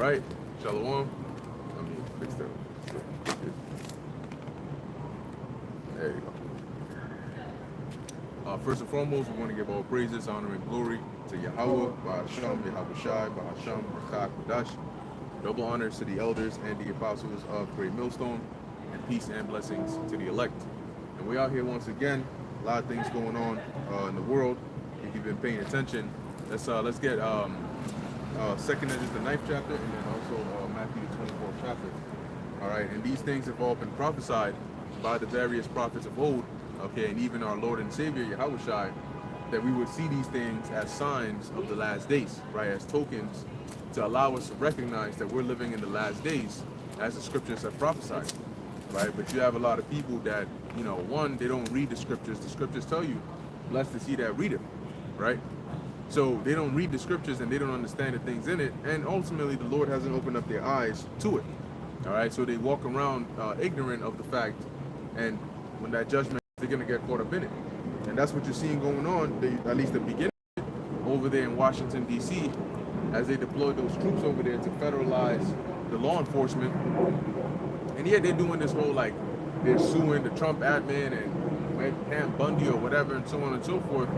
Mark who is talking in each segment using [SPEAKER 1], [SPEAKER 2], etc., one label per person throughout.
[SPEAKER 1] right, Shalom. Let me fix that. There you go. First and foremost, we want to give all praises, honor, and glory to Yahweh, Ba'asham, Yahweh Shai, Ba'asham, Rakak, Kodash. Double honors to the elders and the apostles of Great Millstone, and peace and blessings to the elect. And we out here once again. A lot of things going on in the world. If you've been paying attention, let's get Second Ezra, the 9th chapter, and then also Matthew, the 24th chapter. All right, and these things have all been prophesied by the various prophets of old, okay, and even our Lord and Savior Yahweh Shai, that we would see these things as signs of the last days, right, as tokens to allow us to recognize that we're living in the last days, as the scriptures have prophesied, right? But you have a lot of people that, you know, one, they don't read the scriptures. The scriptures tell you, blessed is he that readeth, right? So they don't read the scriptures and they don't understand the things in it, and ultimately the Lord hasn't opened up their eyes to it. All right, so they walk around ignorant of the fact, and when that judgment, they're gonna get caught up in it, and that's what you're seeing going on. At least the beginning over there in Washington D.C., as they deploy those troops over there to federalize the law enforcement. And yeah, they're doing this whole like they're suing the Trump admin and Pam Bundy or whatever, and so on and so forth.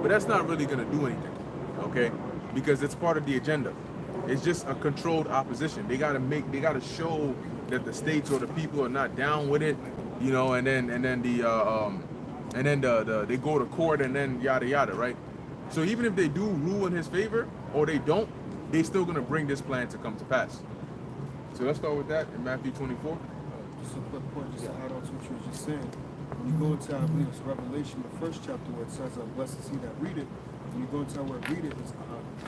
[SPEAKER 1] But that's not really gonna do anything, okay? Because it's part of the agenda. It's just a controlled opposition. They gotta show that the states or the people are not down with it, you know, and then they go to court and then yada yada, right? So even if they do rule in his favor or they don't, they're still gonna bring this plan to come to pass. So let's start with that in Matthew 24.
[SPEAKER 2] Just a quick point, just to add on to what you were just saying. When you go into, I believe it's Revelation, the first chapter, where it says, blessed is he that readeth. When you go into that word read it, it's a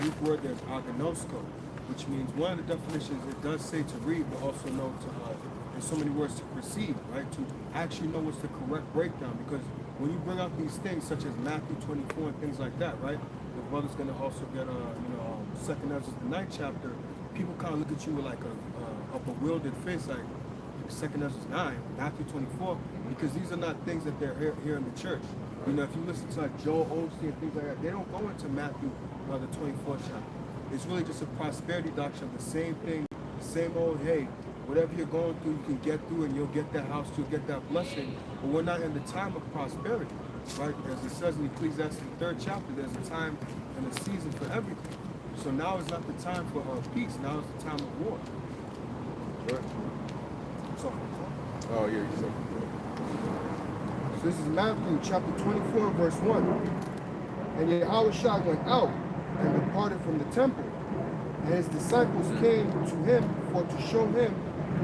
[SPEAKER 2] Greek word there's agnosko, which means one of the definitions, it does say to read, but also know to, in so many words, to perceive, right? To actually know what's the correct breakdown. Because when you bring out these things, such as Matthew 24 and things like that, right? The brother's going to also get, Second Ezra, the 9th chapter. People kind of look at you with like a bewildered face, like Second Ezra 9, Matthew 24, because these are not things that they're here in the church. You know, if you listen to like Joel Osteen and things like that, they don't go into Matthew, the 24th chapter. It's really just a prosperity doctrine, the same thing, the same old, hey, whatever you're going through, you can get through and you'll get that house, you'll get that blessing. But we're not in the time of prosperity, right? As it says in Ecclesiastes 3rd chapter, there's a time and a season for everything. So now is not the time for peace, now is the time of war.
[SPEAKER 1] Right.
[SPEAKER 2] So,
[SPEAKER 1] Oh yeah, you said.
[SPEAKER 2] So this is Matthew chapter 24, verse 1. And Yahushua went out and departed from the temple, and his disciples came to him for to show him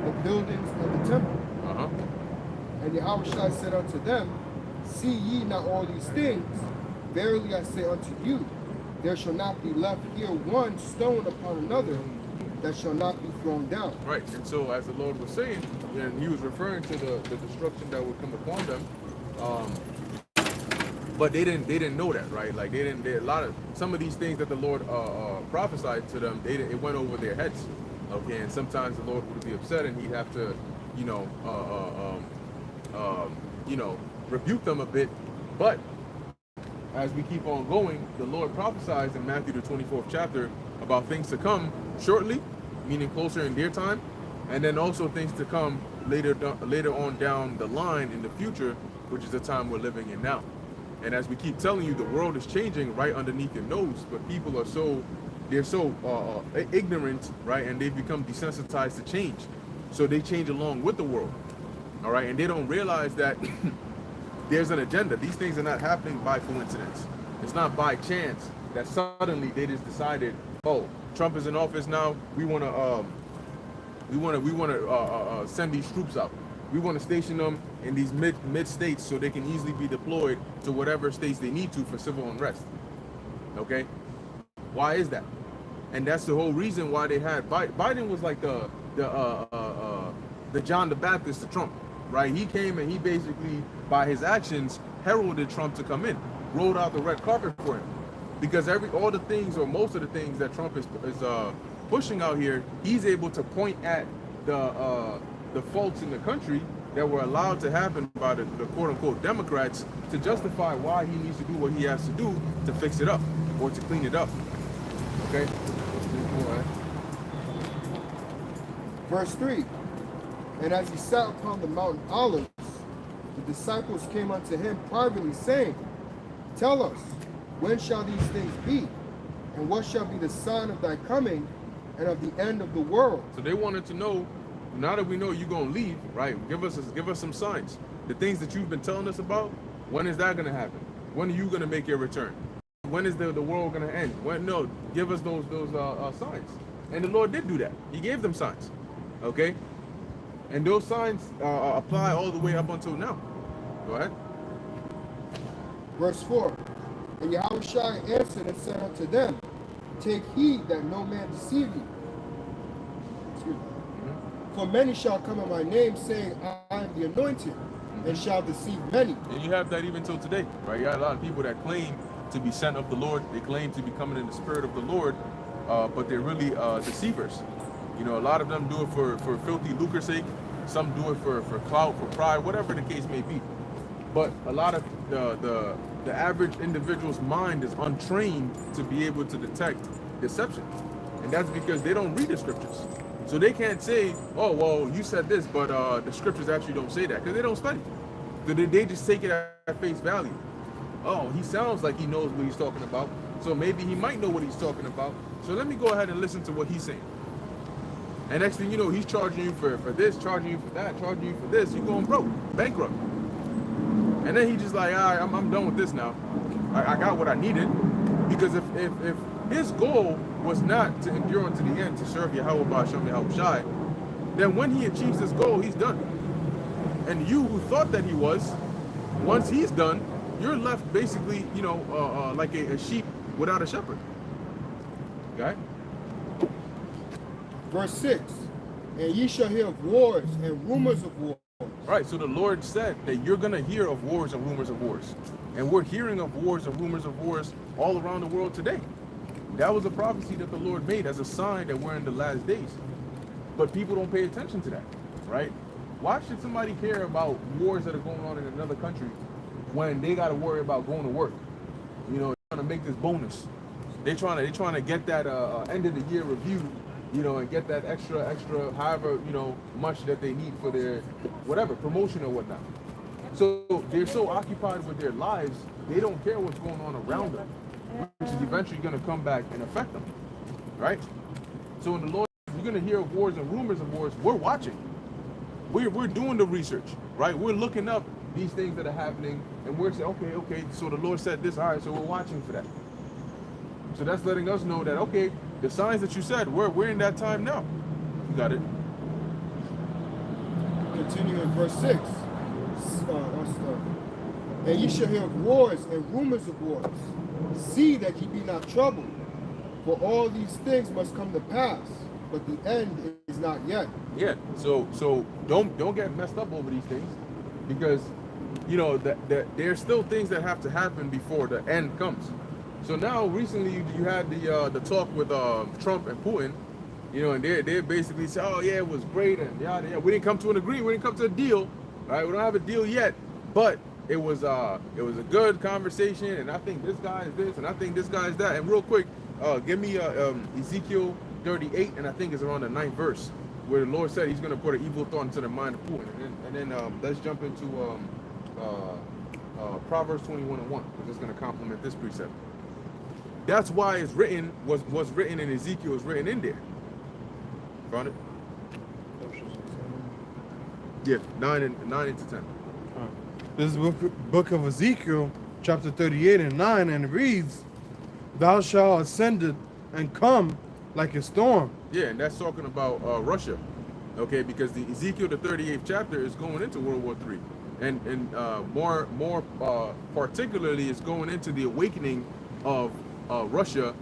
[SPEAKER 2] the buildings of the temple. And Yahushua said unto them, see ye not all these things? Verily I say unto you, there shall not be left here one stone upon another that shall not be thrown down.
[SPEAKER 1] Right, and so as the Lord was saying, and he was referring to the destruction that would come upon them, but they didn't know that, right? Like some of these things that the Lord prophesied to them, it went over their heads, okay? And sometimes the Lord would be upset, and he'd have to, rebuke them a bit. But as we keep on going, the Lord prophesies in Matthew the 24th chapter about things to come shortly, meaning closer in their time, and then also things to come later on down the line in the future, which is the time we're living in now. And as we keep telling you, the world is changing right underneath your nose, but people are so ignorant, right? And they've become desensitized to change. So they change along with the world, all right? And they don't realize that there's an agenda. These things are not happening by coincidence. It's not by chance that suddenly they just decided, oh, Trump is in office now. We want to send these troops out. We want to station them in these mid states so they can easily be deployed to whatever states they need to for civil unrest. Okay, why is that? And that's the whole reason why they had Biden was like the John the Baptist to Trump, right? He came and he basically, by his actions, heralded Trump to come in, rolled out the red carpet for him, because all the things or most of the things that Trump is pushing out here, he's able to point at the faults in the country that were allowed to happen by the quote-unquote Democrats to justify why he needs to do what he has to do to fix it up or to clean it up. Okay?
[SPEAKER 2] Verse 3. And as he sat upon the Mount Olives, the disciples came unto him privately, saying, Tell us, when shall these things be? And what shall be the sign of thy coming and of the end of the world?
[SPEAKER 1] So they wanted to know, now that we know you're going to leave, right? Give us some signs. The things that you've been telling us about, when is that going to happen? When are you going to make your return? When is the world going to end? When? No, give us those signs. And the Lord did do that. He gave them signs. Okay? And those signs apply all the way up until now. Go ahead.
[SPEAKER 2] Verse 4. And Yahushua answered and said unto them, Take heed that no man deceive you. Excuse me. For many shall come in my name, saying, I am the anointed, and shall deceive many.
[SPEAKER 1] And you have that even till today, right? You got a lot of people that claim to be sent of the Lord. They claim to be coming in the spirit of the Lord, but they're really deceivers. You know, a lot of them do it for filthy lucre's sake. Some do it for clout, for pride, whatever the case may be. But a lot of the average individual's mind is untrained to be able to detect deception. And that's because they don't read the scriptures. So they can't say, oh, well, you said this, but the scriptures actually don't say that, because they don't study. So they just take it at face value. Oh, he sounds like he knows what he's talking about, so maybe he might know what he's talking about. So let me go ahead and listen to what he's saying. And next thing you know, he's charging you for this, charging you for that, charging you for this. You're going broke, bankrupt. And then he just like, all right, I'm done with this now. I got what I needed. Because if his goal was not to endure unto the end, to serve Yahweh Ba'ashem Yahushai, then when he achieves his goal, he's done. And you who thought that he was, once he's done, you're left basically, you know, like a sheep without a shepherd. Okay?
[SPEAKER 2] Verse 6. And ye shall hear of wars and rumors of wars.
[SPEAKER 1] Right, so the Lord said that you're going to hear of wars and rumors of wars. And we're hearing of wars and rumors of wars all around the world today. That was a prophecy that the Lord made as a sign that we're in the last days. But people don't pay attention to that, right? Why should somebody care about wars that are going on in another country when they got to worry about going to work? You know, trying to make this bonus. They're trying to get that end of the year review, you know, and get that extra, however, you know, much that they need for their whatever promotion or whatnot. So they're so occupied with their lives, they don't care what's going on around them, which is eventually going to come back and affect them, right? So when the Lord, you're going to hear of wars and rumors of wars, we're watching. We're doing the research, right? We're looking up these things that are happening, and we're saying, okay, so the Lord said this, all right, so we're watching for that. So that's letting us know that, okay, the signs that you said, we're in that time now. You got it.
[SPEAKER 2] Continue in verse 6. And ye shall hear of wars and rumors of wars. See that ye be not troubled, for all these things must come to pass, but the end is not yet.
[SPEAKER 1] Yeah. So don't get messed up over these things, because you know that there's still things that have to happen before the end comes. So now recently you had the talk with Trump and Putin, you know, and they basically said, oh yeah, it was great, and yeah, we didn't come to an agreement, we didn't come to a deal, right? We don't have a deal yet, but it was a good conversation, and I think this guy is this, and I think this guy is that. And real quick, give me Ezekiel 38, and I think it's around the 9th verse, where the Lord said He's going to put an evil thought into the mind of Putin. And then let's jump into Proverbs 21:1, because it's going to complement this precept. That's why it's written, what's written in Ezekiel is written in there. Found it? Yeah, 9 into 10.
[SPEAKER 3] This is book of Ezekiel, chapter 38 and 9, and it reads, Thou shalt ascend and come like a storm.
[SPEAKER 1] Yeah, and that's talking about Russia, okay? Because the Ezekiel, the 38th chapter, is going into World War III, and more particularly, is going into the awakening of Russia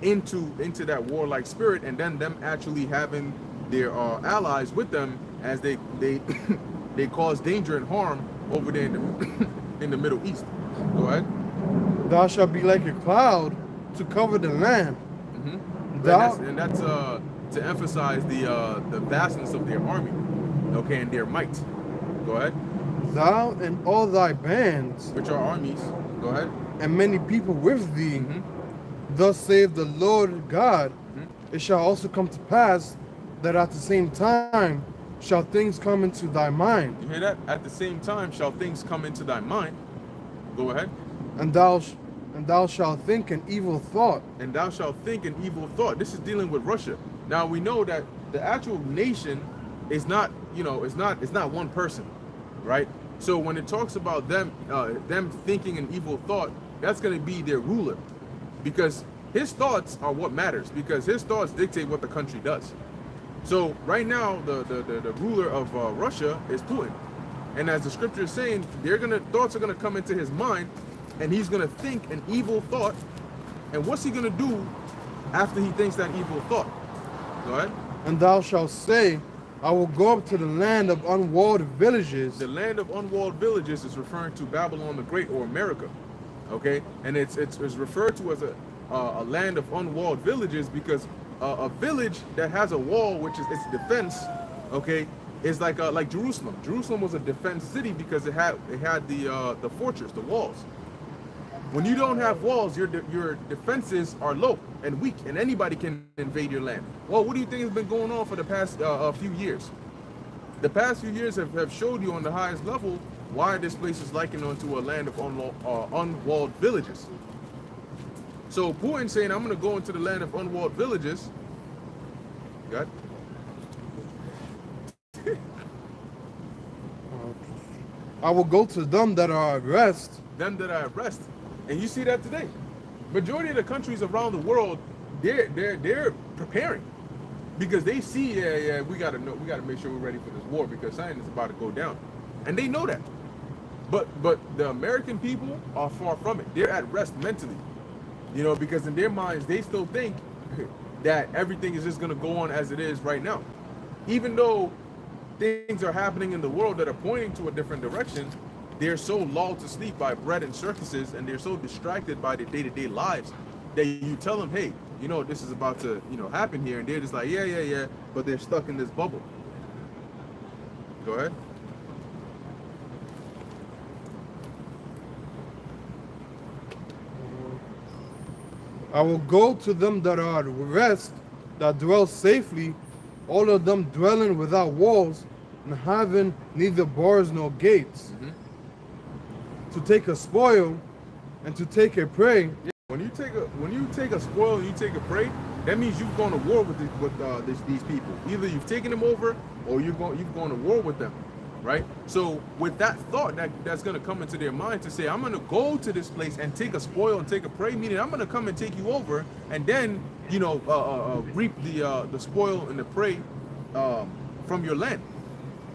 [SPEAKER 1] into that warlike spirit, and then them actually having their allies with them as they they cause danger and harm over there in the Middle East. Go ahead.
[SPEAKER 3] Thou shalt be like a cloud to cover the land.
[SPEAKER 1] Mm-hmm. And that's to emphasize the vastness of their army, okay, and their might. Go ahead.
[SPEAKER 3] Thou and all thy bands,
[SPEAKER 1] which are armies. Go ahead.
[SPEAKER 3] And many people with thee.
[SPEAKER 1] Mm-hmm.
[SPEAKER 3] Thus saith the Lord God, it shall also come to pass that at the same time shall things come into thy mind,
[SPEAKER 1] You hear that? At the same time shall things come into thy mind. Go ahead.
[SPEAKER 3] and thou shalt think an evil thought.
[SPEAKER 1] And thou shalt think an evil thought. This is dealing with Russia. Now we know that the actual nation is not, it's not one person, right? So when it talks about them thinking an evil thought, that's going to be their ruler, because his thoughts are what matters, because his thoughts dictate what the country does. So right now, the ruler of Russia is Putin, and as the scripture is saying, thoughts are gonna come into his mind, and he's gonna think an evil thought. And what's he gonna do after he thinks that evil thought? Go ahead.
[SPEAKER 3] And thou shalt say, I will go up to the land of unwalled villages.
[SPEAKER 1] The land of unwalled villages is referring to Babylon the Great, or America, okay? And it's referred to as a land of unwalled villages, because a village that has a wall, which is its defense, okay, is like Jerusalem. Jerusalem was a defense city because it had the fortress, the walls. When you don't have walls, your defenses are low and weak, and anybody can invade your land. Well, what do you think has been going on for the past few years? The past few years have showed you on the highest level why this place is likened onto a land of unwalled villages. So Putin saying, I'm going to go into the land of unwalled villages. Got?
[SPEAKER 3] I will go to them that are at rest.
[SPEAKER 1] Them that are at rest. And you see that today. Majority of the countries around the world, they're preparing, because they see, we gotta make sure we're ready for this war, because something is about to go down, and they know that. But the American people are far from it. They're at rest mentally, because in their minds they still think that everything is just gonna go on as it is right now, even though things are happening in the world that are pointing to a different direction. They're so lulled to sleep by bread and circuses, and they're so distracted by their day-to-day lives that you tell them, hey, this is about to, happen here, and they're just like, yeah, but they're stuck in this bubble. Go ahead.
[SPEAKER 3] I will go to them that are at rest, that dwell safely, all of them dwelling without walls, and having neither bars nor gates.
[SPEAKER 1] Mm-hmm.
[SPEAKER 3] To take a spoil and to take a prey.
[SPEAKER 1] When you take a spoil and you take a prey, that means you've gone to war with these people. Either you've taken them over, or you've gone to war with them, right? So with that thought that's going to come into their mind to say, I'm going to go to this place and take a spoil and take a prey, meaning I'm going to come and take you over, and then reap the spoil and the prey from your land.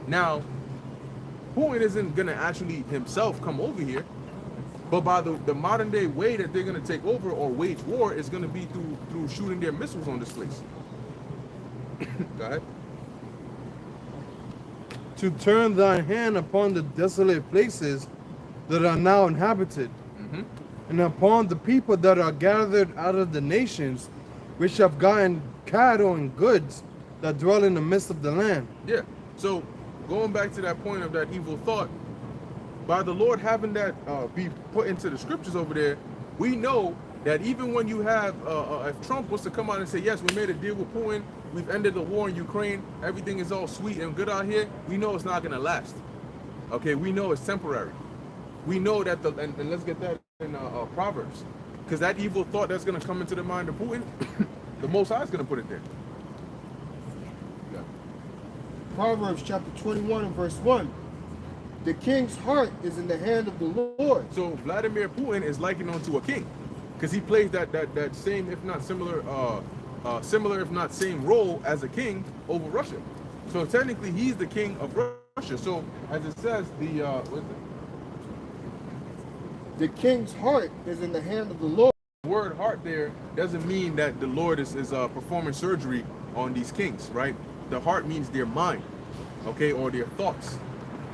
[SPEAKER 1] Now, Putin isn't going to actually himself come over here, but by the modern day way that they're going to take over or wage war is going to be through shooting their missiles on this place. Go ahead.
[SPEAKER 3] To turn thy hand upon the desolate places that are now inhabited,
[SPEAKER 1] Mm-hmm.
[SPEAKER 3] and upon the people that are gathered out of the nations, which have gotten cattle and goods, that dwell in the midst of the land.
[SPEAKER 1] Yeah. So going back to that point of that evil thought, by the Lord having that be put into the scriptures over there, we know that even when you have, if Trump was to come out and say, yes, we made a deal with Putin, we've ended the war in Ukraine, everything is all sweet and good out here, we know it's not going to last. Okay, we know it's temporary. We know that, and let's get that in Proverbs, because that evil thought that's going to come into the mind of Putin, the Most High is going to put it there. Yeah.
[SPEAKER 2] Proverbs chapter 21 and verse 1. The king's heart is in the hand of the Lord.
[SPEAKER 1] So Vladimir Putin is likened onto a king, because he plays that same, if not similar, if not same role as a king over Russia. So technically, he's the king of Russia. So as it says,
[SPEAKER 2] The king's heart is in the hand of the Lord.
[SPEAKER 1] the word heart there doesn't mean that the Lord is performing surgery on these kings, right? The heart means their mind, okay, or their thoughts.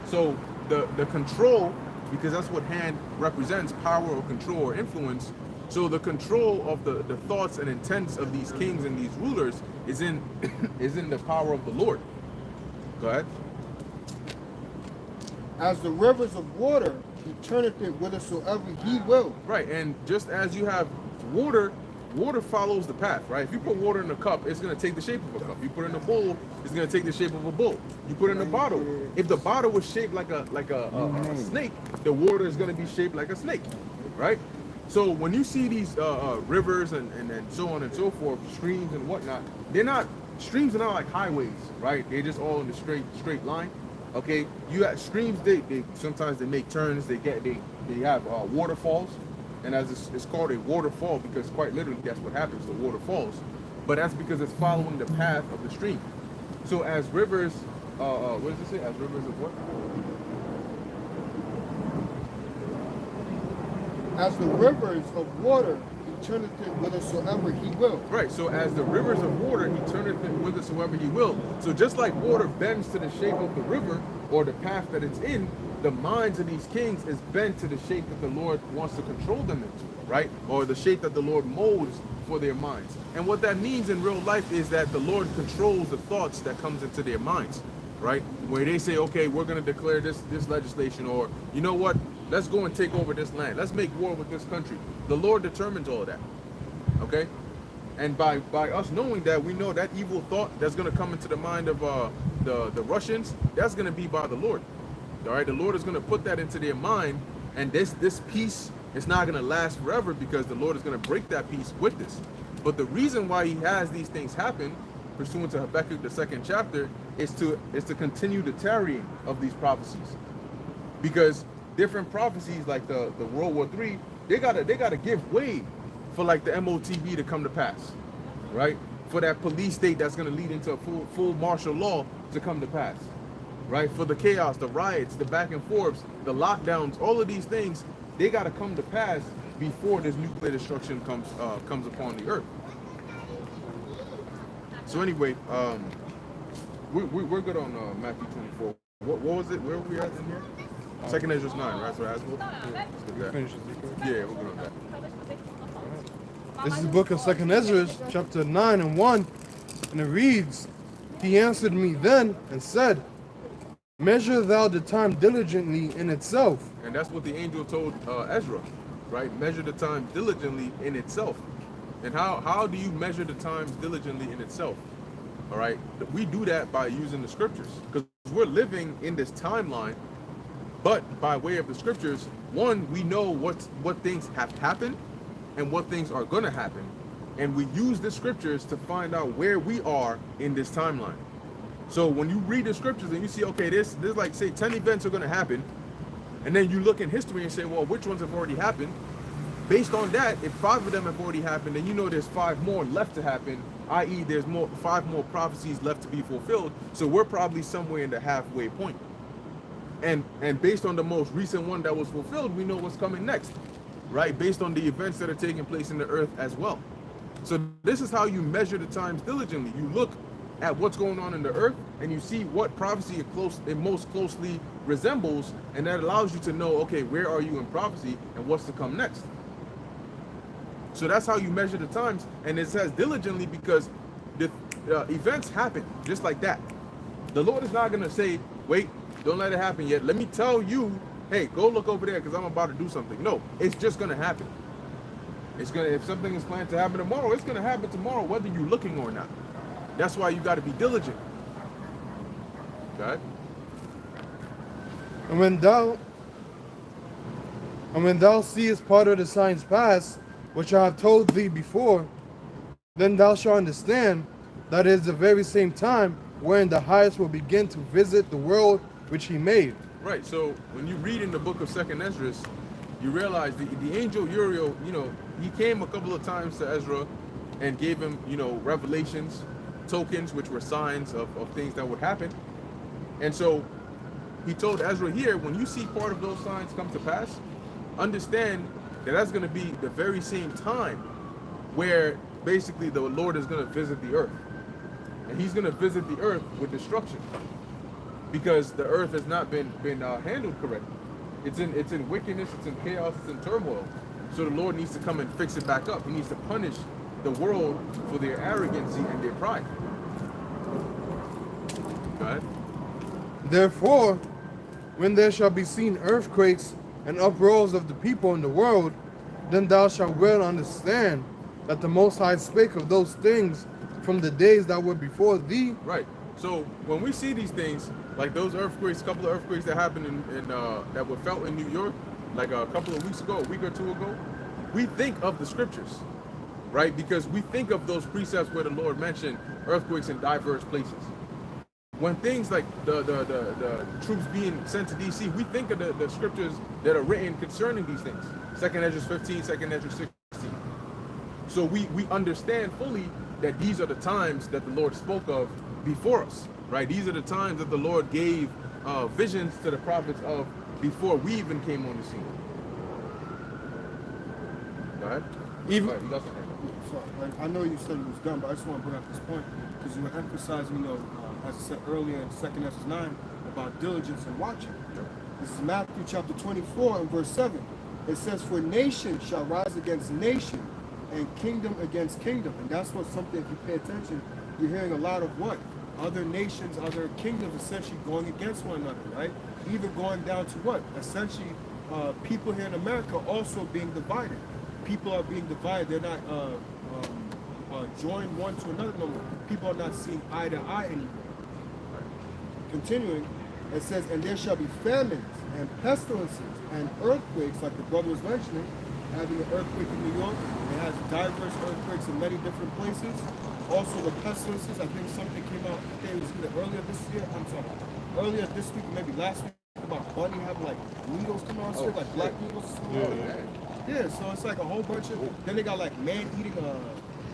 [SPEAKER 1] So the control, because that's what hand represents, power or control or influence. So the control of the thoughts and intents of these kings and these rulers is in the power of the Lord. Go ahead.
[SPEAKER 2] As the rivers of water, he turneth it whithersoever he will.
[SPEAKER 1] Right, and just as you have water water follows the path, right? If you put water in a cup, it's going to take the shape of a cup. You put it in a bowl, it's going to take the shape of a bowl. You put it in a bottle. If the bottle was shaped like a snake, the water is going to be shaped like a snake, right? So when you see these rivers and so on and so forth, streams and whatnot, streams are not like highways, right? They're just all in the straight line. Okay, you have streams. They sometimes they make turns. They have waterfalls, and as it's called a waterfall because quite literally that's what happens. The water falls, but that's because it's following the path of the stream. So as rivers, what does it say? As rivers of what?
[SPEAKER 2] As the rivers of water, he turneth it whithersoever he will.
[SPEAKER 1] Right, so as the rivers of water, he turneth it whithersoever he will. So just like water bends to the shape of the river or the path that it's in, the minds of these kings is bent to the shape that the Lord wants to control them into, right? Or the shape that the Lord molds for their minds. And what that means in real life is that the Lord controls the thoughts that comes into their minds, right? Where they say, okay, we're going to declare this legislation, or you know what? Let's go and take over this land. Let's make war with this country. The Lord determines all of that. Okay? And by us knowing that, we know that evil thought that's going to come into the mind of the Russians, that's going to be by the Lord. All right? The Lord is going to put that into their mind, and this peace is not going to last forever because the Lord is going to break that peace with this. But the reason why he has these things happen, pursuant to Habakkuk, the 2nd chapter, is to continue the tarrying of these prophecies. Because different prophecies like the World War III, they gotta give way for like the MOTB to come to pass, right? For that police state that's gonna lead into a full martial law to come to pass, right? For the chaos, the riots, the back and forths, the lockdowns, all of these things, they gotta come to pass before this nuclear destruction comes upon the earth. So anyway, we're good on Matthew 24. What was it? Where were we at in here? 2nd Ezra 9, right? So that's what.
[SPEAKER 3] Finish Ezekiel.
[SPEAKER 1] Yeah, we're good on that.
[SPEAKER 3] This is the book of 2nd Ezra, chapter 9 and 1, and it reads, He answered me then and said, Measure thou the time diligently in itself.
[SPEAKER 1] And that's what the angel told Ezra, right? Measure the time diligently in itself. And how do you measure the times diligently in itself? All right, we do that by using the scriptures because we're living in this timeline. But by way of the scriptures, one, we know what things have happened and what things are going to happen. And we use the scriptures to find out where we are in this timeline. So when you read the scriptures and you see, okay, there's like, say, 10 events are going to happen. And then you look in history and say, well, which ones have already happened? Based on that, if 5 of them have already happened, then you know there's 5 more left to happen, i.e. there's 5 more prophecies left to be fulfilled. So we're probably somewhere in the halfway point. And based on the most recent one that was fulfilled, we know what's coming next, right? Based on the events that are taking place in the earth as well. So this is how you measure the times diligently. You look at what's going on in the earth and you see what prophecy it most closely resembles, and that allows you to know, okay, where are you in prophecy and what's to come next. So that's how you measure the times, and it says diligently because the events happen just like that. The Lord is not going to say, wait, don't let it happen yet. Let me tell you, hey, go look over there because I'm about to do something. No, it's just going to happen. If something is planned to happen tomorrow, it's going to happen tomorrow, whether you're looking or not. That's why you got to be diligent. Okay?
[SPEAKER 3] And when thou seest part of the signs pass, which I have told thee before, then thou shalt understand that it is the very same time wherein the highest will begin to visit the world which he made.
[SPEAKER 1] Right, so when you read in the book of 2nd Ezra, you realize the angel Uriel, he came a couple of times to Ezra and gave him, revelations, tokens, which were signs of things that would happen. And so he told Ezra here, when you see part of those signs come to pass, understand that that's going to be the very same time where basically the Lord is going to visit the earth. And he's going to visit the earth with destruction because the earth has not been handled correctly. It's in wickedness, it's in chaos, it's in turmoil. So the Lord needs to come and fix it back up. He needs to punish the world for their arrogancy and their pride. Right?
[SPEAKER 3] Therefore, when there shall be seen earthquakes and uproars of the people in the world, then thou shalt well understand that the Most High spake of those things from the days that were before thee.
[SPEAKER 1] Right. So when we see these things, like those earthquakes, couple of earthquakes that happened in that were felt in New York, like a couple of weeks ago, a week or two ago, we think of the scriptures, right? Because we think of those precepts where the Lord mentioned earthquakes in diverse places. When things like the troops being sent to DC, we think of the scriptures that are written concerning these things. 2nd Ezra 15, 2nd Ezra 16. So we understand fully that these are the times that the Lord spoke of before us, right? These are the times that the Lord gave visions to the prophets of before we even came on the scene. Go ahead.
[SPEAKER 3] Even
[SPEAKER 1] Go ahead, you got something?
[SPEAKER 2] So I know you said it was done, but I just want to bring up this point because you were emphasizing, as I said earlier in 2nd Ezra 9 about diligence and watching. This is Matthew chapter 24 and verse 7. It says, "For nation shall rise against nation, and kingdom against kingdom." And that's what something, if you pay attention, you're hearing a lot of what? Other nations, other kingdoms essentially going against one another, right? Even going down to what? Essentially, people here in America also being divided. People are being divided. They're not joined one to another no more. People are not seeing eye to eye anymore. Continuing, it says, "And there shall be famines and pestilences and earthquakes," like the brother was mentioning, having an earthquake in New York. It has diverse earthquakes in many different places. Also the pestilences, I think something came out, I think it was either earlier this year, earlier this week, maybe last week, about bunny having like needles come out, like black needles. Yeah, so it's like a whole bunch of, then they got like man eating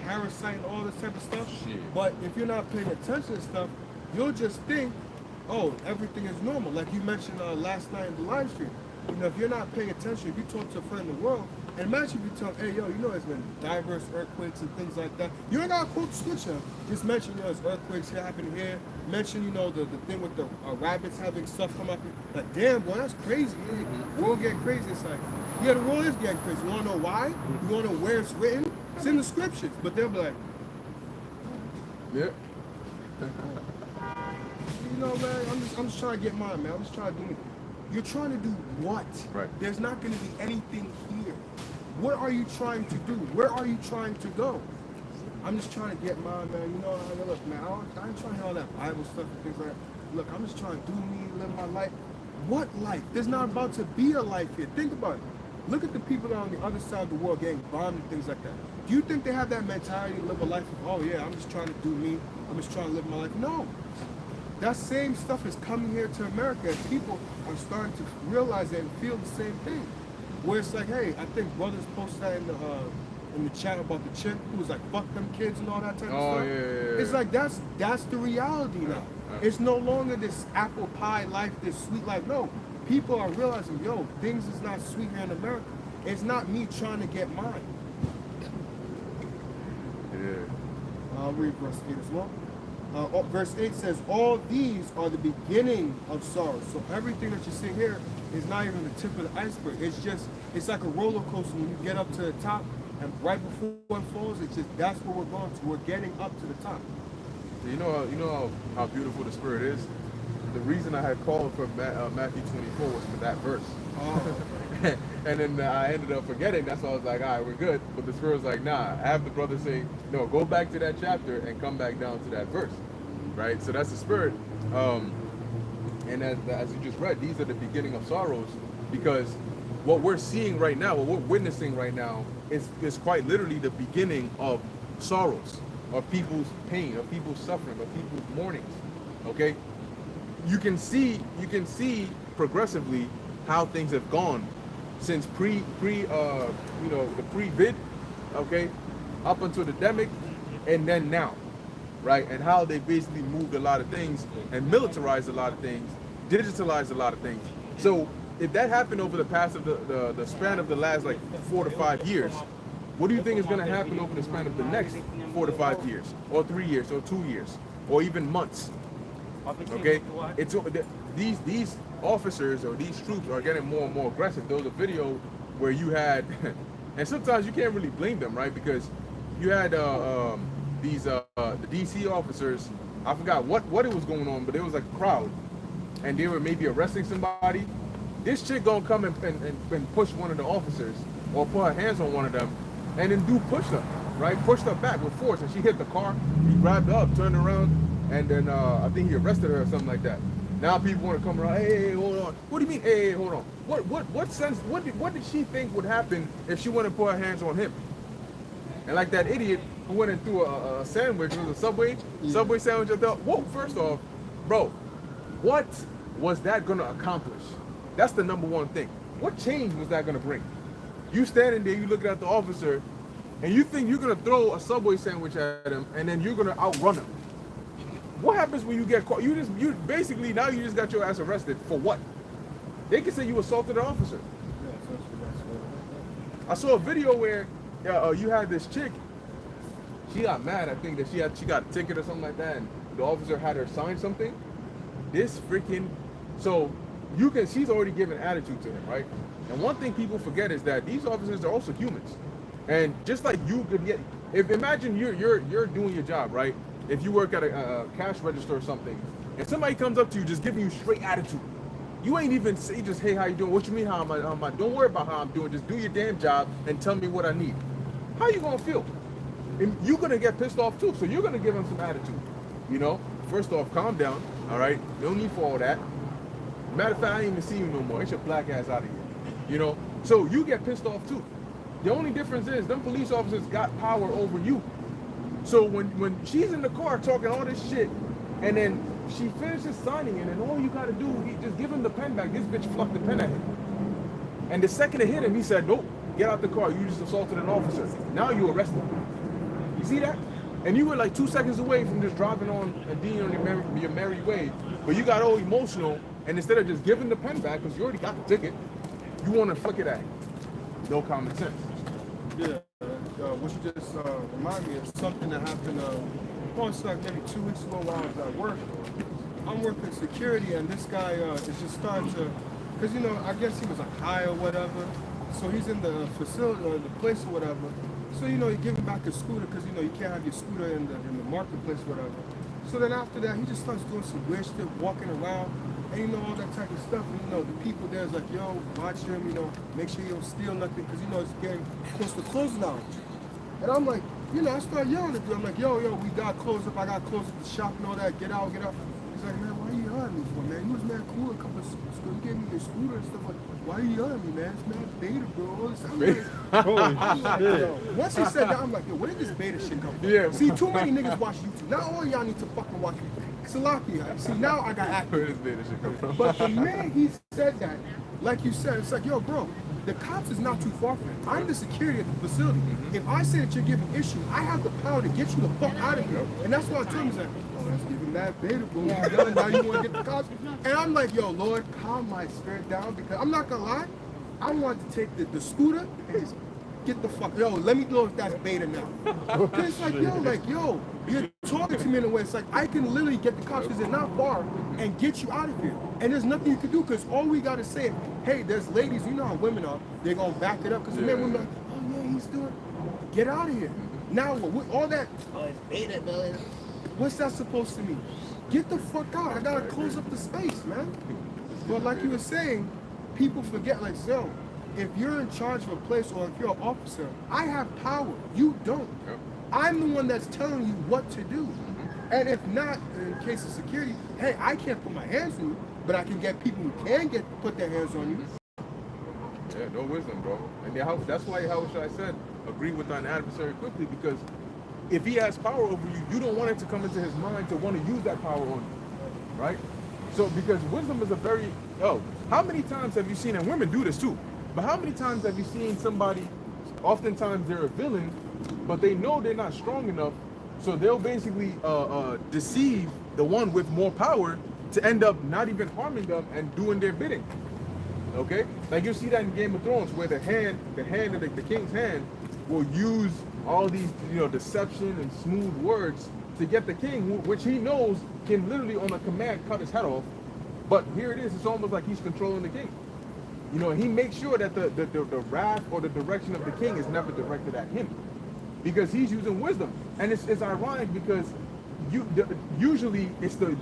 [SPEAKER 2] parasite and all this type of stuff.
[SPEAKER 1] Shit.
[SPEAKER 2] But if you're not paying attention to stuff, you'll just think, oh, everything is normal. Like you mentioned last night in the live stream. If you're not paying attention, if you talk to a friend in the world, and imagine if you tell, hey, yo, there's been diverse earthquakes and things like that. You ain't got to quote scripture. Just mention, there's earthquakes here happening here. Mention, the thing with the rabbits having stuff come up. Like, damn, boy, that's crazy. The world getting crazy. It's like, yeah, the world is getting crazy. You want to know why? You want to know where it's written? It's in the scriptures. But they'll be like,
[SPEAKER 1] Yeah.
[SPEAKER 2] Man, I'm just trying to get mine, man. I'm just trying to do it. You're trying to do what?
[SPEAKER 1] Right.
[SPEAKER 2] There's not going to be anything here. What are you trying to do? Where are you trying to go? I'm just trying to get mine, man. Look, man, I ain't trying to hear all that Bible stuff and things like that. Look, I'm just trying to do me, live my life. What life? There's not about to be a life here. Think about it. Look at the people that are on the other side of the world getting bombed and things like that. Do you think they have that mentality to live a life of, oh yeah, I'm just trying to do me. I'm just trying to live my life. No. That same stuff is coming here to America, and people are starting to realize that and feel the same thing. Where it's like, hey, I think brothers posted that in the chat about the chick who was like, fuck them kids and all that type of stuff.
[SPEAKER 1] Yeah.
[SPEAKER 2] It's like that's the reality now. It's no longer this apple pie life, this sweet life. No, people are realizing, yo, things is not sweet here in America. It's not me trying to get mine.
[SPEAKER 1] Yeah.
[SPEAKER 2] I'll read verse 8 as well. Verse 8 says, all these are the beginning of sorrow. So everything that you see here is not even the tip of the iceberg. It's like a roller coaster. When you get up to the top, and right before it falls, that's where we're going to. We're getting up to the top.
[SPEAKER 1] You know how beautiful the Spirit is? The reason I had called for Matthew 24 was for that verse.
[SPEAKER 2] Oh.
[SPEAKER 1] And then I ended up forgetting. That's why I was like, all right, we're good. But the Spirit was like, nah. I have the brother say, no, go back to that chapter and come back down to that verse. Right? So that's the Spirit. And as you just read, these are the beginning of sorrows, because what we're seeing right now, what we're witnessing right now, is quite literally the beginning of sorrows, of people's pain, of people's suffering, of people's mournings. Okay? You can see progressively how things have gone since the pre-vid, okay, up until the demic, and then now, right? And how they basically moved a lot of things and militarized a lot of things, digitalized a lot of things. So if that happened over the past of the span of the last like 4 to 5 years, what do you think is going to happen over the span of the next 4 to 5 years, or 3 years, or 2 years, or even months? Okay, these officers or these troops are getting more and more aggressive. There was a video where you had, and sometimes you can't really blame them, right? Because you had the DC officers. I forgot what it was going on, but it was like a crowd, and they were maybe arresting somebody. This chick gonna come and push one of the officers, or put her hands on one of them, and then do push-ups. right? Pushed her back with force, and she hit the car. He grabbed her up, turned around, and then I think he arrested her or something like that. Now people want to come around. Hey, hold on. What do you mean? Hey, hold on. What sense? What did she think would happen if she went and put her hands on him? And like that idiot who went and threw a sandwich, it was a Subway sandwich. I thought, whoa, first off, bro, what was that gonna accomplish? That's the number one thing. What change was that gonna bring? You standing there, you looking at the officer, and you think you're gonna throw a Subway sandwich at him, and then you're gonna outrun him. What happens when you get caught? You basically now you just got your ass arrested for what? They can say you assaulted an officer. I saw a video where you had this chick. She got mad. I think that she got a ticket or something like that, and the officer had her sign something. This freaking she's already given attitude to him, right? And one thing people forget is that these officers are also humans, and just like you could get, imagine you're doing your job, right? If you work at a cash register or something, and somebody comes up to you just giving you straight attitude, you ain't even say just, hey, how you doing? What you mean, how am I? Don't worry about how I'm doing. Just do your damn job and tell me what I need. How you gonna feel? And you're gonna get pissed off too, so you're gonna give him some attitude. You know, first off, calm down, all right? No need for all that. Matter of fact, I ain't even see you no more. Get your black ass out of here. You know, so you get pissed off too. The only difference is them police officers got power over you. So when she's in the car talking all this shit, and then she finishes signing it, and all you gotta do is just give him the pen back. This bitch flucked the pen at him. And the second it hit him, he said, nope, get out the car. You just assaulted an officer. Now you arrested him. You see that? And you were like 2 seconds away from just driving on and being on your merry way. But you got all emotional, and instead of just giving the pen back, because you already got the ticket, you want to flick it at him. No common sense.
[SPEAKER 2] Yeah. What you just remind me of something that happened, it's like maybe 2 weeks ago while I was at work. I'm working security, and this guy is just starting to, because, you know, I guess he was like high or whatever. So he's in the facility or the place or whatever. So, you know, he give him back his scooter because, you know, you can't have your scooter in the marketplace or whatever. So then after that, he just starts doing some weird shit, walking around, and, you know, all that type of stuff. And, you know, the people there's like, yo, watch him, you know, make sure you don't steal nothing because, you know, it's getting close to closing hours. And I'm like, you know, I start yelling at him. I'm like, yo, we got closed up. I got closed up the shop and all that. Get out, get out. He's like, man, why are you yelling at me for, man? You was mad cool a couple of you gave me your scooter and stuff like, why are you yelling at me, man? It's mad beta, bro. All this. I'm like, yo. Once he said that, I'm like, yo, where did this beta shit come from?
[SPEAKER 1] Yeah.
[SPEAKER 2] See, too many niggas watch YouTube. Now all y'all need to fucking watch Salakia. See, now I got active.
[SPEAKER 1] Where does beta shit come from?
[SPEAKER 2] But the minute he said that, like you said, it's like, yo, bro, the cops is not too far from it. I'm the security at the facility. If I say that you're giving issue, I have the power to get you the fuck out of here. And that's why I told him, he's like, oh, that's giving that beta, bro. Now you want to get the cops? And I'm like, yo, Lord, calm my spirit down because I'm not gonna lie, I want to take the scooter and just get the fuck, yo, let me know if that's beta now. It's like, yo, you're talking to me in a way, it's like, I can literally get the cops because they're not far and get you out of here. And there's nothing you can do because all we got to say is, hey, there's ladies, you know how women are, they're going to back it up because the men will be like, oh yeah, he's doing, get out of here. Now, with all that, oh, it's beta, man. What's that supposed to mean? Get the fuck out. I got to close up the space, man. But like you were saying, people forget, like, yo, if you're in charge of a place or if you're an officer, I have power. You don't.
[SPEAKER 1] Yep.
[SPEAKER 2] I'm the one that's telling you what to do. And if not, in case of security, hey, I can't put my hands on you, but I can get people who can put their hands on you.
[SPEAKER 1] Yeah, no wisdom, bro. And that's why how should I said agree with thine adversary quickly, because if he has power over you, you don't want it to come into his mind to want to use that power on you, right? So because wisdom is a very how many times have you seen, and women do this too, but how many times have you seen somebody, oftentimes they're a villain, but they know they're not strong enough, so they'll basically deceive the one with more power to end up not even harming them and doing their bidding. Okay, like you see that in Game of Thrones, where the hand of the king's hand will use all these, you know, deception and smooth words to get the king, which he knows can literally on a command cut his head off. But here it is, it's almost like he's controlling the king. You know, he makes sure that the wrath or the direction of the king is never directed at him, because he's using wisdom. And it's ironic because usually it's the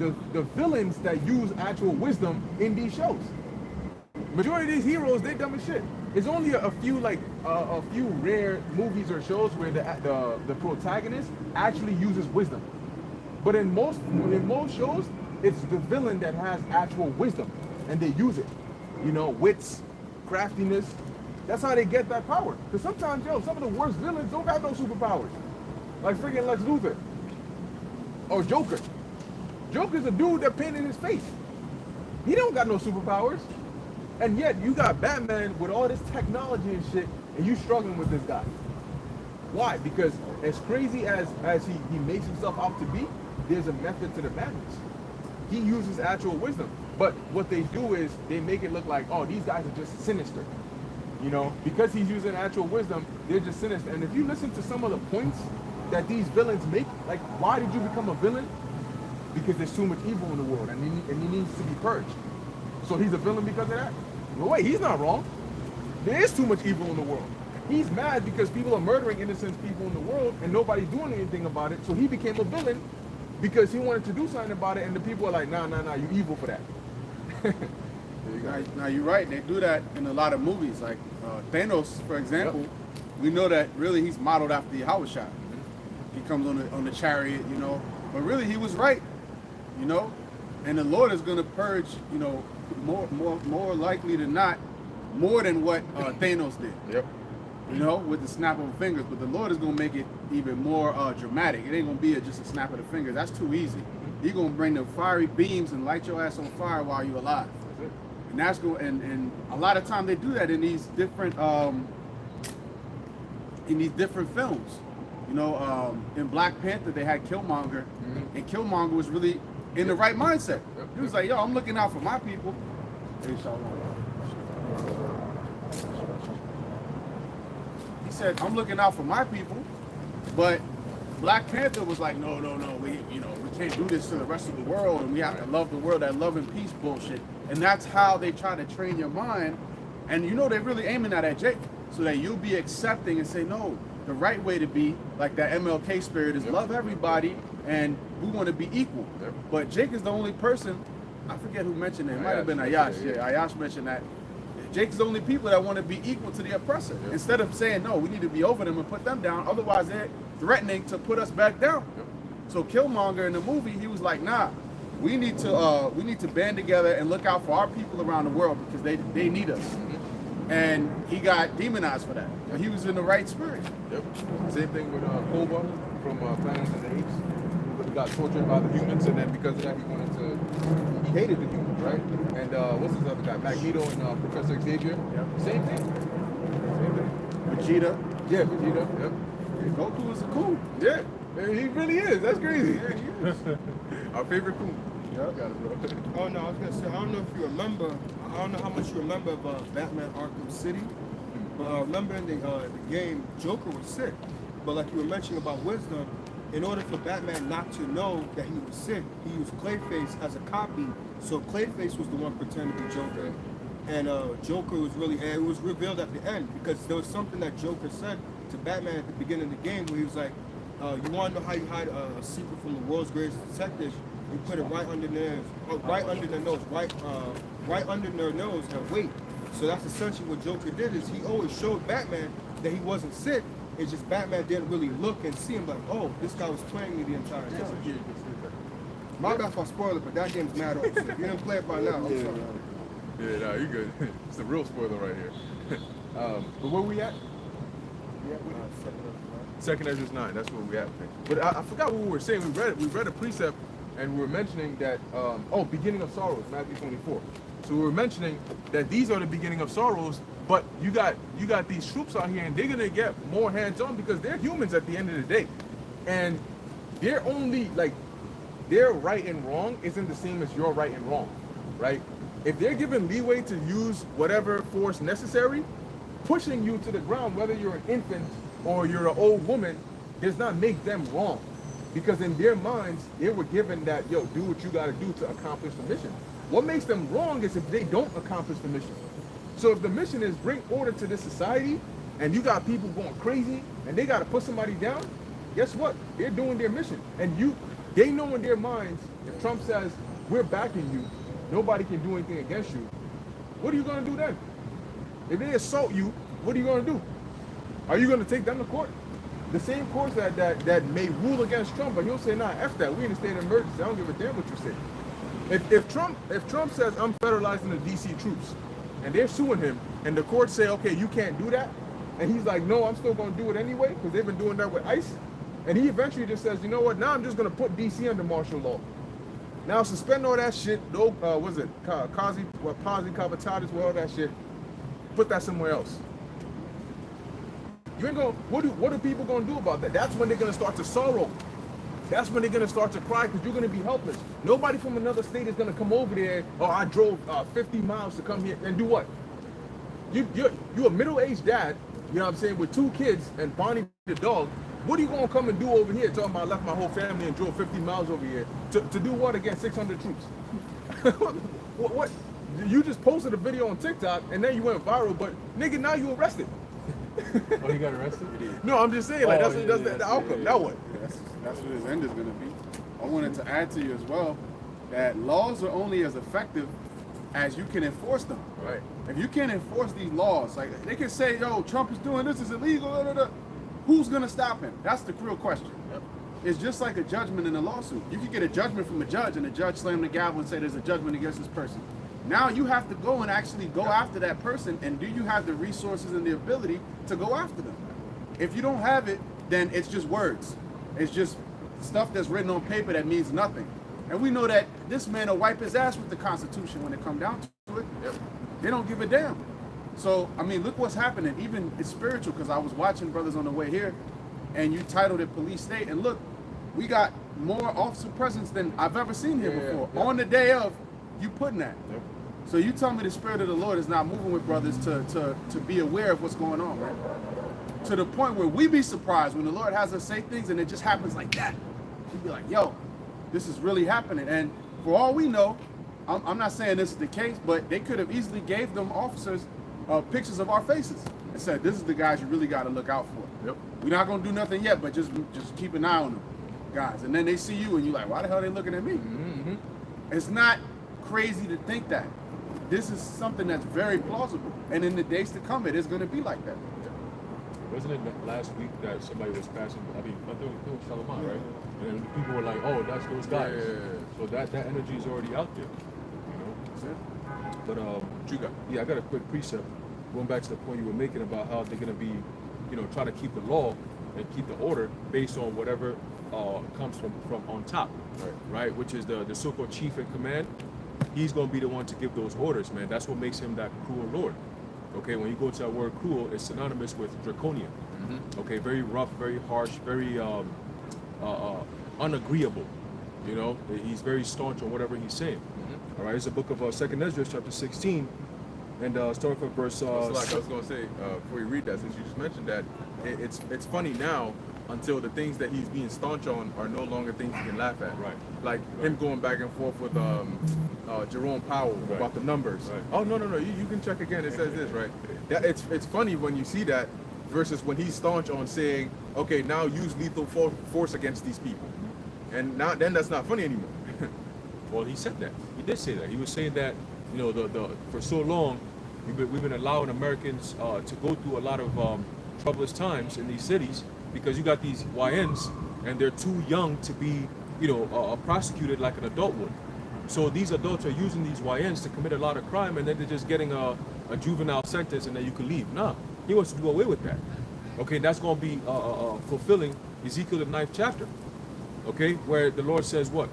[SPEAKER 1] villains that use actual wisdom in these shows. Majority of these heroes, they dumb as shit. It's only a few like a few rare movies or shows where the protagonist actually uses wisdom. But in most shows, it's the villain that has actual wisdom, and they use it. You know, wits, craftiness. That's how they get that power. Because sometimes, some of the worst villains don't have no superpowers. Like freaking Lex Luthor or Joker. Joker's a dude that painted his face. He don't got no superpowers. And yet you got Batman with all this technology and shit, and you struggling with this guy. Why? Because as crazy as he makes himself out to be, there's a method to the madness. He uses actual wisdom. But what they do is they make it look like, oh, these guys are just sinister. You know, because he's using actual wisdom, they're just sinister. And if you listen to some of the points that these villains make, like, why did you become a villain? Because there's too much evil in the world, and he needs to be purged. So he's a villain because of that? No, wait, he's not wrong. There is too much evil in the world. He's mad because people are murdering innocent people in the world, and nobody's doing anything about it. So he became a villain because he wanted to do something about it, and the people are like, nah, you evil for that.
[SPEAKER 4] Now you're right. They do that in a lot of movies, like Thanos, for example. Yep. We know that really he's modeled after Yahushua. He comes on the chariot, you know, but really he was right, you know, and the Lord is going to purge, you know, more likely than not, more than what Thanos did.
[SPEAKER 1] Yep.
[SPEAKER 4] You know, with the snap of the fingers, but the Lord is going to make it even more dramatic. It ain't going to be just a snap of the fingers. That's too easy. He's going to bring the fiery beams and light your ass on fire while you're alive. And that's going, and a lot of time they do that in these different films. You know, in Black Panther they had Killmonger, and Killmonger was really in the right mindset. He was like, yo, I'm looking out for my people. He said, I'm looking out for my people, but Black Panther was like, no, we can't do this to the rest of the world, and we have to love the world, that love and peace bullshit. And that's how they try to train your mind. And you know, they're really aiming at Jake, so that you'll be accepting and say, no, the right way to be, like that MLK spirit, is love everybody, and we want to be equal. Yep. But Jake is the only person, I forget who mentioned it, it might have been Ayash. Yeah, Ayash mentioned that. Jake's the only people that want to be equal to the oppressor. Yep. Instead of saying, no, we need to be over them and put them down, otherwise they're threatening to put us back down. Yep. So Killmonger in the movie, he was like, nah, we need to band together and look out for our people around the world because they need us. Mm-hmm. And he got demonized for that. But he was in the right spirit.
[SPEAKER 1] Yep. Same thing with Koba from Planet of the Apes. He got tortured by the humans, and then because of that, he hated the humans, right? And what's his other guy? Magneto and Professor Xavier. Yep. Same thing.
[SPEAKER 4] Vegeta.
[SPEAKER 1] Yeah, Vegeta. Yep.
[SPEAKER 4] Yeah, Goku is a cool.
[SPEAKER 1] Yeah. He really is. That's crazy. Yeah, he is. Our favorite coon.
[SPEAKER 4] Yeah, I got it, bro.
[SPEAKER 2] Oh no, I was gonna say, I don't know if you remember. I don't know how much you remember of Batman Arkham City, but remember in the game, Joker was sick. But like you were mentioning about wisdom, in order for Batman not to know that he was sick, he used Clayface as a copy. So Clayface was the one pretending to be Joker, and Joker was really. And it was revealed at the end because there was something that Joker said to Batman at the beginning of the game where he was like, "You want to know how you hide a secret from the world's greatest detectives? You put it right under their nose, right under their nose, right under their nose, and wait." So that's essentially what Joker did. Is he always showed Batman that he wasn't sick. It's just Batman didn't really look and see him like, oh, this guy was playing me the entire time. My bad if I spoil it, but that game's mad old. So if you didn't play it by now, I'm sorry.
[SPEAKER 1] Yeah, no, you good. It's a real spoiler right here. But where we at? Second Ezra's 9. That's where we at. But I forgot what we were saying. We read a precept, and we were mentioning that. Beginning of sorrows, Matthew 24. So we were mentioning that these are the beginning of sorrows. But you got these troops out here, and they're gonna get more hands-on because they're humans at the end of the day, and they're only like their right and wrong isn't the same as your right and wrong, right? If they're given leeway to use whatever force necessary, pushing you to the ground, whether you're an infant or you're an old woman, does not make them wrong, because in their minds they were given that, yo, do what you got to do to accomplish the mission. What makes them wrong is if they don't accomplish the mission. So if the mission is bring order to this society, and you got people going crazy, and they got to put somebody down, guess what? They're doing their mission. And they know in their minds, if Trump says, we're backing you, nobody can do anything against you, what are you going to do then? If they assault you, what are you gonna do? Are you gonna take them to court? The same courts that may rule against Trump, but he'll say, nah, F that. We in a state of emergency. I don't give a damn what you say. If Trump says I'm federalizing the DC troops, and they're suing him, and the courts say, okay, you can't do that, and he's like, no, I'm still gonna do it anyway, because they've been doing that with ICE, and he eventually just says, you know what, now I'm just gonna put DC under martial law. Now suspend all that shit, was it Kazi Kavatatis, all that shit, put that somewhere else. You ain't gonna, what are people gonna do about that? That's when they're gonna start to sorrow. That's when they're gonna start to cry because you're gonna be helpless. Nobody from another state is gonna come over there. Oh, I drove 50 miles to come here and do what? You're a middle-aged dad, you know what I'm saying, with 2 kids and Bonnie the dog. What are you gonna come and do over here? Talking about I left my whole family and drove 50 miles over here to do what against 600 troops? what? You just posted a video on TikTok and then you went viral, but nigga, now you arrested.
[SPEAKER 5] Oh, he got arrested?
[SPEAKER 1] No, I'm just saying, like,
[SPEAKER 5] Oh,
[SPEAKER 1] that's the outcome. Now what?
[SPEAKER 4] That's what his end is going to be. I wanted to add to you as well that laws are only as effective as you can enforce them.
[SPEAKER 1] Right.
[SPEAKER 4] If you can't enforce these laws, like they can say, yo, Trump is doing this, is illegal, da, da, da. Who's going to stop him? That's the real question.
[SPEAKER 1] Yep.
[SPEAKER 4] It's just like a judgment in a lawsuit. You could get a judgment from a judge and the judge slam the gavel and say there's a judgment against this person. Now you have to go and actually go after that person, and do you have the resources and the ability to go after them? If you don't have it, then it's just words. It's just stuff that's written on paper that means nothing. And we know that this man will wipe his ass with the Constitution when it comes down to it.
[SPEAKER 1] Yep.
[SPEAKER 4] They don't give a damn. So, I mean, look what's happening. Even it's spiritual, because I was watching brothers on the way here, and you titled it Police State. And look, we got more officer presence than I've ever seen here before.
[SPEAKER 1] Yeah.
[SPEAKER 4] On the day of, you putting that.
[SPEAKER 1] Yep.
[SPEAKER 4] So you tell me the Spirit of the Lord is not moving with brothers to be aware of what's going on, right? To the point where we be surprised when the Lord has us say things and it just happens like that. We be like, yo, this is really happening. And for all we know, I'm not saying this is the case, but they could have easily gave them officers pictures of our faces and said, this is the guys you really got to look out for.
[SPEAKER 1] Yep.
[SPEAKER 4] We're not going to do nothing yet, but just keep an eye on them, guys. And then they see you and you're like, why the hell are they looking at me?
[SPEAKER 1] Mm-hmm.
[SPEAKER 4] It's not crazy to think that. This is something that's very plausible. And in the days to come, it is going to be like that.
[SPEAKER 5] Wasn't it last week that somebody was passing? I think it was Salaman, right? And then people were like, "Oh, that's those guys."
[SPEAKER 1] Yeah.
[SPEAKER 5] So that energy is already out there, you know. But
[SPEAKER 1] What you got?
[SPEAKER 5] yeah, I got a quick precept. Going back to the point you were making about how they're gonna be, you know, trying to keep the law and keep the order based on whatever comes from on top, right? Which is the so-called chief in command. He's gonna be the one to give those orders, man. That's what makes him that cruel lord. Okay, when you go to that word cruel, it's synonymous with draconian.
[SPEAKER 1] Mm-hmm.
[SPEAKER 5] Okay, very rough, very harsh, very unagreeable. You know, he's very staunch on whatever he's saying.
[SPEAKER 1] Mm-hmm.
[SPEAKER 5] All right, it's the book of 2nd Ezra, chapter 16, and start from verse.
[SPEAKER 1] So like I was gonna say before you read that, since you just mentioned that, it's funny now until the things that he's being staunch on are no longer things you can laugh at.
[SPEAKER 5] Right.
[SPEAKER 1] Like him going back and forth with Jerome Powell about the numbers.
[SPEAKER 5] Right.
[SPEAKER 1] Oh no, you can check again. It says this, right? That it's funny when you see that versus when he's staunch on saying, okay, now use lethal force against these people, and now then that's not funny anymore.
[SPEAKER 5] Well, he said that. He did say that. He was saying that, you know, the for so long, we've been allowing Americans to go through a lot of troublous times in these cities because you got these YNs and they're too young to be, you know, prosecuted like an adult would. So these adults are using these YNs to commit a lot of crime, and then they're just getting a juvenile sentence, and then you can leave. Nah, he wants to do away with that. Okay, that's going to be fulfilling Ezekiel the 9th chapter. Okay, where the Lord says what?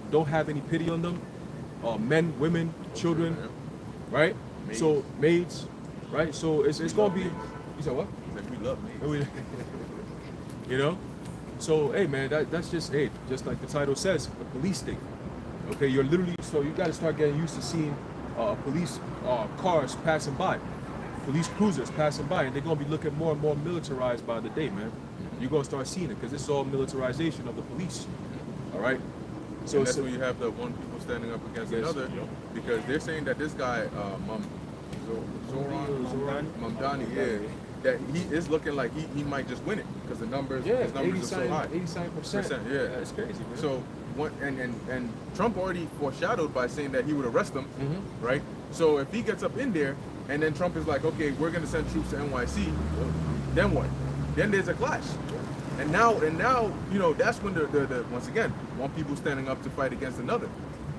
[SPEAKER 5] Don't have any pity on them, men, women, children, right?
[SPEAKER 1] Maids.
[SPEAKER 5] So maids, right? So it's going to be.
[SPEAKER 1] maids.
[SPEAKER 5] You said what?
[SPEAKER 1] Like we love me.
[SPEAKER 5] You know, so hey man, that's just like the title says, a police state. Okay, you're literally, so you got to start getting used to seeing police cars passing by, police cruisers passing by, and they're gonna be looking more and more militarized by the day, man. You're gonna start seeing it because this is all militarization of the police. All right,
[SPEAKER 1] So that's when you have the one people standing up against another,
[SPEAKER 5] yep.
[SPEAKER 1] because they're saying that this guy,
[SPEAKER 5] Zoran?
[SPEAKER 1] Mamdani, yeah, that he is looking like he might just win it because the numbers, his numbers are so high.
[SPEAKER 5] 87%.
[SPEAKER 1] Yeah,
[SPEAKER 5] That's crazy, man.
[SPEAKER 1] So and Trump already foreshadowed by saying that he would arrest him, right? So if he gets up in there, and then Trump is like, okay, we're gonna send troops to NYC. Then what? Then there's a clash. And now, you know, that's when the once again, one people standing up to fight against another.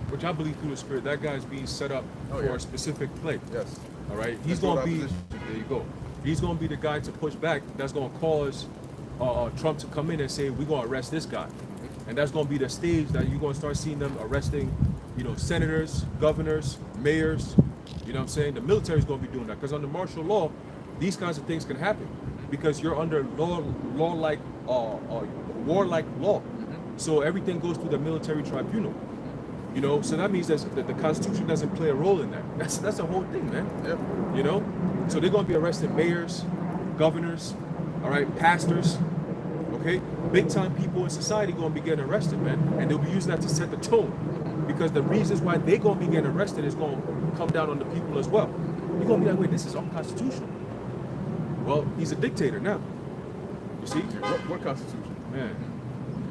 [SPEAKER 5] Which I believe through the Spirit, that guy's being set up
[SPEAKER 1] Oh,
[SPEAKER 5] for
[SPEAKER 1] yeah.
[SPEAKER 5] a specific play.
[SPEAKER 1] Yes.
[SPEAKER 5] All right, he's
[SPEAKER 1] That's what
[SPEAKER 5] gonna be.
[SPEAKER 1] opposition.
[SPEAKER 5] There you go. He's gonna be the guy to push back. That's gonna cause Trump to come in and say, "We're gonna arrest this guy," and that's gonna be the stage that you're gonna start seeing them arresting, you know, senators, governors, mayors. You know what I'm saying? The military's gonna be doing that because under martial law, these kinds of things can happen because you're under warlike law. So everything goes through the military tribunal. You know, so that means that the Constitution doesn't play a role in that. That's the whole thing, man.
[SPEAKER 1] Yep.
[SPEAKER 5] You know, so they're gonna be arresting mayors, governors, all right, pastors, okay, big time people in society gonna be getting arrested, man, and they'll be using that to set the tone, because the reasons why they gonna be getting arrested is gonna come down on the people as well. You're gonna be like, wait, this is unconstitutional. Well, he's a dictator now. You see,
[SPEAKER 1] What constitution?
[SPEAKER 5] man.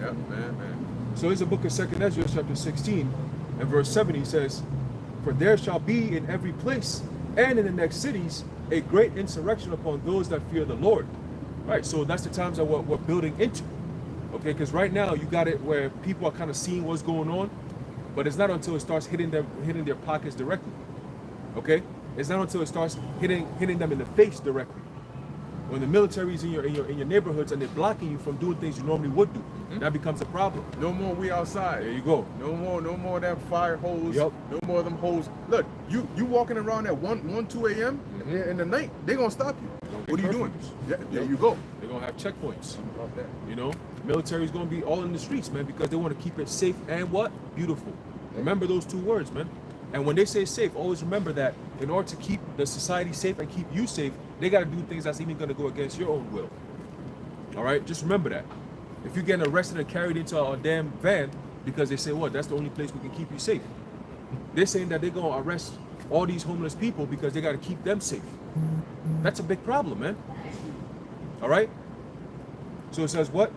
[SPEAKER 1] Yep, man.
[SPEAKER 5] So it's the book of 2 Ezra, chapter 16, and verse 7, he says, "For there shall be in every place and in the next cities a great insurrection upon those that fear the Lord." Right, so that's the times that we're building into. Okay, because right now you got it where people are kind of seeing what's going on, but it's not until it starts hitting their pockets directly. Okay, it's not until it starts hitting them in the face directly. When the military's in your neighborhoods and they're blocking you from doing things you normally would do, that becomes a problem.
[SPEAKER 1] No more we outside.
[SPEAKER 5] There you go.
[SPEAKER 1] No more of that fire hose.
[SPEAKER 5] Yep.
[SPEAKER 1] No more of them hoes. Look, you walking around at 2 a.m. in the night, they gonna stop you. What are you doing?
[SPEAKER 5] Curfews.
[SPEAKER 1] Yeah, there you go.
[SPEAKER 5] They're gonna have checkpoints.
[SPEAKER 1] About that.
[SPEAKER 5] You know, military's gonna be all in the streets, man, because they want to keep it safe and what? Beautiful. Remember those two words, man. And when they say safe, always remember that in order to keep the society safe and keep you safe, they got to do things that's even going to go against your own will. All right, just remember that. If you're getting arrested and carried into a damn van because they say, what, that's the only place we can keep you safe. They're saying that they're going to arrest all these homeless people because they got to keep them safe. That's a big problem, man. All right. So it says what?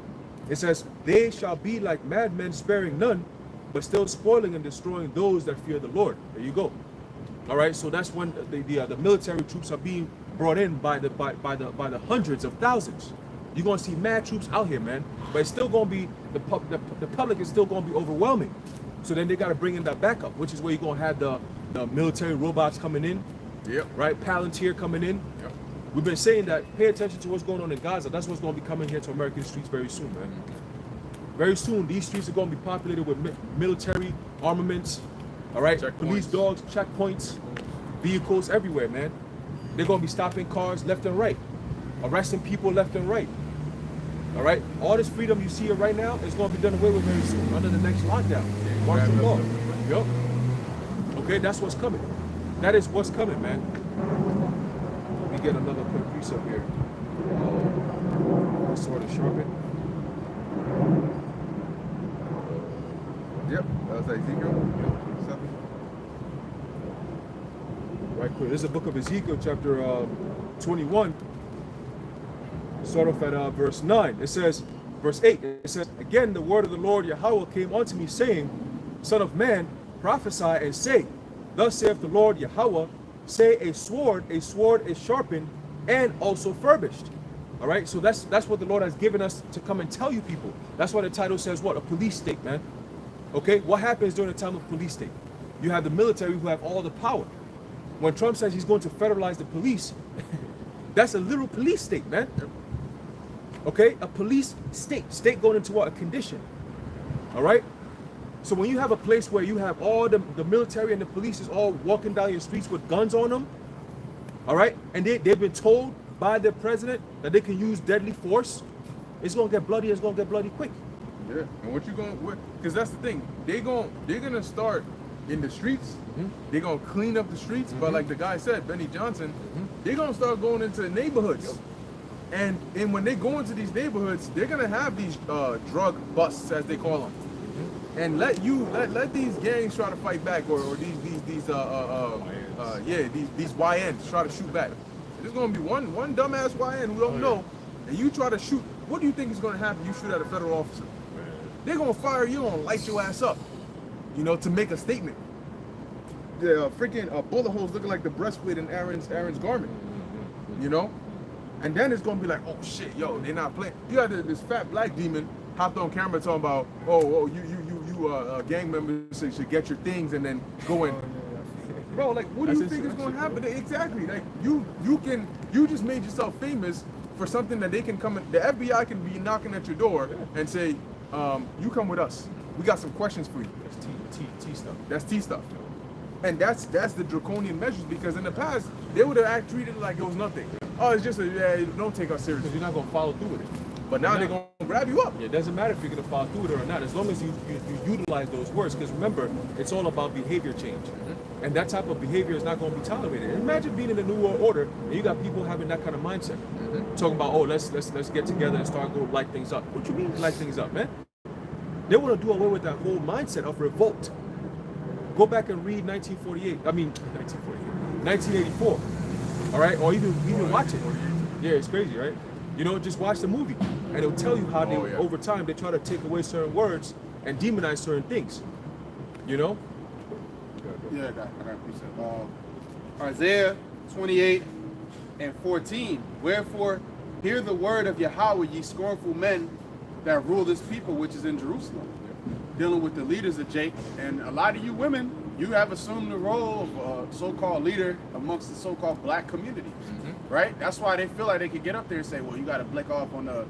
[SPEAKER 5] It says, "They shall be like madmen, sparing none, but still spoiling and destroying those that fear the Lord." There you go. All right, so that's when the military troops are being brought in by the hundreds of thousands. You're gonna see mad troops out here, man, but it's still gonna be the public is still gonna be overwhelming. So then they got to bring in that backup, which is where you're gonna have the military robots coming in,
[SPEAKER 1] Yep.
[SPEAKER 5] right? Palantir coming in.
[SPEAKER 1] Yep.
[SPEAKER 5] We've been saying that. Pay attention to what's going on in Gaza. That's what's gonna be coming here to American streets very soon, man. Very soon, these streets are going to be populated with military armaments, all right?
[SPEAKER 1] Checkpoints.
[SPEAKER 5] Police dogs, checkpoints, vehicles everywhere, man. They're going to be stopping cars left and right, arresting people left and right, all right? All this freedom you see here right now is going to be done away with very soon under the next lockdown. Martial law. Yup. Okay, that's what's coming. That is what's coming, man. Let me get another quick piece up here. Sword is sharpened.
[SPEAKER 1] Yep. That was Ezekiel. Yep. 7.
[SPEAKER 5] Right quick. This is the book of Ezekiel, chapter 21. Start off at verse 9. It says, verse 8, it says, "Again, the word of the Lord Yahweh came unto me, saying, Son of man, prophesy and say, Thus saith the Lord Yahweh, say a sword is sharpened and also furbished." All right, so that's what the Lord has given us to come and tell you people. That's why the title says what? A police state, man. Okay, what happens during the time of police state? You have the military who have all the power. When Trump says he's going to federalize the police, that's a literal police state, man. Okay, a police state going into what? A condition. All right. So when you have a place where you have all the military and the police is all walking down your streets with guns on them, all right, and they've been told by their president that they can use deadly force, it's gonna get bloody. It's gonna get bloody quick.
[SPEAKER 1] Yeah. And what you going? Because that's the thing. They're gonna start in the streets. They're gonna clean up the streets. But like the guy said, Benny Johnson, they're gonna start going into the neighborhoods. And when they go into these neighborhoods, they're gonna have these drug busts, as they call them, and let these gangs try to fight back, or these YNs try to shoot back. There's gonna be one dumbass YN who don't know, and you try to shoot. What do you think is gonna happen? You shoot at a federal officer. They're gonna fire you and light your ass up, to make a statement. freaking bullet holes looking like the breastplate in Aaron's garment. You know, and then it's gonna be like, oh shit, yo, they're not playing. You got this fat black demon hopped on camera talking about, you gang members should get your things and then go in. Bro, like, what do you think is going to happen? Exactly. Like, you just made yourself famous for something that they can come in. The FBI can be knocking at your door and say, you come with us. We got some questions for you.
[SPEAKER 5] That's T stuff.
[SPEAKER 1] That's T stuff. And that's the draconian measures, because in the past, they would have treated it like it was nothing. Oh, it's just don't take us seriously.
[SPEAKER 5] Because you're not going to follow through with it.
[SPEAKER 1] But now they're going to grab you up.
[SPEAKER 5] Yeah, it doesn't matter if you're going to follow through with it or not, as long as you utilize those words. Because remember, it's all about behavior change. And that type of behavior is not going to be tolerated. Imagine being in the New World Order and you got people having that kind of mindset. Talking about, oh, let's get together and start go light things up. What you mean light things up, man? They want to do away with that whole mindset of revolt. Go back and read 1984. All right? Or even watch it. Yeah, it's crazy, right? You know, just watch the movie and it'll tell you how they, over time, they try to take away certain words and demonize certain things. You know?
[SPEAKER 4] Yeah, I got a precept. Isaiah 28:14. Wherefore, hear the word of Yahweh, ye scornful men that rule this people which is in Jerusalem. Dealing with the leaders of Jacob. And a lot of you women, you have assumed the role of a so-called leader amongst the so-called black community. Right? That's why they feel like they could get up there and say, well, you got to blick off on the,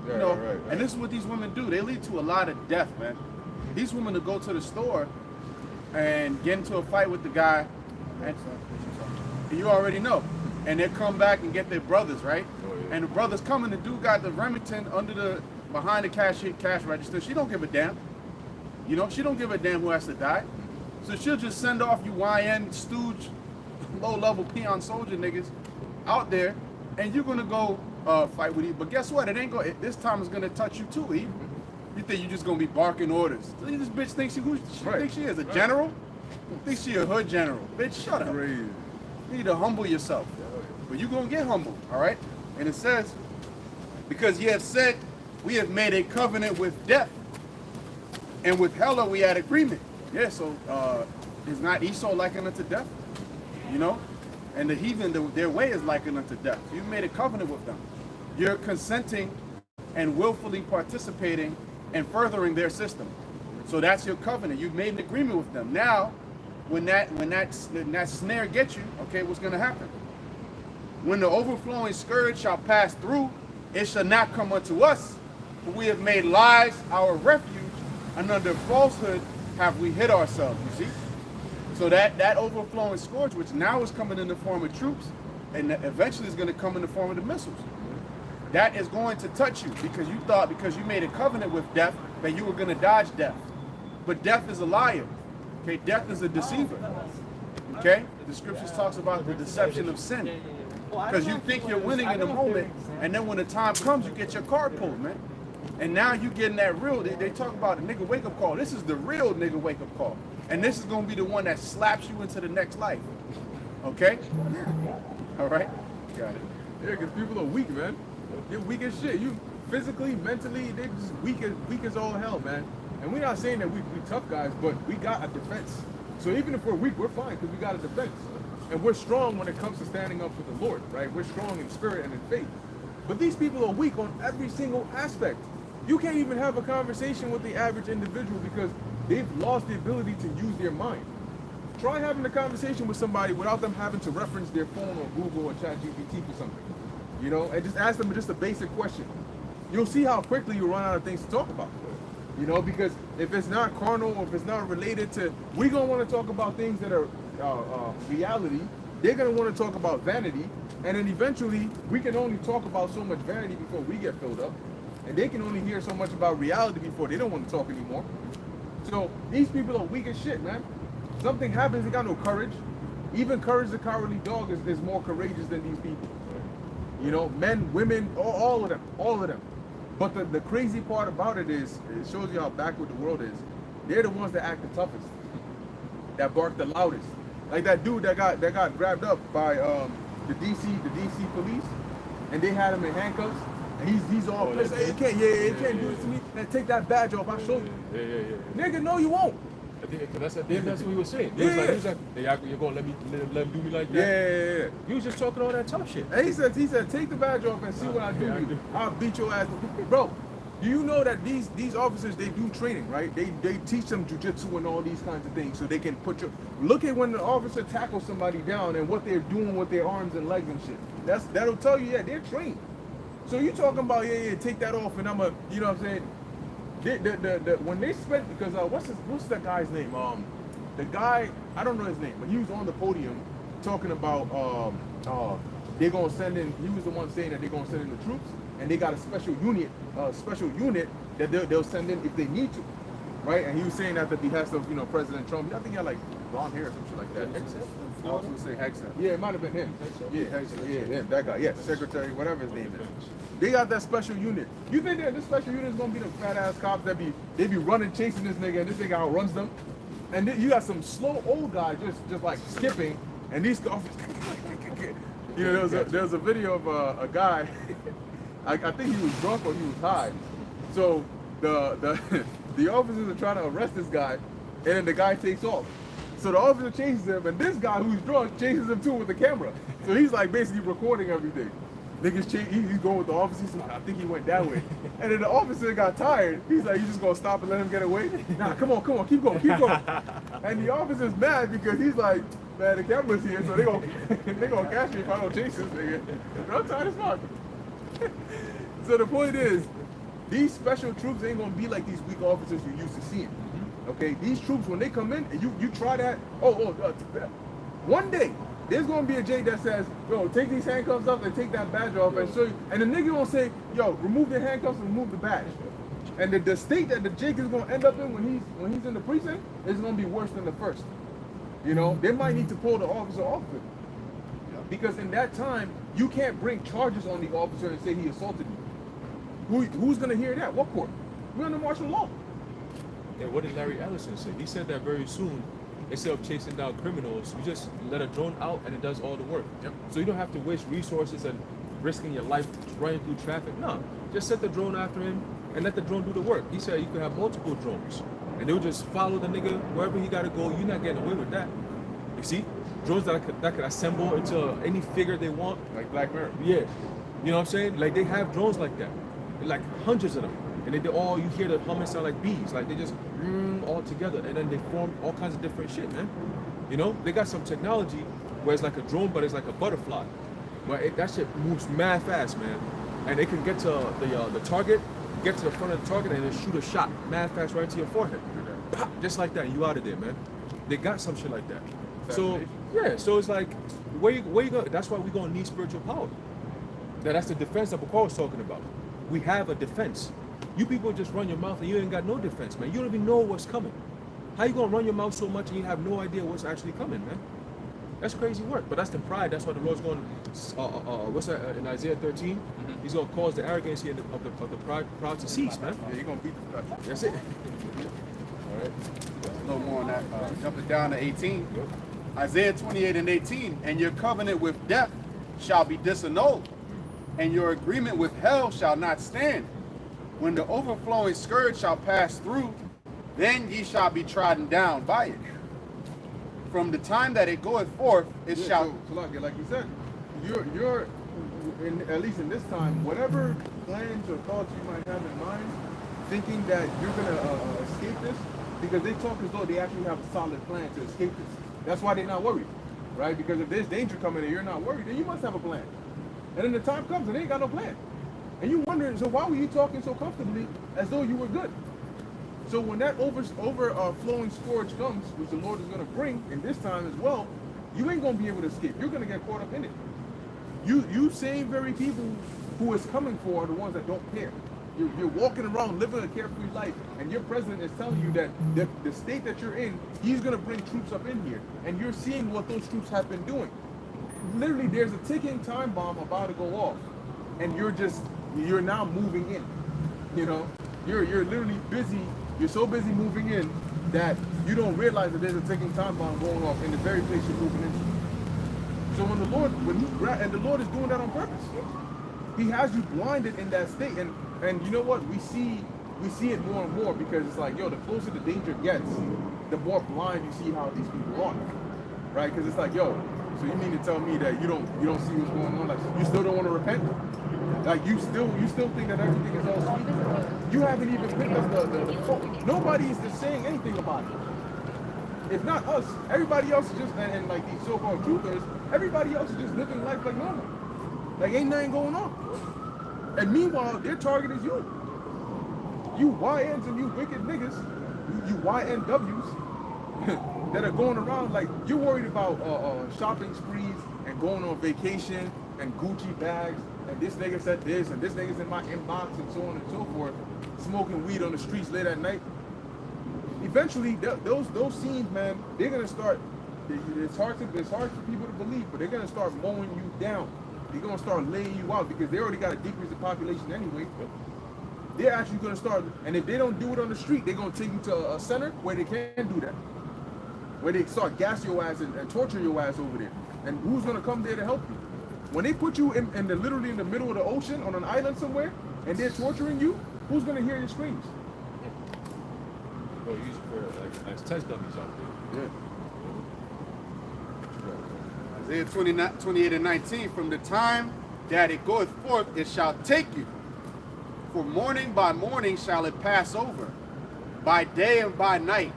[SPEAKER 4] you know. Right. And this is what these women do. They lead to a lot of death, man. These women will go to the store and get into a fight with the guy, and you already know. And they come back and get their brothers, right? And the brothers come and the dude got the Remington behind the cash register. She don't give a damn. You know, she don't give a damn who has to die. So she'll just send off you YN stooge, low-level peon soldier niggas out there, and you're gonna go fight with Eve. But guess what? It ain't going. This time it's gonna touch you too, Eve. You think you're just gonna be barking orders? This bitch thinks who she thinks she is, a general? Thinks she a hood general? Bitch, shut up. You need to humble yourself. But you're gonna get humbled, all right? And it says, because ye have said, we have made a covenant with death, and with hell we had agreement. Yeah, so is not Esau likened unto death? You know? And the heathen, their way is likened unto death. You made a covenant with them. You're consenting and willfully participating and furthering their system. So that's your covenant. You've made an agreement with them. Now, when that snare gets you, okay, what's going to happen? When the overflowing scourge shall pass through, it shall not come unto us. For we have made lies our refuge, and under falsehood have we hid ourselves. You see? So that overflowing scourge, which now is coming in the form of troops, and eventually is going to come in the form of the missiles. That is going to touch you because you thought, because you made a covenant with death, that you were going to dodge death. But death is a liar. Okay, death is a deceiver. Okay, the scriptures talks about the deception of sin. Because you think you're winning in the moment, and then when the time comes, you get your card pulled, man. And now you getting that real. They talk about the nigga wake up call. This is the real nigga wake up call, and this is going to be the one that slaps you into the next life. Okay. All right. Got it.
[SPEAKER 1] Yeah, because people are weak, man. They're weak as shit. You physically, mentally, they're just weak as all hell, man. And we're not saying that we tough guys, but we got a defense. So even if we're weak, we're fine because we got a defense. And we're strong when it comes to standing up for the Lord, right? We're strong in spirit and in faith. But these people are weak on every single aspect. You can't even have a conversation with the average individual because they've lost the ability to use their mind. Try having a conversation with somebody without them having to reference their phone or Google or ChatGPT for something. You know, and just ask them just a basic question. You'll see how quickly you run out of things to talk about. You know, because if it's not carnal or if it's not related to, we're going to want to talk about things that are reality. They're going to want to talk about vanity. And then eventually, we can only talk about so much vanity before we get filled up. And they can only hear so much about reality before they don't want to talk anymore. So these people are weak as shit, man. Something happens, they got no courage. Even Courage the Cowardly Dog is more courageous than these people. You know, men, women, all of them. But the crazy part about it is, it shows you how backward the world is. They're the ones that act the toughest, that bark the loudest. Like that dude that got grabbed up by the DC police, and they had him in handcuffs, and he's all pissed. Hey, you can't do this to me. And take that badge off. I'll show you.
[SPEAKER 5] Yeah.
[SPEAKER 1] Nigga, no, you won't.
[SPEAKER 5] That's what he was saying. He was like, hey, you're gonna let him do me like that?
[SPEAKER 4] Yeah.
[SPEAKER 5] He was just talking all that tough shit.
[SPEAKER 4] And he said, take the badge off and see what I do to you. I'll beat your ass. Bro, do you know that these officers, they do training, right? They teach them jujitsu and all these kinds of things so they can look at when the officer tackles somebody down and what they're doing with their arms and legs and shit. That'll tell you, they're trained. So you talking about, take that off and you know what I'm saying? When they spent, because what's that guy's name? The guy, I don't know his name, but he was on the podium talking about they're gonna send in. He was the one saying that they're gonna send in the troops, and they got a special unit that they'll send in if they need to, right? And he was saying that at the behest of President Trump. I think he had like blonde hair or some shit like that.
[SPEAKER 1] I was gonna say Hegseth.
[SPEAKER 4] Yeah, it might have been him. Yeah, him, that guy. Yeah, secretary, whatever his name is. They got that special unit. You think that this special unit is gonna be the fat ass cops that they be running, chasing this nigga, and this nigga outruns them? And then you got some slow old guy just like skipping, and these cops. There was a video of a guy. I think he was drunk or he was high. So the officers are trying to arrest this guy, and then the guy takes off. So the officer chases him, and this guy who's drunk chases him too with the camera. So he's like basically recording everything. Niggas he's going with the officer. He's like, I think he went that way. And then the officer got tired. He's like, you just gonna stop and let him get away? Nah, come on, keep going. And the officer's mad because he's like, man, the camera's here, so they gonna catch me if I don't chase this nigga. But I'm tired as fuck. So the point is, these special troops ain't gonna be like these weak officers you're used to seeing. Okay, these troops, when they come in, and you try that, one day, there's gonna be a Jake that says, yo, take these handcuffs off and take that badge off and show you. And the nigga gonna say, yo, remove the handcuffs and remove the badge. And the state that the Jake is gonna end up in when he's in the precinct is gonna be worse than the first. They might need to pull the officer off of it. Because in that time, you can't bring charges on the officer and say he assaulted you. Who's gonna hear that? What court? We're under martial law.
[SPEAKER 5] And what did Larry Ellison say? He said that very soon, instead of chasing down criminals, you just let a drone out and it does all the work.
[SPEAKER 1] Yep.
[SPEAKER 5] So you don't have to waste resources and risking your life running through traffic. No, just set the drone after him and let the drone do the work. He said you could have multiple drones and they'll just follow the nigga wherever he gotta go. You're not getting away with that. You see? Drones that could assemble into any figure they want.
[SPEAKER 1] Like Black Mirror.
[SPEAKER 5] Yeah. You know what I'm saying? Like they have drones like that. Like hundreds of them. And they all, you hear the humming sound like bees. Like they just all together. And then they form all kinds of different shit, man. They got some technology where it's like a drone, but it's like a butterfly. But that shit moves mad fast, man. And it can get to the target, get to the front of the target, and then shoot a shot mad fast right into your forehead. Pop, just like that, and you out of there, man. They got some shit like that. So, yeah, so it's like, where you go? That's why we're going to need spiritual power. That's the defense that Bukar was talking about. We have a defense. You people just run your mouth and you ain't got no defense, man. You don't even know what's coming. How you gonna run your mouth so much and you have no idea what's actually coming, man? That's crazy work. But that's the pride. That's why the Lord's going. What's that in Isaiah 13? Mm-hmm. He's gonna cause the arrogancy of the proud to cease, man.
[SPEAKER 1] Yeah, you're gonna beat the flesh.
[SPEAKER 5] That's it.
[SPEAKER 4] All right. A little more on that. Jumping down to 18.
[SPEAKER 5] Yep.
[SPEAKER 4] Isaiah 28:18. And your covenant with death shall be disannulled, and your agreement with hell shall not stand. When the overflowing scourge shall pass through, then ye shall be trodden down by it. From the time that it goeth forth, it shall.
[SPEAKER 2] So like you said, you're at least in this time, whatever plans or thoughts you might have in mind, thinking that you're gonna escape this, because they talk as though they actually have a solid plan to escape this. That's why they're not worried, right? Because if there's danger coming and you're not worried, then you must have a plan. And then the time comes and they ain't got no plan. And you wondering, so why were you talking so comfortably as though you were good? So when that overflowing scourge comes, which the Lord is going to bring in this time as well, you ain't going to be able to escape. You're going to get caught up in it. You same very people who it's coming for are the ones that don't care. You're walking around living a carefree life, and your president is telling you that the state that you're in, he's going to bring troops up in here. And you're seeing what those troops have been doing. Literally, there's a ticking time bomb about to go off. And you're now moving in. You're literally busy. You're so busy moving in that you don't realize that there's a ticking time bomb going off in the very place you're moving into. So when the Lord is doing that on purpose, He has you blinded in that state. And you know what? We see it more and more, because it's like, yo, the closer the danger gets,
[SPEAKER 1] the more blind you see how these people are, right? Because it's like, yo, so you mean to tell me that you don't see what's going on? Like, you still don't want to repent? Like, you still think that everything is all sweet? You haven't even witnessed the fault. Nobody is just saying anything about it. If not us, everybody else is just, and like these so-called truthers, everybody else is just living life like normal. Like, ain't nothing going on. And meanwhile, their target is you. You YNs and you wicked niggas, you YNWs that are going around like you're worried about shopping sprees and going on vacation and Gucci bags and this nigga said this and this nigga's in my inbox and so on and so forth, smoking weed on the streets late at night. Eventually, those scenes, man, they're gonna start. It's hard for people to believe, but they're gonna start mowing you down. They're gonna start laying you out because they already got a decrease in population anyway. They're actually gonna start, and if they don't do it on the street, they're gonna take you to a center where they can do that, where they start gas your ass and torture your ass over there. And who's gonna come there to help you? When they put you literally in the middle of the ocean on an island somewhere, and they're torturing you, who's gonna hear your screams?
[SPEAKER 5] Well, use it for like as test dummies out there.
[SPEAKER 1] Yeah.
[SPEAKER 4] Isaiah 28 and 19, from the time that it goeth forth, it shall take you. For morning by morning shall it pass over, by day and by night,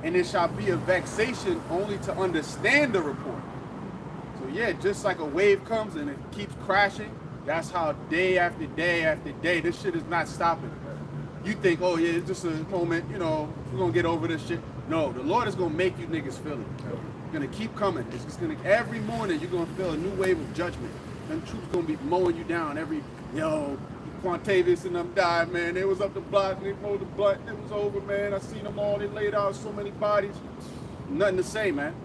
[SPEAKER 4] and it shall be a vexation only to understand the report. So yeah, just like a wave comes and it keeps crashing, that's how day after day after day, this shit is not stopping. You think, oh yeah, it's just a moment, you know, we're gonna get over this shit. No, the Lord is gonna make you niggas feel it. It's gonna keep coming. It's just gonna, every morning you're gonna feel a new wave of judgment. Them troops gonna be mowing you down every, yo, Quantavious and them died, man. They was up the block and they mowed the blunt. It was over, man. I seen them all. They laid out so many bodies. Nothing to say, man.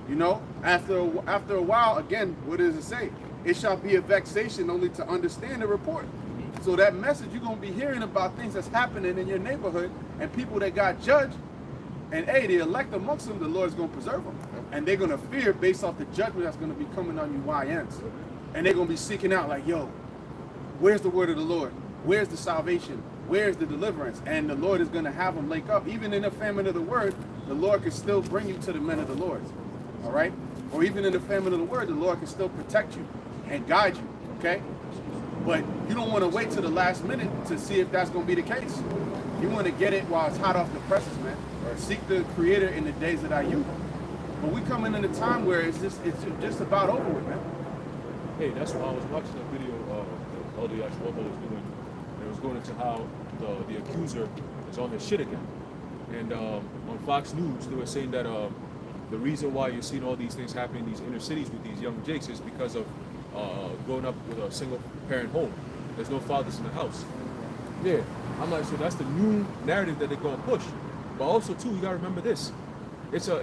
[SPEAKER 4] You know, after a while, again, what does it say? It shall be a vexation only to understand the report. So that message, you're going to be hearing about things that's happening in your neighborhood and people that got judged. And hey, the elect amongst them, the Lord's going to preserve them. And they're going to fear based off the judgment that's going to be coming on you YNs. And they're going to be seeking out like, yo, where's the word of the Lord? Where's the salvation? Where's the deliverance? And the Lord is going to have them lake up. Even in the famine of the word, the Lord can still bring you to the men of the Lord. All right? Or even in the famine of the word, the Lord can still protect you and guide you. Okay? But you don't want to wait till the last minute to see if that's going to be the case. You want to get it while it's hot off the presses, man. Or seek the Creator in the days that are you. But we coming in a time where it's just about over with, man.
[SPEAKER 5] Hey, that's why I was watching a video Elder Yashua was doing. And it was going into how the accuser is on his shit again. And on Fox News, they were saying that the reason why you're seeing all these things happening in these inner cities with these young jakes is because of growing up with a single parent home. There's no fathers in the house. Yeah, I'm like, so that's the new narrative that they're gonna push. But also too, you gotta remember this. It's a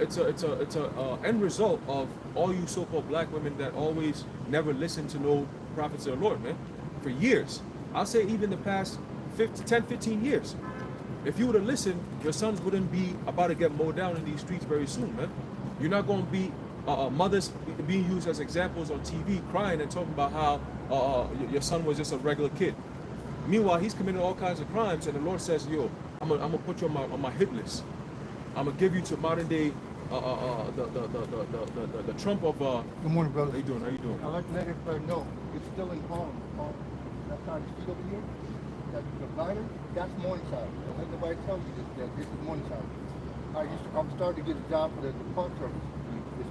[SPEAKER 5] end result of all you so-called black women that always never listen to no prophets of the Lord, man. For years. I'll say even the past 10, 15 years. If you would have listened, your sons wouldn't be about to get mowed down in these streets very soon, man. You're not gonna be mothers being used as examples on TV crying and talking about how your son was just a regular kid. Meanwhile, he's committing all kinds of crimes, and the Lord says, yo, I'm gonna put you on my hit list. I'm gonna give you to modern day the Trump of
[SPEAKER 3] Good morning, brother.
[SPEAKER 5] How you doing? How you doing?
[SPEAKER 6] I'd like to let everybody know it's still in Harlem. That side of the street over here, that the diner, that's Morningside. Don't let nobody tell you that this is Morningside. I'm starting to get a job for the park service. It's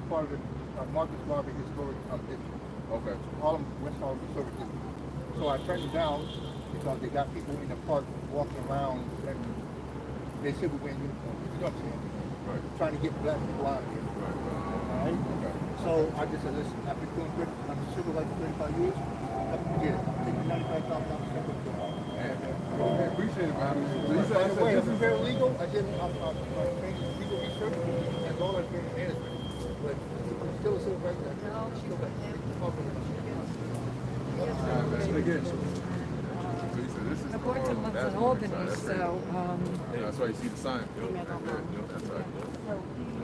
[SPEAKER 6] part of the Marcus Garvey Historic District.
[SPEAKER 1] Okay.
[SPEAKER 6] Harlem, West Harlem Historic District. So I turned it down because they got people in the park walking around and they said we're wearing uniforms. You know what I'm saying?
[SPEAKER 1] Right.
[SPEAKER 6] Trying to get black people out of here.
[SPEAKER 1] Right.
[SPEAKER 6] Alright?
[SPEAKER 1] Okay.
[SPEAKER 6] So I just said, listen, I've been doing good. I'm a civil like 35 years. I can get it. Take me $95,000
[SPEAKER 1] I appreciate it, man. So you
[SPEAKER 6] By the way,
[SPEAKER 1] said
[SPEAKER 6] I'm very legal. I did I'm trained in legal research and all I've been in management. But it's still a civil rights act. Still back.
[SPEAKER 1] again. So you said this is
[SPEAKER 7] The board took
[SPEAKER 1] that's
[SPEAKER 7] in
[SPEAKER 1] the
[SPEAKER 7] Albany,
[SPEAKER 1] that's great.
[SPEAKER 7] so,
[SPEAKER 1] That's why you see the sign. That's right.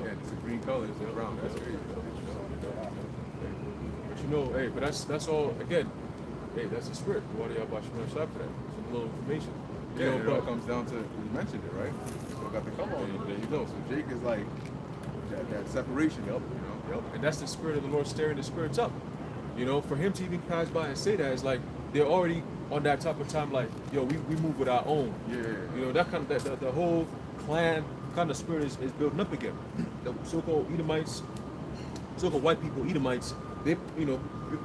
[SPEAKER 1] Yeah, it's the green colors and brown. That's great.
[SPEAKER 5] But you know, hey, but that's all again. Hey, that's the spirit. What are y'all about to shop for that? Some little information.
[SPEAKER 1] Yeah, it all comes down to you mentioned it, right? Esau got the come on. There you go. So Jake is like that separation.
[SPEAKER 5] Yep.
[SPEAKER 1] You know.
[SPEAKER 5] Yep. And that's the spirit of the Lord stirring the spirits up. You know, for him to even pass by and say that is like they're already on that type of time. Like, yo, we move with our own.
[SPEAKER 1] Yeah.
[SPEAKER 5] You know, that kind of the whole clan kind of spirit is building up again. The so-called Edomites, so-called white people, Edomites, they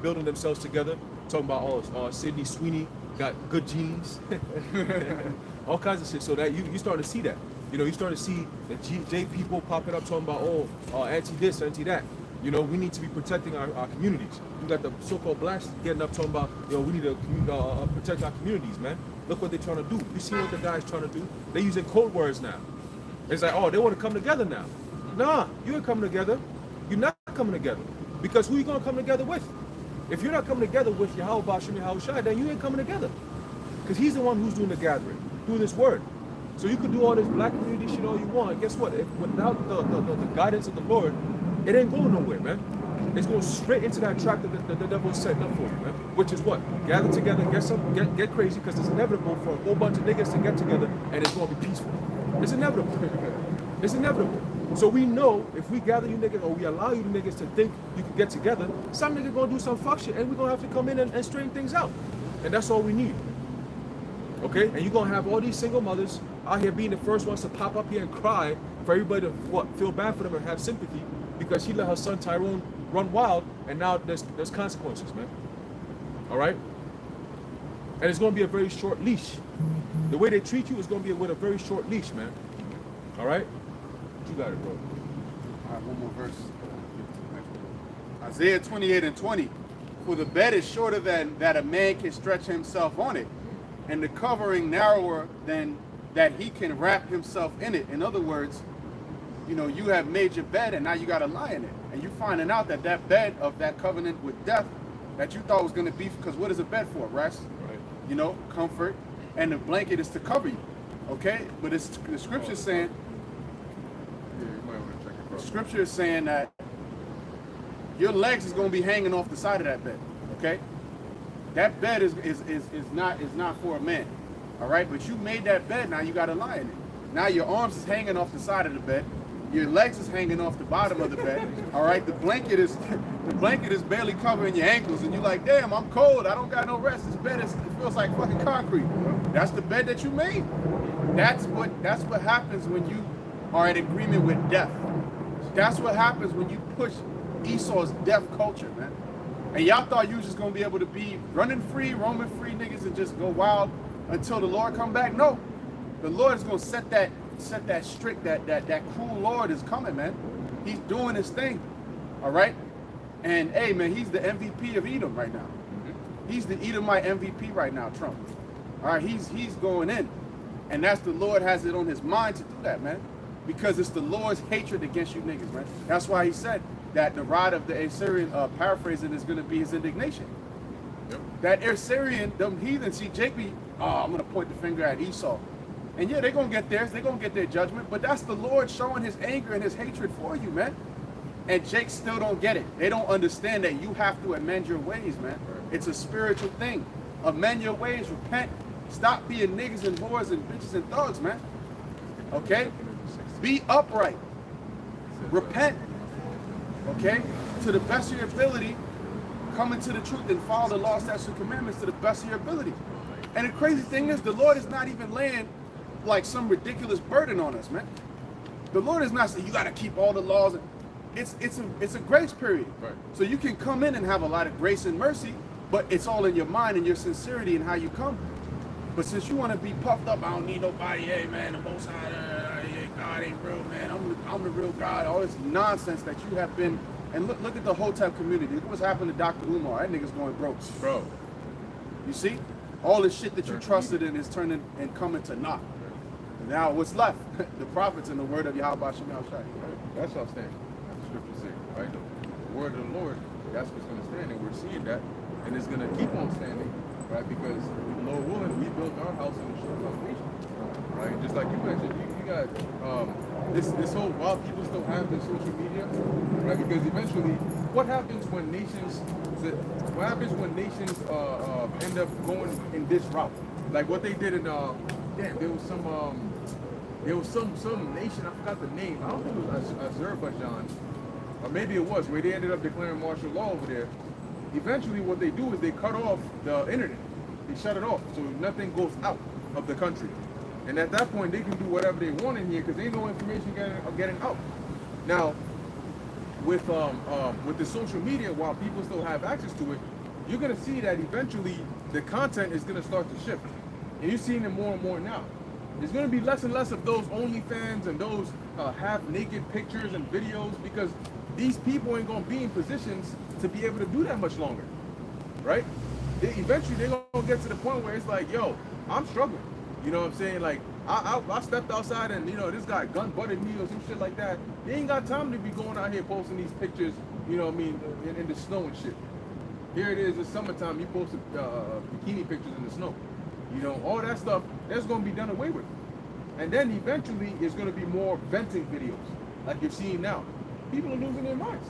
[SPEAKER 5] building themselves together. Talking about Sydney Sweeney got good genes, all kinds of shit. So that you start to see that. You know, you start to see the J people popping up talking about anti this, anti that. You know, we need to be protecting our communities. You got the so-called blacks getting up talking about, we need to protect our communities, man. Look what they're trying to do. You see what the guys trying to do? They're using code words now. It's like, they want to come together now. Nah, you ain't coming together. You're not coming together. Because who you going to come together with? If you're not coming together with Yahweh Bashim Yahushai, then you ain't coming together. Because he's the one who's doing the gathering, doing this word. So you can do all this black community shit all you want. And guess what? Without the guidance of the Lord, it ain't going nowhere, man. It's going straight into that trap that the devil's setting up for you, man. Which is what? Gather together, get crazy, because it's inevitable for a whole bunch of niggas to get together and it's going to be peaceful. It's inevitable. It's inevitable. So we know if we gather you niggas or we allow you niggas to think you can get together, some nigga gonna do some fuck shit and we're gonna have to come in and straighten things out. And that's all we need. Okay? And you're gonna have all these single mothers out here being the first ones to pop up here and cry for everybody to feel bad for them and have sympathy because she let her son Tyrone run wild and now there's consequences, man. Alright? And it's gonna be a very short leash. The way they treat you is gonna be with a very short leash, man. Alright? You got it, bro.
[SPEAKER 4] All right, one more verse. Isaiah 28:20. For the bed is shorter than that a man can stretch himself on it, and the covering narrower than that he can wrap himself in it. In other words, you have made your bed and now you got to lie in it. And you're finding out that bed of that covenant with death that you thought was going to be, because what is a bed for? Rest,
[SPEAKER 5] Right.
[SPEAKER 4] Comfort, and the blanket is to cover you. Okay? But the scripture saying, Scripture is saying that your legs is going to be hanging off the side of that bed, okay? That bed is not for a man, all right? But you made that bed, now you got to lie in it. Now your arms is hanging off the side of the bed, your legs is hanging off the bottom of the bed, all right? The blanket is barely covering your ankles, and you're like, damn, I'm cold, I don't got no rest. This bed it feels like fucking concrete. That's the bed that you made. That's what happens when you are in agreement with death. That's what happens when you push Esau's death culture, man. And y'all thought you was just gonna be able to be running free, roaming free niggas and just go wild until the Lord come back. No, the Lord is gonna set that strict, that cruel Lord is coming, man. He's doing his thing, all right. And hey, man, he's the MVP of Edom right now. He's the Edomite MVP right now, Trump. All right, he's going in, and that's the Lord has it on his mind to do that, man. Because it's the Lord's hatred against you niggas, man. That's why he said that the rod of the Assyrian, paraphrasing, is going to be his indignation.
[SPEAKER 1] Yep.
[SPEAKER 4] That Assyrian, them heathens, see, Jake be, I'm going to point the finger at Esau. And yeah, they're going to get theirs. They're going to get their judgment. But that's the Lord showing his anger and his hatred for you, man. And Jake still don't get it. They don't understand that you have to amend your ways, man. It's a spiritual thing. Amend your ways, repent. Stop being niggas and whores and bitches and thugs, man. Okay? Be upright. Repent. Okay? To the best of your ability, come into the truth and follow the law, statutes, and commandments to the best of your ability. And the crazy thing is, the Lord is not even laying like some ridiculous burden on us, man. The Lord is not saying you got to keep all the laws. It's a grace period.
[SPEAKER 1] Right.
[SPEAKER 4] So you can come in and have a lot of grace and mercy, but it's all in your mind and your sincerity and how you come. But since you want to be puffed up, I don't need nobody. Hey, man, the Most High, God ain't real, man. I'm the real God. All this nonsense that you have been. And look at the Hotep community. Look what's happened to Dr. Umar. That nigga's going broke.
[SPEAKER 1] Bro.
[SPEAKER 4] You see? All the shit that you trusted in is turning and coming to naught. Now what's left? The prophets and the word of Yahweh Shem Shai.
[SPEAKER 1] That's outstanding. The scripture says, right? The word of the Lord, that's what's going to stand, and we're seeing that, and it's going to keep on standing, right? Because the Lord willing, we built our house on a sure foundation, right? Just like you mentioned, you got this whole, while people still have this social media, right? Because eventually, what happens when nations end up going in this route? Like what they did in, there was some there was some nation, I forgot the name. I don't think it was Azerbaijan, or maybe it was, where they ended up declaring martial law over there. Eventually, what they do is they cut off the internet. They shut it off, so nothing goes out of the country. And at that point, they can do whatever they want in here because ain't no information getting out. Now, with the social media, while people still have access to it, you're gonna see that eventually the content is gonna start to shift, and you're seeing it more and more now. There's gonna be less and less of those OnlyFans and those half-naked pictures and videos because these people ain't gonna be in positions to be able to do that much longer, right? Eventually they're gonna get to the point where it's like, yo, I'm struggling. You know what I'm saying? Like, I stepped outside and, you know, this guy gun butted me or some shit like that. They ain't got time to be going out here posting these pictures, you know what I mean, in the snow and shit. Here it is, it's summertime, you posted bikini pictures in the snow. You know, all that stuff, that's gonna be done away with. And then eventually it's gonna be more venting videos, like you're seeing now. People are losing their minds.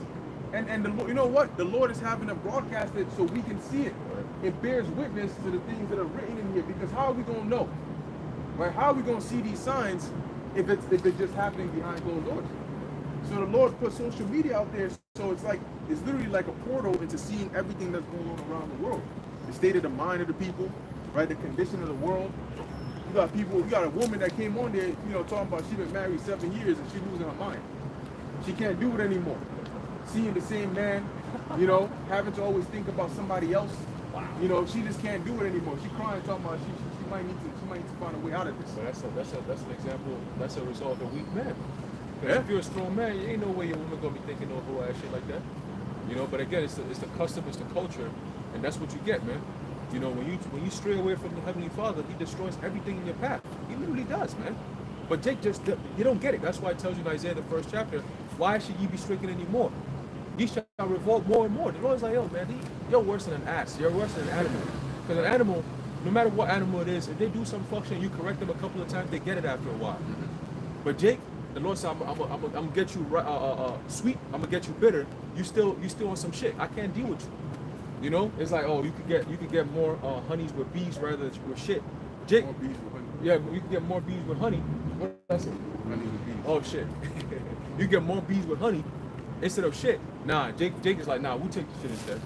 [SPEAKER 1] And the, you know what? The Lord is having them broadcast it so we can see it. It bears witness to the things that are written in here, because how are we gonna know? Right? How are we gonna see these signs if it's just happening behind closed doors? So the Lord put social media out there, so it's literally like a portal into seeing everything that's going on around the world. The state of the mind of the people, right? The condition of the world. You got a woman that came on there, you know, talking about she been married 7 years and she losing her mind. She can't do it anymore. Seeing the same man, you know, having to always think about somebody else. You know, she just can't do it anymore. She crying, talking about she might need to find a way out of this.
[SPEAKER 5] So that's an example. That's a result of a weak man. Because
[SPEAKER 1] Yeah.
[SPEAKER 5] if you're a strong man, you ain't no way your woman gonna be thinking no whole ass shit like that. You know, but again, it's the custom, it's the culture, and that's what you get, man. You know, when you stray away from the Heavenly Father, He destroys everything in your path. He literally does, man. But Jake you don't get it. That's why it tells you in Isaiah the 1st chapter, why should ye be stricken anymore? Ye shall revolt more and more. The Lord's like, yo, man, you're worse than an ass. You're worse than an animal. Because an animal, no matter what animal it is, if they do some function, you correct them a couple of times, they get it after a while. But Jake, the Lord said, I'm gonna get you sweet. I'm gonna get you bitter. You still on some shit. I can't deal with you. You know, it's like, oh, you could get more honeys with bees rather than with shit. Jake,
[SPEAKER 1] More bees with honey.
[SPEAKER 5] yeah, you can get more bees with honey. What did I say?
[SPEAKER 1] Honey with bees.
[SPEAKER 5] Oh shit. You get more bees with honey instead of shit. Nah, Jake is like, nah, we'll take the shit instead.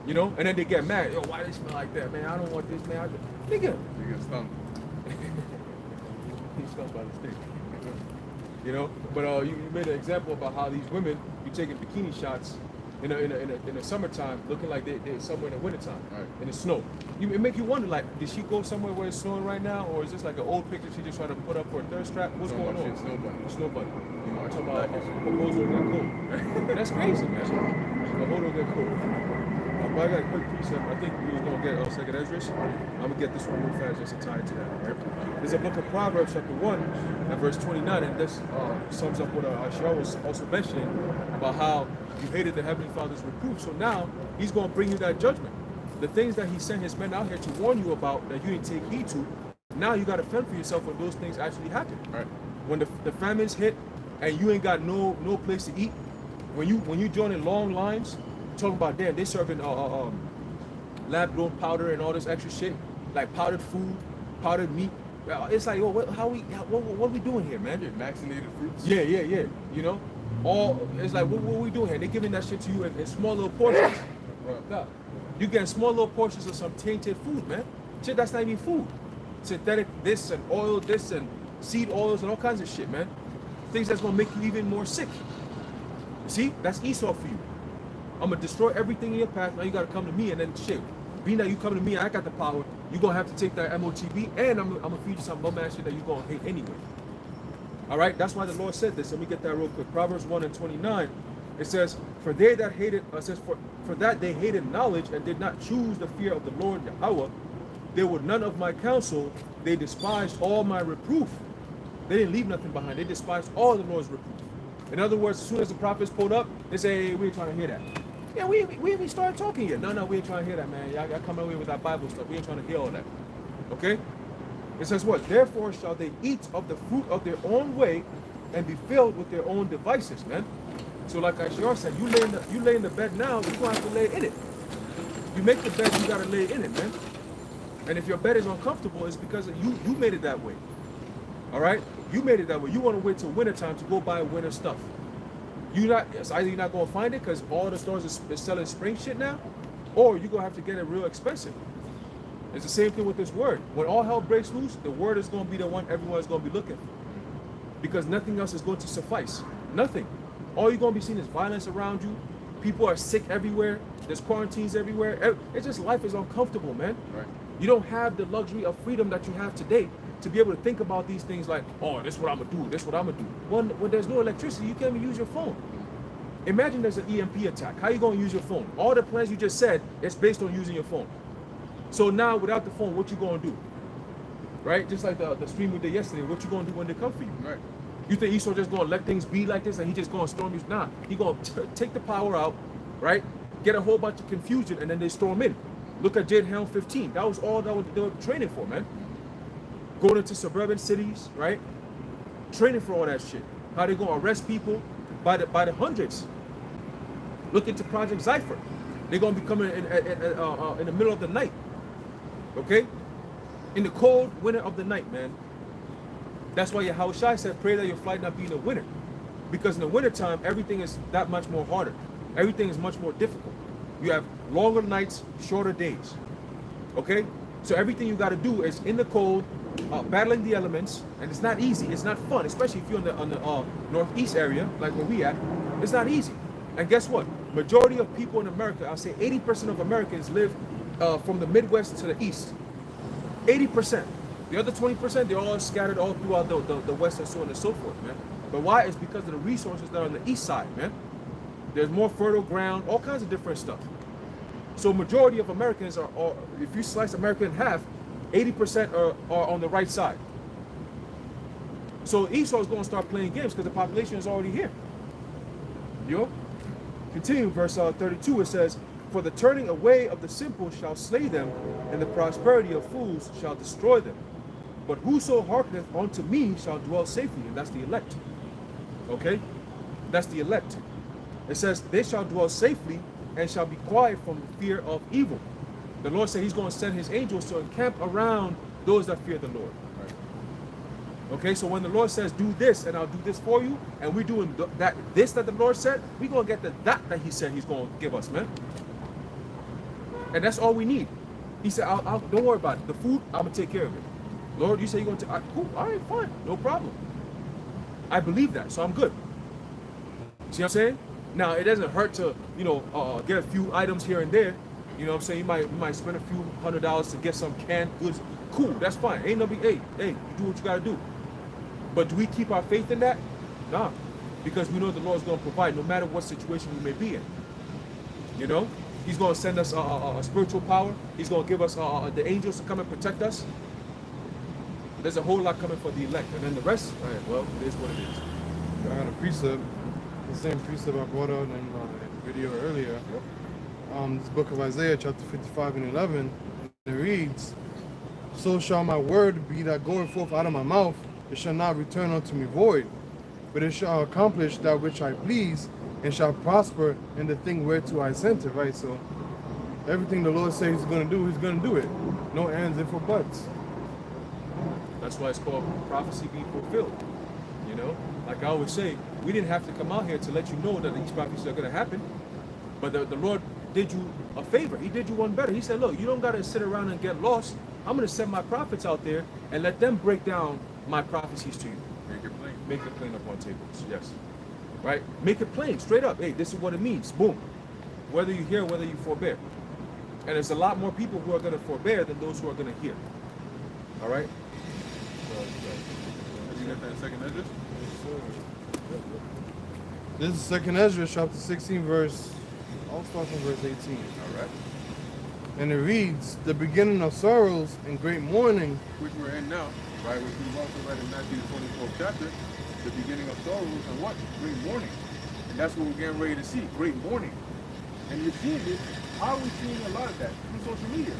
[SPEAKER 5] You know? And then they get mad. Yo, why they smell like that, man? I don't want this, man. Nigga.
[SPEAKER 1] You get stung.
[SPEAKER 5] He smells by the stick. You know? But you made an example about how these women, you taking bikini shots in the summertime, looking like they're somewhere in the wintertime,
[SPEAKER 1] Right.
[SPEAKER 5] in the snow. It make you wonder, like, did she go somewhere where it's snowing right now, or is this like an old picture she just trying to put up for a thirst trap? What's
[SPEAKER 1] Talking
[SPEAKER 5] going
[SPEAKER 1] about
[SPEAKER 5] on?
[SPEAKER 1] shit, snow bunny.
[SPEAKER 5] Snow bunny.
[SPEAKER 1] You know,
[SPEAKER 5] I'm talking
[SPEAKER 1] black
[SPEAKER 5] about
[SPEAKER 1] is-
[SPEAKER 5] what goes over that coat. That's crazy, man. A hold over that coat. But I got a quick precept. I think we was gonna get Second Esdras. I'm gonna get this one real fast just to tie it to that. Right? There's a book of Proverbs, chapter 1, and verse 29, and this sums up what Ashar was also mentioning about how you hated the Heavenly Father's reproof. So now He's gonna bring you that judgment. The things that He sent His men out here to warn you about that you didn't take heed to. Now you got to fend for yourself when those things actually happen.
[SPEAKER 1] Right.
[SPEAKER 5] When the famines hit and you ain't got no place to eat, when you join in long lines, talking about damn, they serving lab grown powder and all this extra shit, like powdered food, powdered meat. It's like, what are we doing here, man?
[SPEAKER 1] Yeah, vaccinated fruits.
[SPEAKER 5] Yeah. You know, it's like what are we doing here? They're giving that shit to you in small little portions.
[SPEAKER 1] Right.
[SPEAKER 5] Yeah. You getting small little portions of some tainted food, man. Shit, that's not even food. Synthetic this and oil this and seed oils and all kinds of shit, man. Things that's gonna make you even more sick. See, that's Esau for you. I'm gonna destroy everything in your path. Now you gotta come to me, and then shit. Being that you come to me, I got the power. You gonna have to take that MOTB, and I'm gonna feed you some bum ass shit that you gonna hate anyway. All right, that's why the Lord said this. Let me get that real quick. Proverbs 1 and 29. It says, "For they that hated," for that they hated knowledge and did not choose the fear of the Lord Yahweh. They were none of my counsel. They despised all my reproof. They didn't leave nothing behind. They despised all the Lord's reproof. In other words, as soon as the prophets pulled up, they say, hey, we ain't trying to hear that. Yeah, we ain't started talking yet. No, we ain't trying to hear that, man. Y'all coming away with that Bible stuff. We ain't trying to hear all that. Okay? It says what? Therefore shall they eat of the fruit of their own way and be filled with their own devices, man. So like Ashar said, you lay in the bed now, you're gonna have to lay in it. You make the bed, you gotta lay in it, man. And if your bed is uncomfortable, it's because you made it that way. All right? You made it that way. You want to wait till winter time to go buy winter stuff. It's either you're not gonna find it because all the stores is selling spring shit now, or you're gonna have to get it real expensive. It's the same thing with this word. When all hell breaks loose, the word is gonna be the one everyone's gonna be looking for, because nothing else is going to suffice. Nothing. All you're gonna be seeing is violence around you. People are sick everywhere. There's quarantines everywhere. It's just life is uncomfortable, man.
[SPEAKER 1] Right.
[SPEAKER 5] You don't have the luxury of freedom that you have today to be able to think about these things like, oh, this is what I'm gonna do, this is what I'm gonna do. When there's no electricity, you can't even use your phone. Imagine there's an EMP attack. How you gonna use your phone? All the plans you just said, it's based on using your phone. So now without the phone, what you gonna do? Right? Just like the stream we did yesterday, what you gonna do when they come for you?
[SPEAKER 1] Right.
[SPEAKER 5] You think Esau just gonna let things be like this and he just gonna storm you? Nah, he gonna take the power out, right? Get a whole bunch of confusion and then they storm in. Look at Jade Helm 15. That was all they were training for, man. Going into suburban cities, right? Training for all that shit. How they gonna arrest people by the hundreds. Look into Project Zypher. They're gonna be coming in the middle of the night. Okay? In the cold winter of the night, man. That's why Yahushua said, pray that your flight not be in the winter. Because in the wintertime, everything is that much more harder. Everything is much more difficult. You have longer nights, shorter days. Okay? So everything you got to do is in the cold, battling the elements, and it's not easy. It's not fun, especially if you're on the northeast area, like where we at. It's not easy. And guess what? Majority of people in America, I'll say 80% of Americans live from the Midwest to the east. 80%. The other 20%, they're all scattered all throughout the West and so on and so forth, man. But why? It's because of the resources that are on the east side, man. There's more fertile ground, all kinds of different stuff. So majority of Americans are if you slice America in half, 80% are on the right side. So Esau is going to start playing games because the population is already here. Yo, continue verse 32. It says, "For the turning away of the simple shall slay them, and the prosperity of fools shall destroy them. But whoso hearkeneth unto me shall dwell safely," and that's the elect. Okay, that's the elect. It says, "They shall dwell safely and shall be quiet from the fear of evil." The Lord said He's going to send His angels to encamp around those that fear the Lord. Okay, so when the Lord says, do this and I'll do this for you, and we're doing that the Lord said, we're going to get the that He said He's going to give us, man. And that's all we need. He said, don't worry about it. The food, I'm going to take care of it. Lord, you say you're going to, cool, all right, fine, no problem. I believe that, so I'm good. See what I'm saying? Now, it doesn't hurt to, get a few items here and there. You know what I'm saying? You might spend a few $100s to get some canned goods. Cool, that's fine. Ain't no big, hey, you do what you got to do. But do we keep our faith in that? Nah, because we know the Lord's going to provide no matter what situation we may be in. You know, He's going to send us a spiritual power. He's going to give us the angels to come and protect us. There's a whole lot coming for the elect. And then the rest, all right, well, it is what it is.
[SPEAKER 3] I got a precept, the same precept I brought out in the video earlier.
[SPEAKER 5] Yep.
[SPEAKER 3] This book of Isaiah, chapter 55 and 11, it reads, "So shall my word be that goeth forth out of my mouth, it shall not return unto me void, but it shall accomplish that which I please, and shall prosper in the thing whereto I sent it," right? So everything the Lord says He's going to do, He's going to do it. No ands, if or buts.
[SPEAKER 5] That's why it's called prophecy being fulfilled. You know, like I always say, we didn't have to come out here to let you know that these prophecies are going to happen. But the Lord did you a favor. He did you one better. He said, look, you don't got to sit around and get lost. I'm going to send my prophets out there and let them break down my prophecies to you.
[SPEAKER 1] Make it plain.
[SPEAKER 5] Make it plain up on tables. Yes. Right? Make it plain, straight up. Hey, this is what it means. Boom. Whether you hear, whether you forbear. And there's a lot more people who are going to forbear than those who are going to hear. All right?
[SPEAKER 1] Have you got that second address?
[SPEAKER 3] This is 2nd Ezra, chapter 16, verse, I'll start from verse 18.
[SPEAKER 1] All right.
[SPEAKER 3] And it reads, "The beginning of sorrows and great mourning."
[SPEAKER 1] Which we're in now, right? Which we've also read in Matthew 24th chapter, the beginning of sorrows and what? Great mourning. And that's what we're getting ready to see, great mourning. And you're seeing it, how are we seeing a lot of that? Through social media,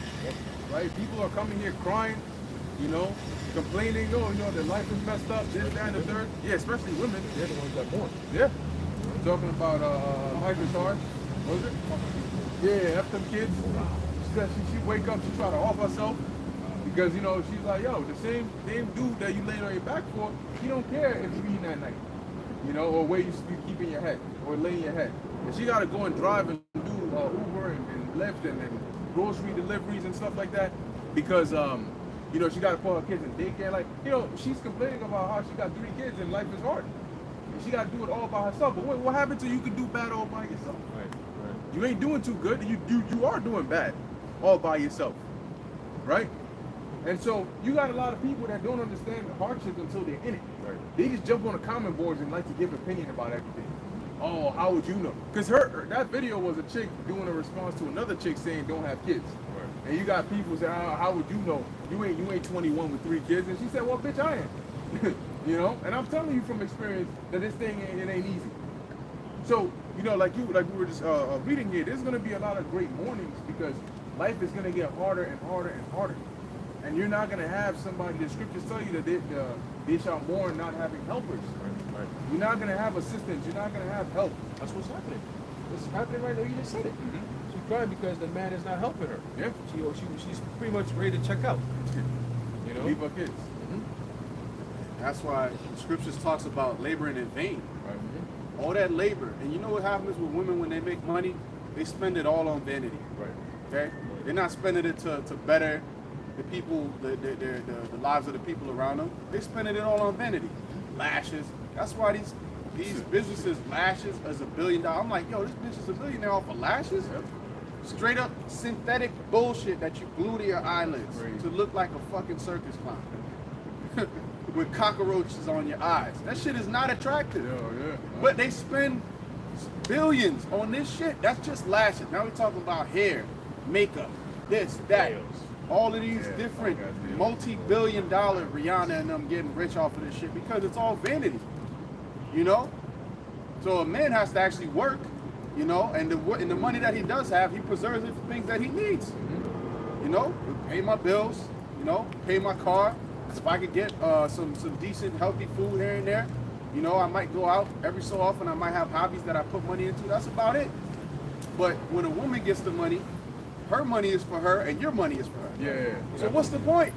[SPEAKER 1] right? People are coming here crying, complaining, their life is messed up, this, that, and the third. Yeah, especially women, they're the ones that mourn. Yeah. Talking about life is hard. What was it? Yeah, F them kids. She said she wake up, she try to off herself. Because, you know, she's like, yo, the same dude that you laying on your back for, he don't care if you eating at night, you know, or where you keeping your head, or laying your head. And she got to go and drive and do Uber and Lyft and grocery deliveries and stuff like that because, you know, she got to put her kids in daycare. Like, you know, she's complaining about how she got 3 kids and life is hard. And she got to do it all by herself. But what happened to you can do bad all by yourself?
[SPEAKER 5] Right.
[SPEAKER 1] You ain't doing too good. You are doing bad all by yourself, right? And so you got a lot of people that don't understand the hardships until they're in it.
[SPEAKER 5] Right.
[SPEAKER 1] They just jump on the comment boards and like to give opinion about everything. Oh, how would you know? Because that video was a chick doing a response to another chick saying don't have kids.
[SPEAKER 5] Right.
[SPEAKER 1] And you got people saying, how would you know? You ain't 21 with 3 kids. And she said, well, bitch, I am. You know? And I'm telling you from experience that this thing ain't easy. So, you know, like we were just reading here, there's gonna be a lot of great mornings because life is gonna get harder and harder and harder. And you're not gonna have somebody, the scriptures tell you that they shall mourn not having helpers.
[SPEAKER 5] Right.
[SPEAKER 1] You're not gonna have assistance, you're not gonna have help.
[SPEAKER 5] That's what's happening. It's happening right now. You just said it.
[SPEAKER 1] Mm-hmm.
[SPEAKER 5] She's crying because the man is not helping her.
[SPEAKER 1] Yeah.
[SPEAKER 5] She's pretty much ready to check out. You know?
[SPEAKER 1] Leave our kids.
[SPEAKER 4] That's why the scriptures talks about laboring in vain.
[SPEAKER 1] Right.
[SPEAKER 4] All that labor. And you know what happens with women when they make money? They spend it all on vanity.
[SPEAKER 5] Right.
[SPEAKER 4] Okay? They're not spending it to better the people, the lives of the people around them. They're spending it all on vanity. Lashes. That's why these businesses, lashes is $1 billion. I'm like, yo, this bitch is a billionaire off of lashes?
[SPEAKER 1] Yep.
[SPEAKER 4] Straight up synthetic bullshit that you glue to your eyelids
[SPEAKER 1] Crazy.
[SPEAKER 4] to look like a fucking circus clown. With cockroaches on your eyes. That shit is not attractive.
[SPEAKER 1] Yeah.
[SPEAKER 4] But they spend billions on this shit. That's just lashes. Now we're talking about hair, makeup, this, that.
[SPEAKER 5] Nails.
[SPEAKER 4] All of these
[SPEAKER 1] Yeah,
[SPEAKER 4] different
[SPEAKER 1] all got deals.
[SPEAKER 4] multi-billion-dollar Rihanna and them getting rich off of this shit because it's all vanity. You know? So a man has to actually work, you know, and the money that he does have, he preserves it for things that he needs. You know? Pay my bills, you know, pay my car. If I could get some decent, healthy food here and there, you know, I might go out every so often. I might have hobbies that I put money into. That's about it. But when a woman gets the money, her money is for her and your money is for her.
[SPEAKER 1] Yeah.
[SPEAKER 4] So what's the point?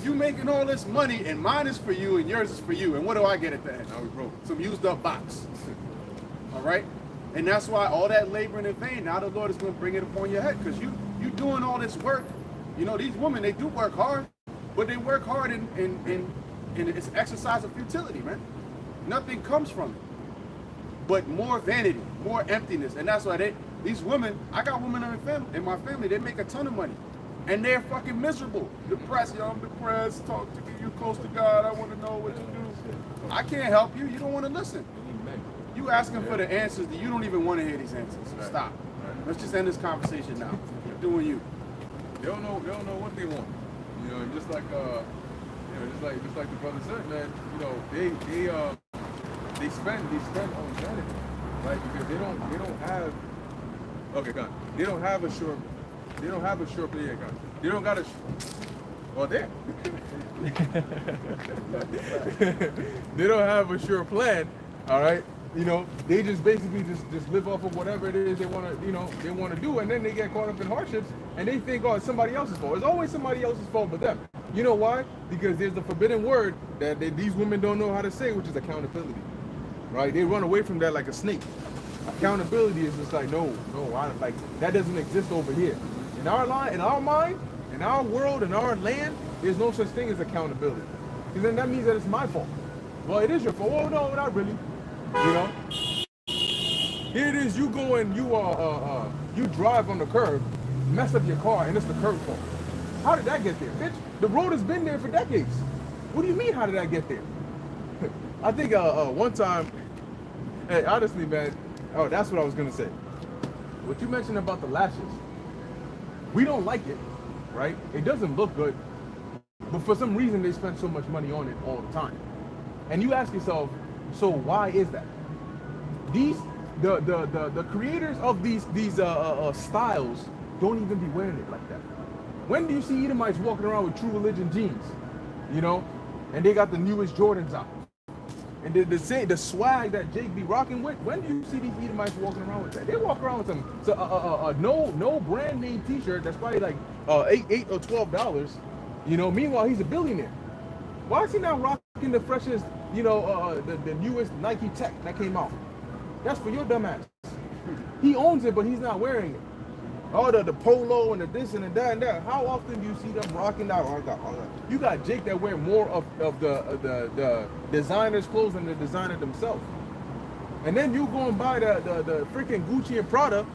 [SPEAKER 4] You making all this money and mine is for you and yours is for you. And what do I get at the end?
[SPEAKER 1] Now we broke.
[SPEAKER 4] Some used up box. All right? And that's why all that laboring in vain, now the Lord is going to bring it upon your head because you doing all this work. You know, these women, they do work hard. But they work hard and it's an exercise of futility, man. Nothing comes from it. But more vanity, more emptiness. And that's why these women, I got women in my family, they make a ton of money. And they're fucking miserable. Depressed, yo, I'm depressed, talk to me, you close to God, I want to know what to do. I can't help you, you don't want to listen.
[SPEAKER 5] Amen.
[SPEAKER 4] You asking for the answers that you don't even want to hear these answers.
[SPEAKER 1] Right.
[SPEAKER 4] Stop.
[SPEAKER 1] Right.
[SPEAKER 4] Let's just end this conversation now. You're doing you.
[SPEAKER 1] They don't know what they want. You know, and just like just like the brother said, man, you know, they spend on vanity, right? Because they don't have they don't have a sure play gun. They don't got a well there. They don't have a sure plan, all right? You know, they just basically just live off of whatever it is they want to do, and then they get caught up in hardships, and they think, oh, it's somebody else's fault. It's always somebody else's fault but them. You know why? Because there's the forbidden word that these women don't know how to say, which is accountability, right? They run away from that like a snake. Accountability is just like, no, like that doesn't exist over here. In our mind, in our world, in our land, there's no such thing as accountability. Because then that means that it's my fault. Well, it is your fault. Oh no, not really. You know, here it is. You go and you drive on the curb, mess up your car, and it's the curb's fault. How did that get there, bitch? The road has been there for decades. What do you mean? How did that get there? I think one time, hey, honestly, man. Oh, that's what I was gonna say. What you mentioned about the lashes, we don't like it, right? It doesn't look good, but for some reason they spend so much money on it all the time. And you ask yourself, so why is that? The creators of these styles don't even be wearing it like that. When do you see Edomites walking around with True Religion jeans, you know, and they got the newest Jordans out, and the swag that Jake be rocking with? When do you see these Edomites walking around with that? They walk around with no brand name T-shirt that's probably like $8 or $12,
[SPEAKER 5] You know, meanwhile he's a billionaire. Why is he not rocking the freshest, you know, the newest Nike Tech that came out? That's for your dumb ass. He owns it, but he's not wearing it. Oh, the polo and the this and the that and that. How often do you see them rocking that? You got Jake that wear more of the designer's clothes than the designer themselves. And then you go and buy the freaking Gucci and Prada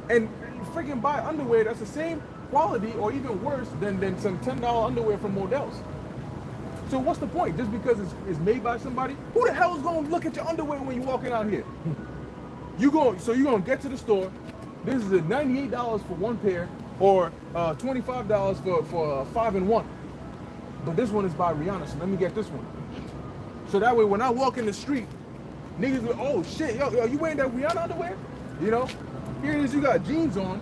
[SPEAKER 5] and freaking buy underwear that's the same quality or even worse than some $10 underwear from Models. So what's the point? Just because it's made by somebody? Who the hell is going to look at your underwear when you're walking out here? You're going to get to the store. This is a $98 for one pair or $25 for 5-in-1. But this one is by Rihanna, so let me get this one. So that way when I walk in the street, niggas go, oh shit, yo, you wearing that Rihanna underwear? You know? Here it is, you got jeans on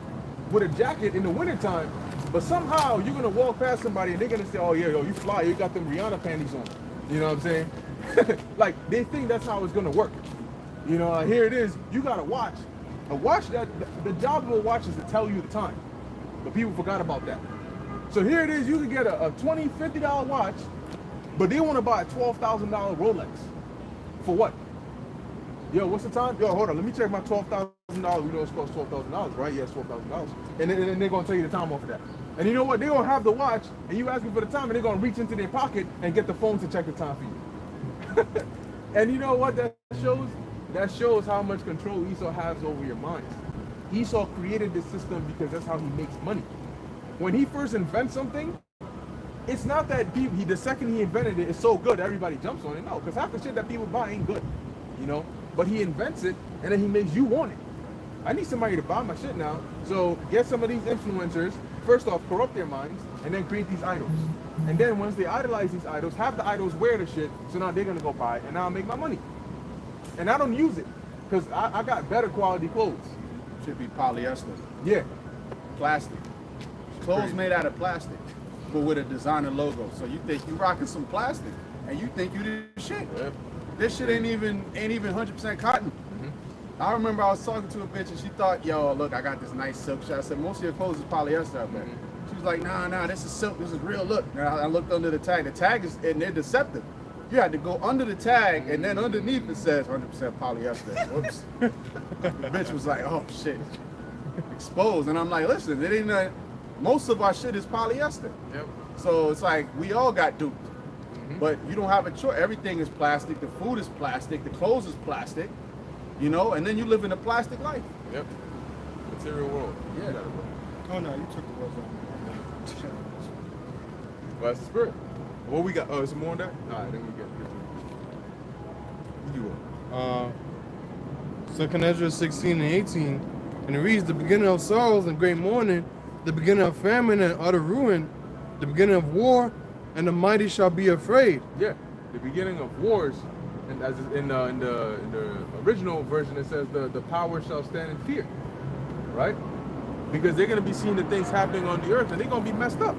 [SPEAKER 5] with a jacket in the wintertime, but somehow you're gonna walk past somebody and they're gonna say, oh yeah, yo, you fly, you got them Rihanna panties on. You know what I'm saying? Like, they think that's how it's gonna work. You know, here it is, you got a watch. A watch the job of a watch is to tell you the time. But people forgot about that. So here it is, you can get a $20, $50 watch, but they want to buy a $12,000 Rolex. For what? Yo, what's the time? Yo, hold on, let me check my $12,000. We know it's cost $12,000, right? Yeah, it's $12,000. And then they're going to tell you the time off of that. And you know what? They're going to have the watch, and you asking for the time, and they're going to reach into their pocket and get the phone to check the time for you. And you know what that shows? That shows how much control Esau has over your minds. Esau created this system because that's how he makes money. When he first invents something, it's not that the second he invented it, it's so good everybody jumps on it. No, because half the shit that people buy ain't good, you know. But he invents it, and then he makes you want it. I need somebody to buy my shit now. So get some of these influencers. First off, corrupt their minds, and then create these idols. And then once they idolize these idols, have the idols wear the shit. So now they're gonna go buy it, and now I make my money. And I don't use it because I got better quality clothes.
[SPEAKER 4] Should be polyester.
[SPEAKER 5] Yeah.
[SPEAKER 4] Plastic. Clothes made out of plastic, but with a designer logo. So you think you rocking some plastic, and you think you the shit.
[SPEAKER 5] Yep.
[SPEAKER 4] This shit ain't even 100% cotton. Mm-hmm. I remember I was talking to a bitch and she thought, yo, look, I got this nice silk shirt. I said, most of your clothes is polyester out there. Mm-hmm. She was like, nah, this is silk. This is real. Look. And I looked under the tag. The tag is, and they're deceptive. You had to go under the tag, and then underneath it says 100% polyester. Whoops. The bitch was like, oh shit, exposed. And I'm like, listen, it ain't. Most of our shit is polyester.
[SPEAKER 5] Yep.
[SPEAKER 4] So it's like we all got duped. Mm-hmm. But you don't have a choice. Everything is plastic. The food is plastic. The clothes is plastic. You know, and then you live in a plastic life.
[SPEAKER 5] Yep. Material world.
[SPEAKER 4] Yeah.
[SPEAKER 2] Oh no, you took the words out.
[SPEAKER 5] Well, that's the spirit. What we got? Oh, is there more on that? All right, then we get you on.
[SPEAKER 3] Second Ezra 16 and 18, and it reads, the beginning of sorrows and great mourning, the beginning of famine and utter ruin, the beginning of war, and the mighty shall be afraid.
[SPEAKER 5] Yeah, the beginning of wars, and as in the original version, it says the power shall stand in fear, right? Because they're gonna be seeing the things happening on the earth, and they're gonna be messed up.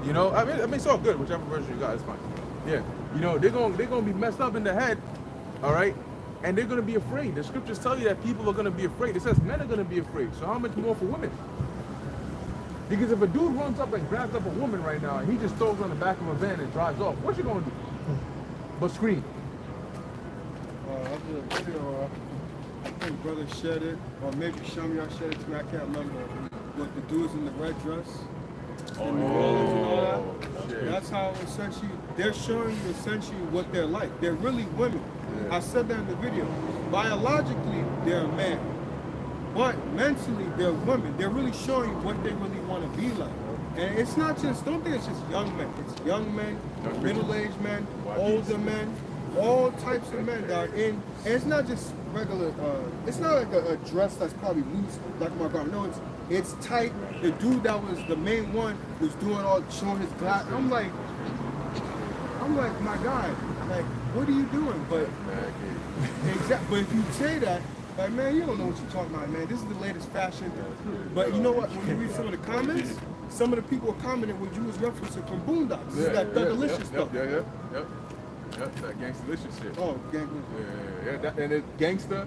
[SPEAKER 5] You know, I mean, it's all good. Whichever version you got is fine. Yeah, you know, they're gonna be messed up in the head, all right, and they're gonna be afraid. The scriptures tell you that people are gonna be afraid. It says men are gonna be afraid. So how much more for women? Because if a dude runs up and grabs up a woman right now and he just throws her on the back of a van and drives off, what you gonna do? But scream.
[SPEAKER 2] I did a video, I think brother shared it, or maybe Shami I shared it too, I can't remember. With the dudes in the red dress. And the rollers and all that.
[SPEAKER 5] Shit.
[SPEAKER 2] That's how essentially they're showing you essentially what they're like. They're really women.
[SPEAKER 5] Yeah.
[SPEAKER 2] I said that in the video. Biologically, they're a man. But mentally, they're women. They're really showing you what they really want to be like. And it's not just, don't think it's just young men. It's young men, middle-aged men, older men, all types of men that are in. And it's not just regular, it's not like a dress that's probably loose, like my garment. No, it's tight. The dude that was the main one was doing all, showing his glass. I'm like, my guy, like, what are you doing? But exactly. But if you say that, like, man, you don't know what you're talking about, man. This is the latest fashion. But you know what? When you read some of the comments, some of the people are commenting when you was referencing from Boondocks. This is that Thuggalicious stuff.
[SPEAKER 5] Yep, that gangsta-licious shit.
[SPEAKER 2] Oh, gang.
[SPEAKER 5] Yeah. And it's gangsta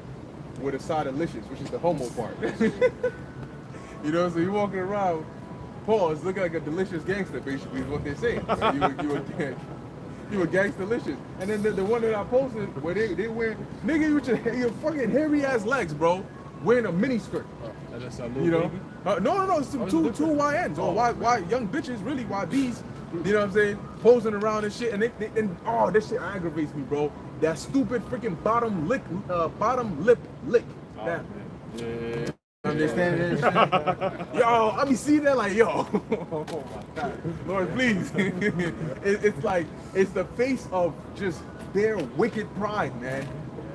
[SPEAKER 5] with a side of licious, which is the homo part. You know, so you're walking around
[SPEAKER 1] pause, look like a delicious gangster, basically, is what they're saying. You a gangster-licious. And then the one that I posted, where they wear, nigga, with your fucking hairy ass legs, bro, wearing a mini skirt.
[SPEAKER 5] That's a little
[SPEAKER 1] You know?
[SPEAKER 5] baby.
[SPEAKER 1] No, it's some two YNs, or why young bitches, really YBs, you know what I'm saying, posing around and shit, and this shit aggravates me, bro. That stupid freaking bottom lip lick.
[SPEAKER 5] Oh,
[SPEAKER 1] That,
[SPEAKER 5] man. Yeah.
[SPEAKER 1] understand that shit? Yo, I be seeing that like, yo, oh my God, Lord, please. It's like, it's the face of just their wicked pride, man.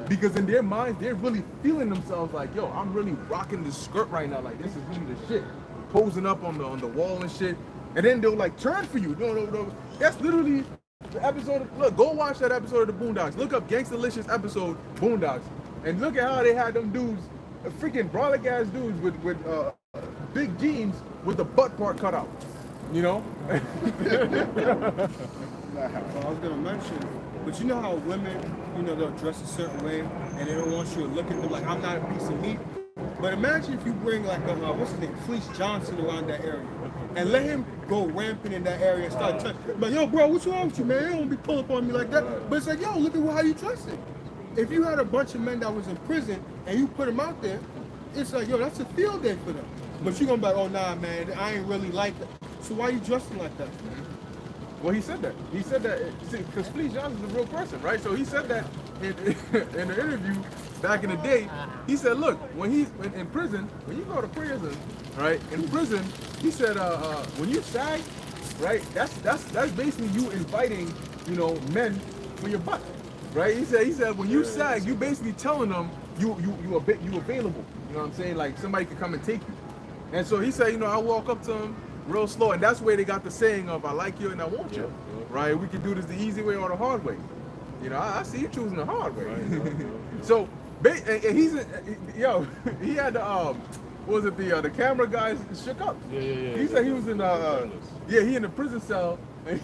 [SPEAKER 1] Because in their minds, they're really feeling themselves like, yo, I'm really rocking this skirt right now. Like, this is really the shit. Posing up on the wall and shit. And then they'll like turn for you. No. That's literally the episode. Look, go watch that episode of the Boondocks. Look up Gangsta-licious episode, Boondocks. And look at how they had them dudes, freaking brolic ass dudes with big jeans with the butt part cut out. You know?
[SPEAKER 2] So I was gonna mention, but you know how women, they'll dress a certain way and they don't want you to look at them like I'm not a piece of meat. But imagine if you bring like a what's his name, Fleece Johnson around that area, and let him go rampant in that area and start touching. But yo, bro, what's wrong with you, man? You don't be pulling up on me like that. But it's like, yo, look at how you dressing. If you had a bunch of men that was in prison and you put them out there, it's like, yo, that's a field day for them. But you gonna be like, oh nah, man, I ain't really like that. So why you dressing like that?
[SPEAKER 1] Well, he said that. He said that because Fleece Johnson's a real person, right? So he said that in the interview back in the day. He said, look, when he's in prison, when you go to prison, right? In prison, he said, when you sag, right? That's basically you inviting, men for your butt, right? He said when you sag, you basically telling them you available. You know what I'm saying? Like somebody could come and take you. And so he said, I walk up to him real slow, and that's where they got the saying of I like you and I want you, right? We can do this the easy way or the hard way. I see you choosing the hard way. Right. So, and he's he had the what was it, the camera guys shook up. He said he was in he in the prison cell.
[SPEAKER 5] Damn.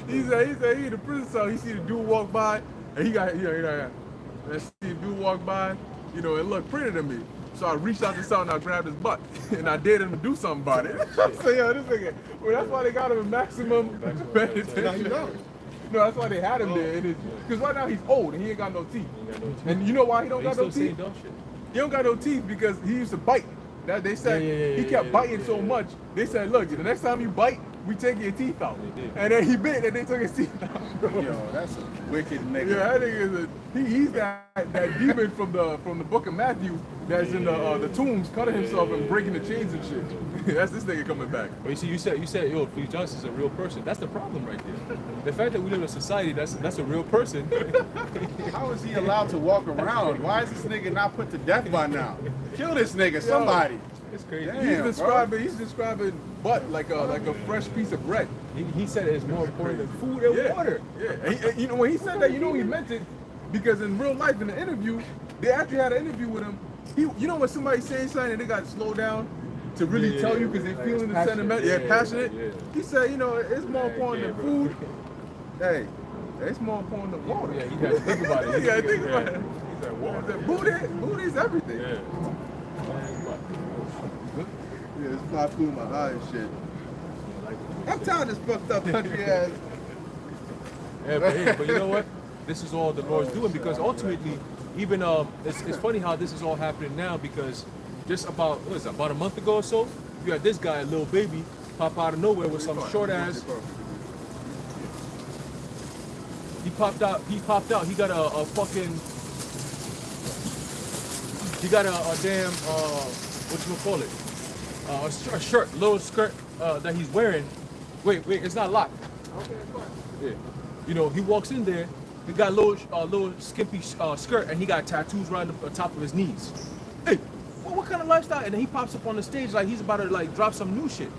[SPEAKER 1] He said he in the prison cell. He see the dude walk by, and he got let's see the dude walk by, it looked prettier than me. So I reached out to something, I grabbed his butt, and I dared him to do something about it. So yo, this nigga, well, that's why they got him in maximum penitentiary. No, that's why they had him there. Because right now he's old and he ain't got no teeth. And you know why he don't got no teeth? He don't got no teeth because he used to bite. That they said he kept biting so much. They said, look, the next time you bite, we take your teeth out. And then he bit and they took his teeth out.
[SPEAKER 4] Yo, that's a wicked nigga.
[SPEAKER 1] Yeah, that nigga he's that demon from the book of Matthew that's in the tombs cutting himself and breaking the chains and shit. That's this nigga coming back.
[SPEAKER 5] But you said yo, Fleece Johnson's a real person. That's the problem right there. The fact that we live in a society that's a real person.
[SPEAKER 4] How is he allowed to walk around? Why is this nigga not put to death by now? Kill this nigga, somebody.
[SPEAKER 5] It's crazy.
[SPEAKER 4] Damn,
[SPEAKER 1] He's describing butt like a fresh piece of bread.
[SPEAKER 5] He said it's more important than food and water.
[SPEAKER 1] Yeah, and when he said that, he meant it, because in real life, in the interview, they actually had an interview with him. When somebody's saying something and they got to slow down to really tell you because they're feeling the sentiment, passionate.
[SPEAKER 5] Yeah.
[SPEAKER 1] He said, it's more important than food. Hey, it's more important than water.
[SPEAKER 5] Yeah, you gotta think about it.
[SPEAKER 1] You gotta think about it.
[SPEAKER 5] He said water.
[SPEAKER 1] Food is everything.
[SPEAKER 5] Yeah.
[SPEAKER 1] Yeah, it's fly through my eye and shit. I'm tired of this fucked up country ass.
[SPEAKER 5] Yeah, but you know what? This is all the Lord's doing, because ultimately, even it's funny how this is all happening now, because just about a month ago or so, you had this guy, Lil Baby, pop out of nowhere with some short ass. He popped out. He got a fucking. He got a damn what you call it? A shirt, little skirt that he's wearing. Wait, it's not locked.
[SPEAKER 1] Okay, fine.
[SPEAKER 5] Yeah. He walks in there. He got a little skimpy skirt, and he got tattoos right on the top of his knees. Hey, what kind of lifestyle? And then he pops up on the stage like he's about to like drop some new shit,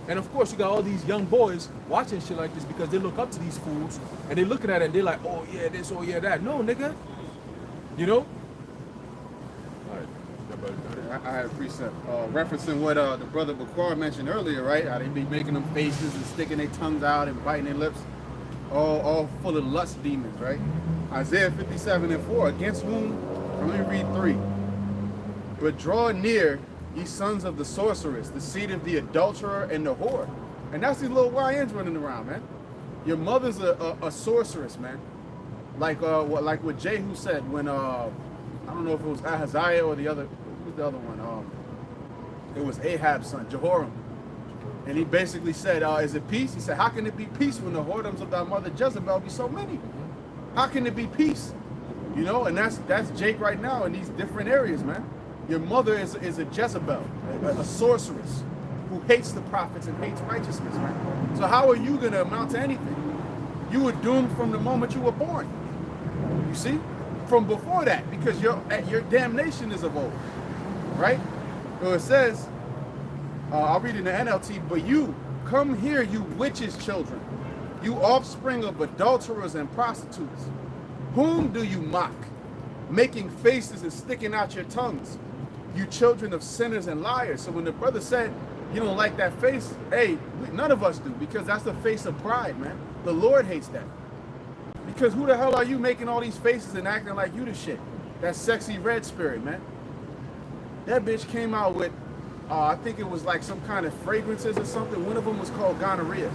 [SPEAKER 5] And of course, you got all these young boys watching shit like this because they look up to these fools and they looking at it and they're like, oh yeah, this, oh yeah, that. No, nigga.
[SPEAKER 4] I had a precept referencing what the brother Bakar mentioned earlier, right? How they be making them faces and sticking their tongues out and biting their lips, all full of lust demons, right? Isaiah 57:4, against whom, let me read 3. But draw near ye sons of the sorceress, the seed of the adulterer and the whore. And that's these little YNs running around, man. Your mother's a sorceress, man. Like what Jehu said when I don't know if it was Ahaziah or the other, who's the other one? It was Ahab's son, Jehoram. And he basically said, is it peace? He said, how can it be peace when the whoredoms of thy mother Jezebel be so many? How can it be peace? You know, and that's Jake right now in these different areas, man. Your mother is a Jezebel, a sorceress who hates the prophets and hates righteousness, man. So how are you going to amount to anything? You were doomed from the moment you were born. You see? From before that, because your damnation is of old, right? So it says, I'll read it in the NLT, but you, come here, you witches' children, you offspring of adulterers and prostitutes. Whom do you mock, making faces and sticking out your tongues? You children of sinners and liars. So when the brother said, you don't like that face, hey, none of us do, because that's the face of pride, man. The Lord hates that. Because who the hell are you making all these faces and acting like you the shit? That sexy red spirit, man. That bitch came out with, I think it was like some kind of fragrances or something. One of them was called gonorrhea.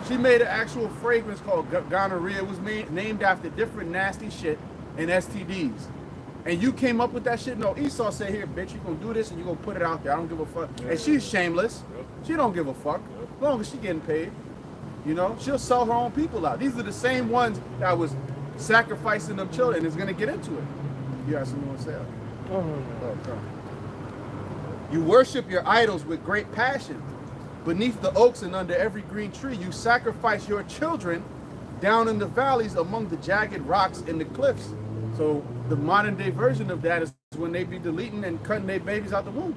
[SPEAKER 4] She made an actual fragrance called gonorrhea. It was named after different nasty shit and STDs. And you came up with that shit? No, Esau said, here, bitch, you gonna do this and you gonna put it out there. I don't give a fuck. And she's shameless. She don't give a fuck. As long as she getting paid. You know, she'll sell her own people out. These are the same ones that was sacrificing them children. Is gonna get into it. You got something you want to say? Okay. You worship your idols with great passion. Beneath the oaks and under every green tree, you sacrifice your children down in the valleys among the jagged rocks and the cliffs. So the modern day version of that is when they be deleting and cutting their babies out the womb.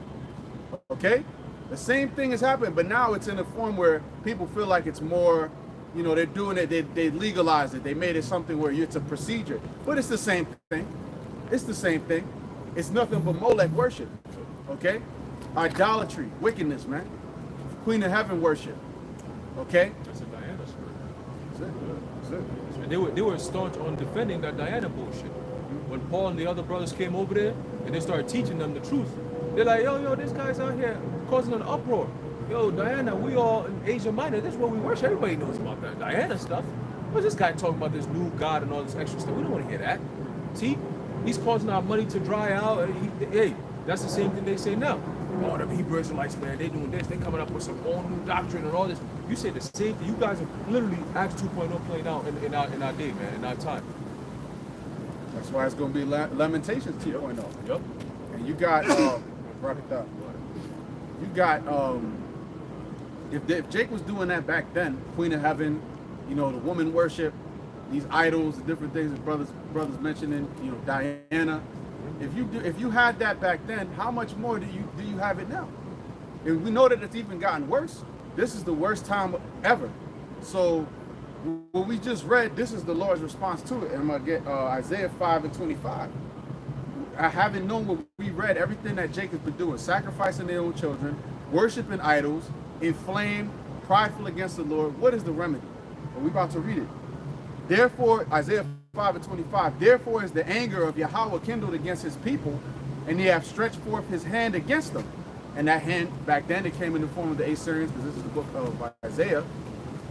[SPEAKER 4] Okay? The same thing has happened, but now it's in a form where people feel like it's more, you know, they're doing it, they legalized it. They made it something where it's a procedure. But it's the same thing. It's the same thing. It's nothing but Molech worship. Okay? Idolatry, wickedness, man. Queen of Heaven worship. Okay?
[SPEAKER 5] That's a Diana spirit.
[SPEAKER 4] That's it. That's it.
[SPEAKER 5] And they were staunch on defending that Diana bullshit. When Paul and the other brothers came over there and they started teaching them the truth, they're like, yo, this guy's out here causing an uproar. Yo, Diana, we all in Asia Minor, this is what we worship. Everybody knows about that Diana stuff. What's this guy talking about, this new god and all this extra stuff? We don't want to hear that. See? He's causing our money to dry out. Hey, that's the same thing they say now. Oh, them Hebrew Israelites, man, they doing this. They coming up with some all new doctrine and all this. You say the same thing. You guys are literally Acts 2.0 playing out in our day, man, in our time.
[SPEAKER 4] That's why it's going to be Lamentations 2.0.
[SPEAKER 5] Yep.
[SPEAKER 4] And you got, brought it up. You got, if Jake was doing that back then, Queen of Heaven, you know, the woman worship, these idols, the different things that brothers mentioning, you know, Diana. If you had that back then, how much more do you have it now? And we know that it's even gotten worse. This is the worst time ever. So what we just read, this is the Lord's response to it. And I'm gonna get Isaiah 5:25. I haven't known what we read, everything that Jacob's been doing, sacrificing their own children, worshiping idols, inflamed, prideful against the Lord. What is the remedy? Well, we're about to read it. Therefore, Isaiah 5:25, therefore is the anger of Yahweh kindled against his people, and he hath stretched forth his hand against them. And that hand, back then, it came in the form of the Assyrians, because this is the book of Isaiah.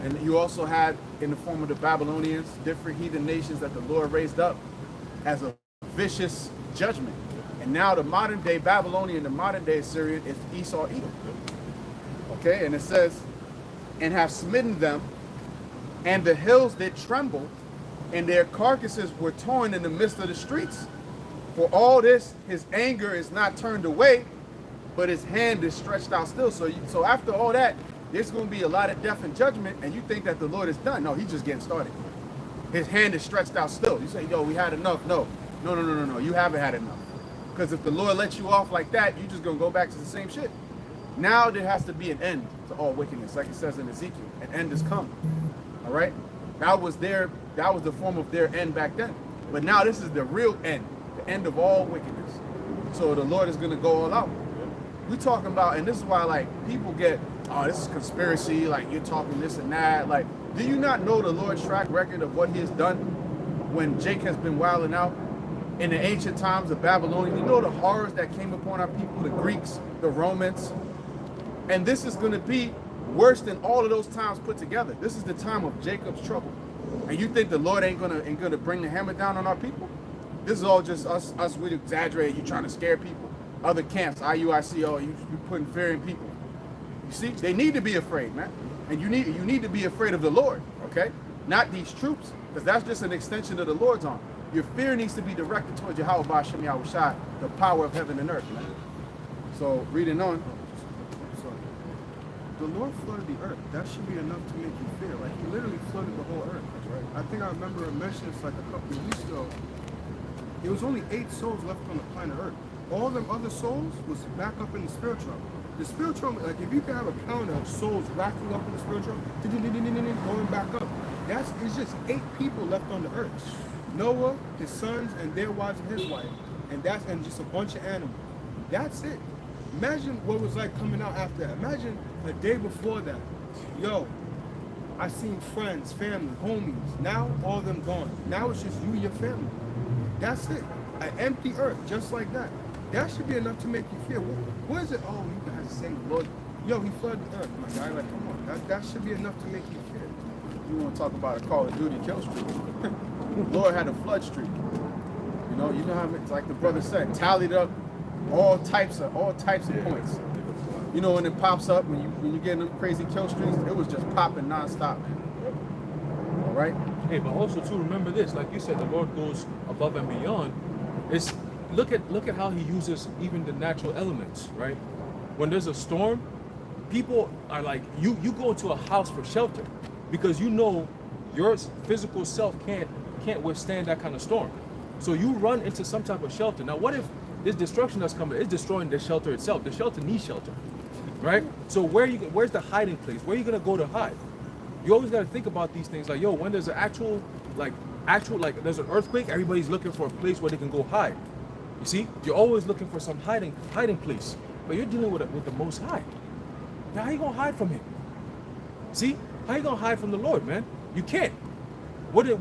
[SPEAKER 4] And you also had in the form of the Babylonians, different heathen nations that the Lord raised up as a vicious judgment. And now the modern day Babylonian, the modern day Assyrian is Esau, Edom. Okay, and it says, and have smitten them, and the hills did tremble, and their carcasses were torn in the midst of the streets. For all this, his anger is not turned away, but his hand is stretched out still. So after all that, there's going to be a lot of death and judgment, and you think that the Lord is done. No, he's just getting started. His hand is stretched out still. You say, yo, we had enough. No. You haven't had enough. Because if the Lord lets you off like that, you're just going to go back to the same shit. Now there has to be an end to all wickedness, like it says in Ezekiel. An end has come. All right? That was the form of their end back then. But now this is the real end, the end of all wickedness. So the Lord is going to go all out. We talking about, and this is why, like, people get, oh, this is conspiracy, like, you're talking this and that. Like, do you not know the Lord's track record of what he has done when Jake has been wilding out? in the ancient times, the Babylonians, you know the horrors that came upon our people, the Greeks, the Romans. And this is going to be worse than all of those times put together. This is the time of Jacob's trouble. And you think the Lord ain't gonna bring the hammer down on our people? This is all just us we exaggerate, you trying to scare people. Other camps, IUIC, oh, you putting fear in people. You see, they need to be afraid, man. And you need to be afraid of the Lord, okay? Not these troops, because that's just an extension of the Lord's arm. Your fear needs to be directed towards Yahweh Ba'ashem Yahushai, the power of heaven and earth, man. So reading on.
[SPEAKER 2] Sorry. The Lord flooded the earth. That should be enough to make you fear. Like, he literally flooded the whole earth. That's right. I think I remember mentioning this like a couple of weeks ago. There was only 8 souls left on the planet Earth. All them other souls was back up in the spiritual. The spiritual, like if you can have a counter of souls racking up in the spiritual, going back up, it's just 8 people left on the earth. Noah, his sons, and their wives and his wife, and just a bunch of animals. That's it. Imagine what it was like coming out after that. Imagine a day before that. Yo, I seen friends, family, homies. Now all of them gone. Now it's just you and your family. That's it. An empty earth, just like that. That should be enough to make you fear. What is it? Oh, you guys saying, Lord, yo, he flooded the earth. My guy, like, come on. That should be enough to make you fear.
[SPEAKER 4] You want to talk about a Call of Duty kill streak? Lord had a flood streak. You know how it's like the brother said, tallied up all types of points. You know, when it pops up when you get in them crazy kill streaks, it was just popping nonstop, man. All right.
[SPEAKER 5] Hey, but also too, remember this, like you said, the Lord goes above and beyond. It's look at how he uses even the natural elements, right? When there's a storm, people are like, you go into a house for shelter because you know your physical self can't withstand that kind of storm. So you run into some type of shelter. Now, what if this destruction that's coming is destroying the shelter itself? The shelter needs shelter, right? So where's the hiding place? Where are you gonna go to hide? You always got to think about these things like, yo, when there's an actual there's an earthquake, everybody's looking for a place where they can go hide. You see, you're always looking for some hiding place, but you're dealing with the Most High. Now, how you gonna hide from him? See, how you gonna hide from the Lord, man? You can't. Who's that?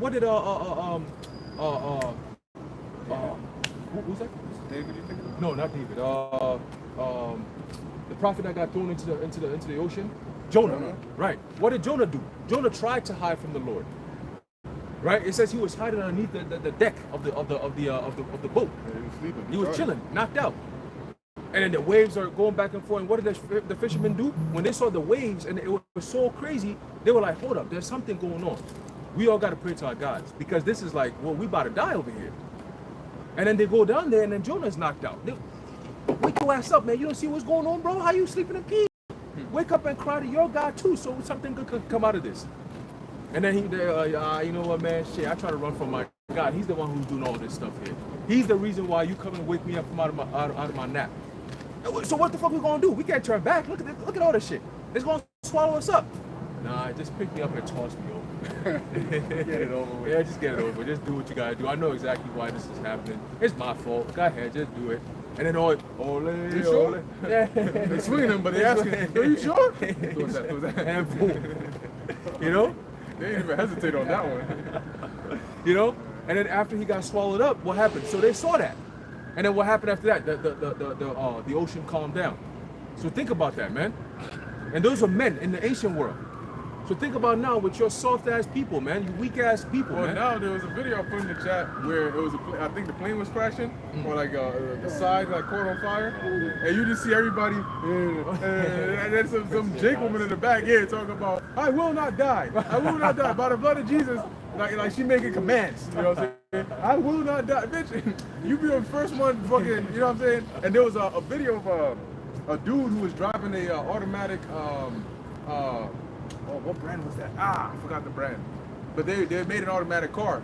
[SPEAKER 2] David, you think?
[SPEAKER 5] No, not David. The prophet that got thrown into the ocean. Jonah. Right. What did Jonah do? Jonah tried to hide from the Lord. Right. It says he was hiding underneath the deck of the boat.
[SPEAKER 1] Yeah, he was sleeping.
[SPEAKER 5] He was chilling, knocked out. And then the waves are going back and forth. And what did the fishermen do? When they saw the waves and it was so crazy, they were like, hold up, there's something going on. We all got to pray to our gods because this is like, well, we about to die over here. And then they go down there and then Jonah's knocked out. Wake your ass up, man. You don't see what's going on, bro? How you sleeping in peace? Wake up and cry to your God too, so something good could come out of this. And then you know what, man? Shit, I try to run from my God. He's the one who's doing all this stuff here. He's the reason why you come and wake me up from out of my nap. So what the fuck we gonna do? We can't turn back. Look at all this shit. It's gonna swallow us up. Nah, just pick me up and toss me over.
[SPEAKER 1] Get it over with.
[SPEAKER 5] Yeah, just get it over. Just do what you gotta do. I know exactly why this is happening. It's my fault. Go ahead, just do it. And then ole,
[SPEAKER 1] You sure?
[SPEAKER 5] yeah.
[SPEAKER 1] They're swinging them, but they asking, are you sure? What's that?
[SPEAKER 5] And boom. You know?
[SPEAKER 1] They didn't even hesitate on that one.
[SPEAKER 5] You know? And then after he got swallowed up, what happened? So they saw that. And then what happened after that? The ocean calmed down. So think about that, man. And those are men in the ancient world. So think about now with your soft ass people, man, you weak ass people,
[SPEAKER 1] Well,
[SPEAKER 5] man.
[SPEAKER 1] now there was a video I put in the chat where it was I think the plane was crashing, or like the side like caught on fire, and you just see everybody, and then some Jake woman in the back here talking about, I will not die, by the blood of Jesus, like she making commands, you know what I'm saying? I will not die, bitch. You be the first one, fucking, you know what I'm saying? And there was a video of a dude who was driving a automatic, what brand was that? I forgot the brand. But they made an automatic car.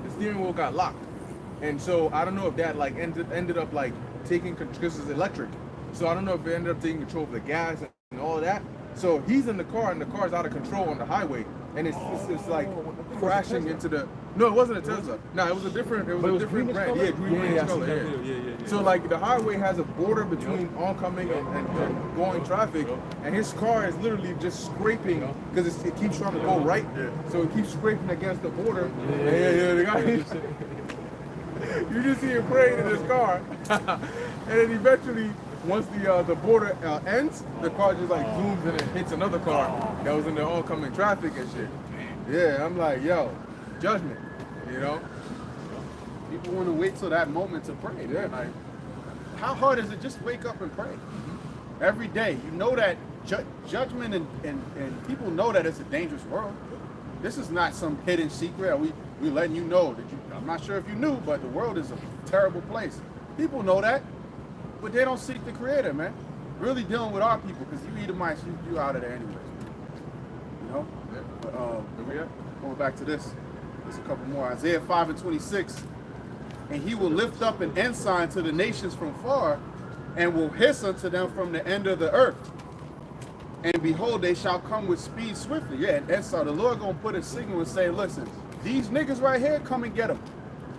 [SPEAKER 1] The steering wheel got locked. And so I don't know if that like ended up like taking control, because it's electric. So I don't know if it ended up taking control of the gas and all of that. So he's in the car and the car's out of control on the highway. And it's like crashing into the, no, it wasn't a Tesla. No, it was a different brand. Yeah, greenish color. Yeah. So like the highway has a border between oncoming and going traffic, and his car is literally just scraping because it keeps trying to go right. So it keeps scraping against the border. Yeah. The guy.
[SPEAKER 4] You just see him praying in his car, and then eventually, once the border ends, the car just like zooms and it hits another car that was in the oncoming traffic and shit. Yeah, I'm like, yo, judgment, you know? People want to wait till that moment to pray. Yeah, like, how hard is it? Just wake up and pray every day. You know that judgment and people know that it's a dangerous world. This is not some hidden secret. We letting you know that I'm not sure if you knew, but the world is a terrible place. People know that, but they don't seek the Creator, man. Really dealing with our people, because you Edomites, you out of there anyways. You know? Yeah. But where we at? Going back to this. There's a couple more. Isaiah 5:26. And he will lift up an ensign to the nations from far, and will hiss unto them from the end of the earth. And behold, they shall come with speed swiftly. Yeah, and so the Lord gonna put a signal and say, listen, these niggas right here, come and get them.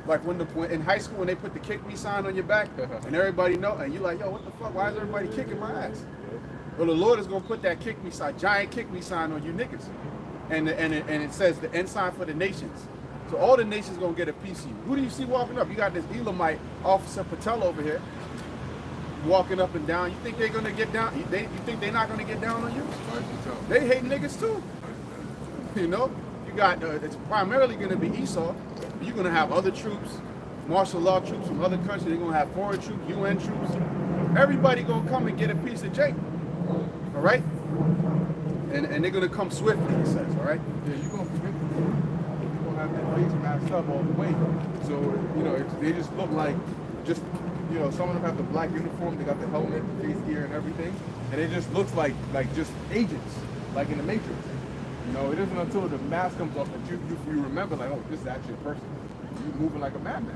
[SPEAKER 4] Like when in high school, when they put the kick me sign on your back, and everybody know, and you like, yo, what the fuck? Why is everybody kicking my ass? Well, the Lord is gonna put that kick me sign, giant kick me sign on you niggas, and it says the ensign for the nations. So all the nations gonna get a piece of you. Who do you see walking up? You got this Elamite Officer Patel over here, walking up and down. You think they're gonna get down? You think they're not gonna get down on you? They hate niggas too. You know, you got it's primarily gonna be Esau. You're gonna have other troops, martial law troops from other countries. They're gonna have foreign troops, UN troops. Everybody gonna come and get a piece of Jake. All right, and they're gonna come swiftly. He says, all right.
[SPEAKER 1] Yeah, you're gonna be have their face masked up all the way. So, you know, they just look like you know, some of them have the black uniform, they got the helmet, the face gear and everything. And it just looks like just agents, like in the Matrix. You know, it isn't until the mask comes off that you remember, like, oh, this is actually a person. You're moving like a madman.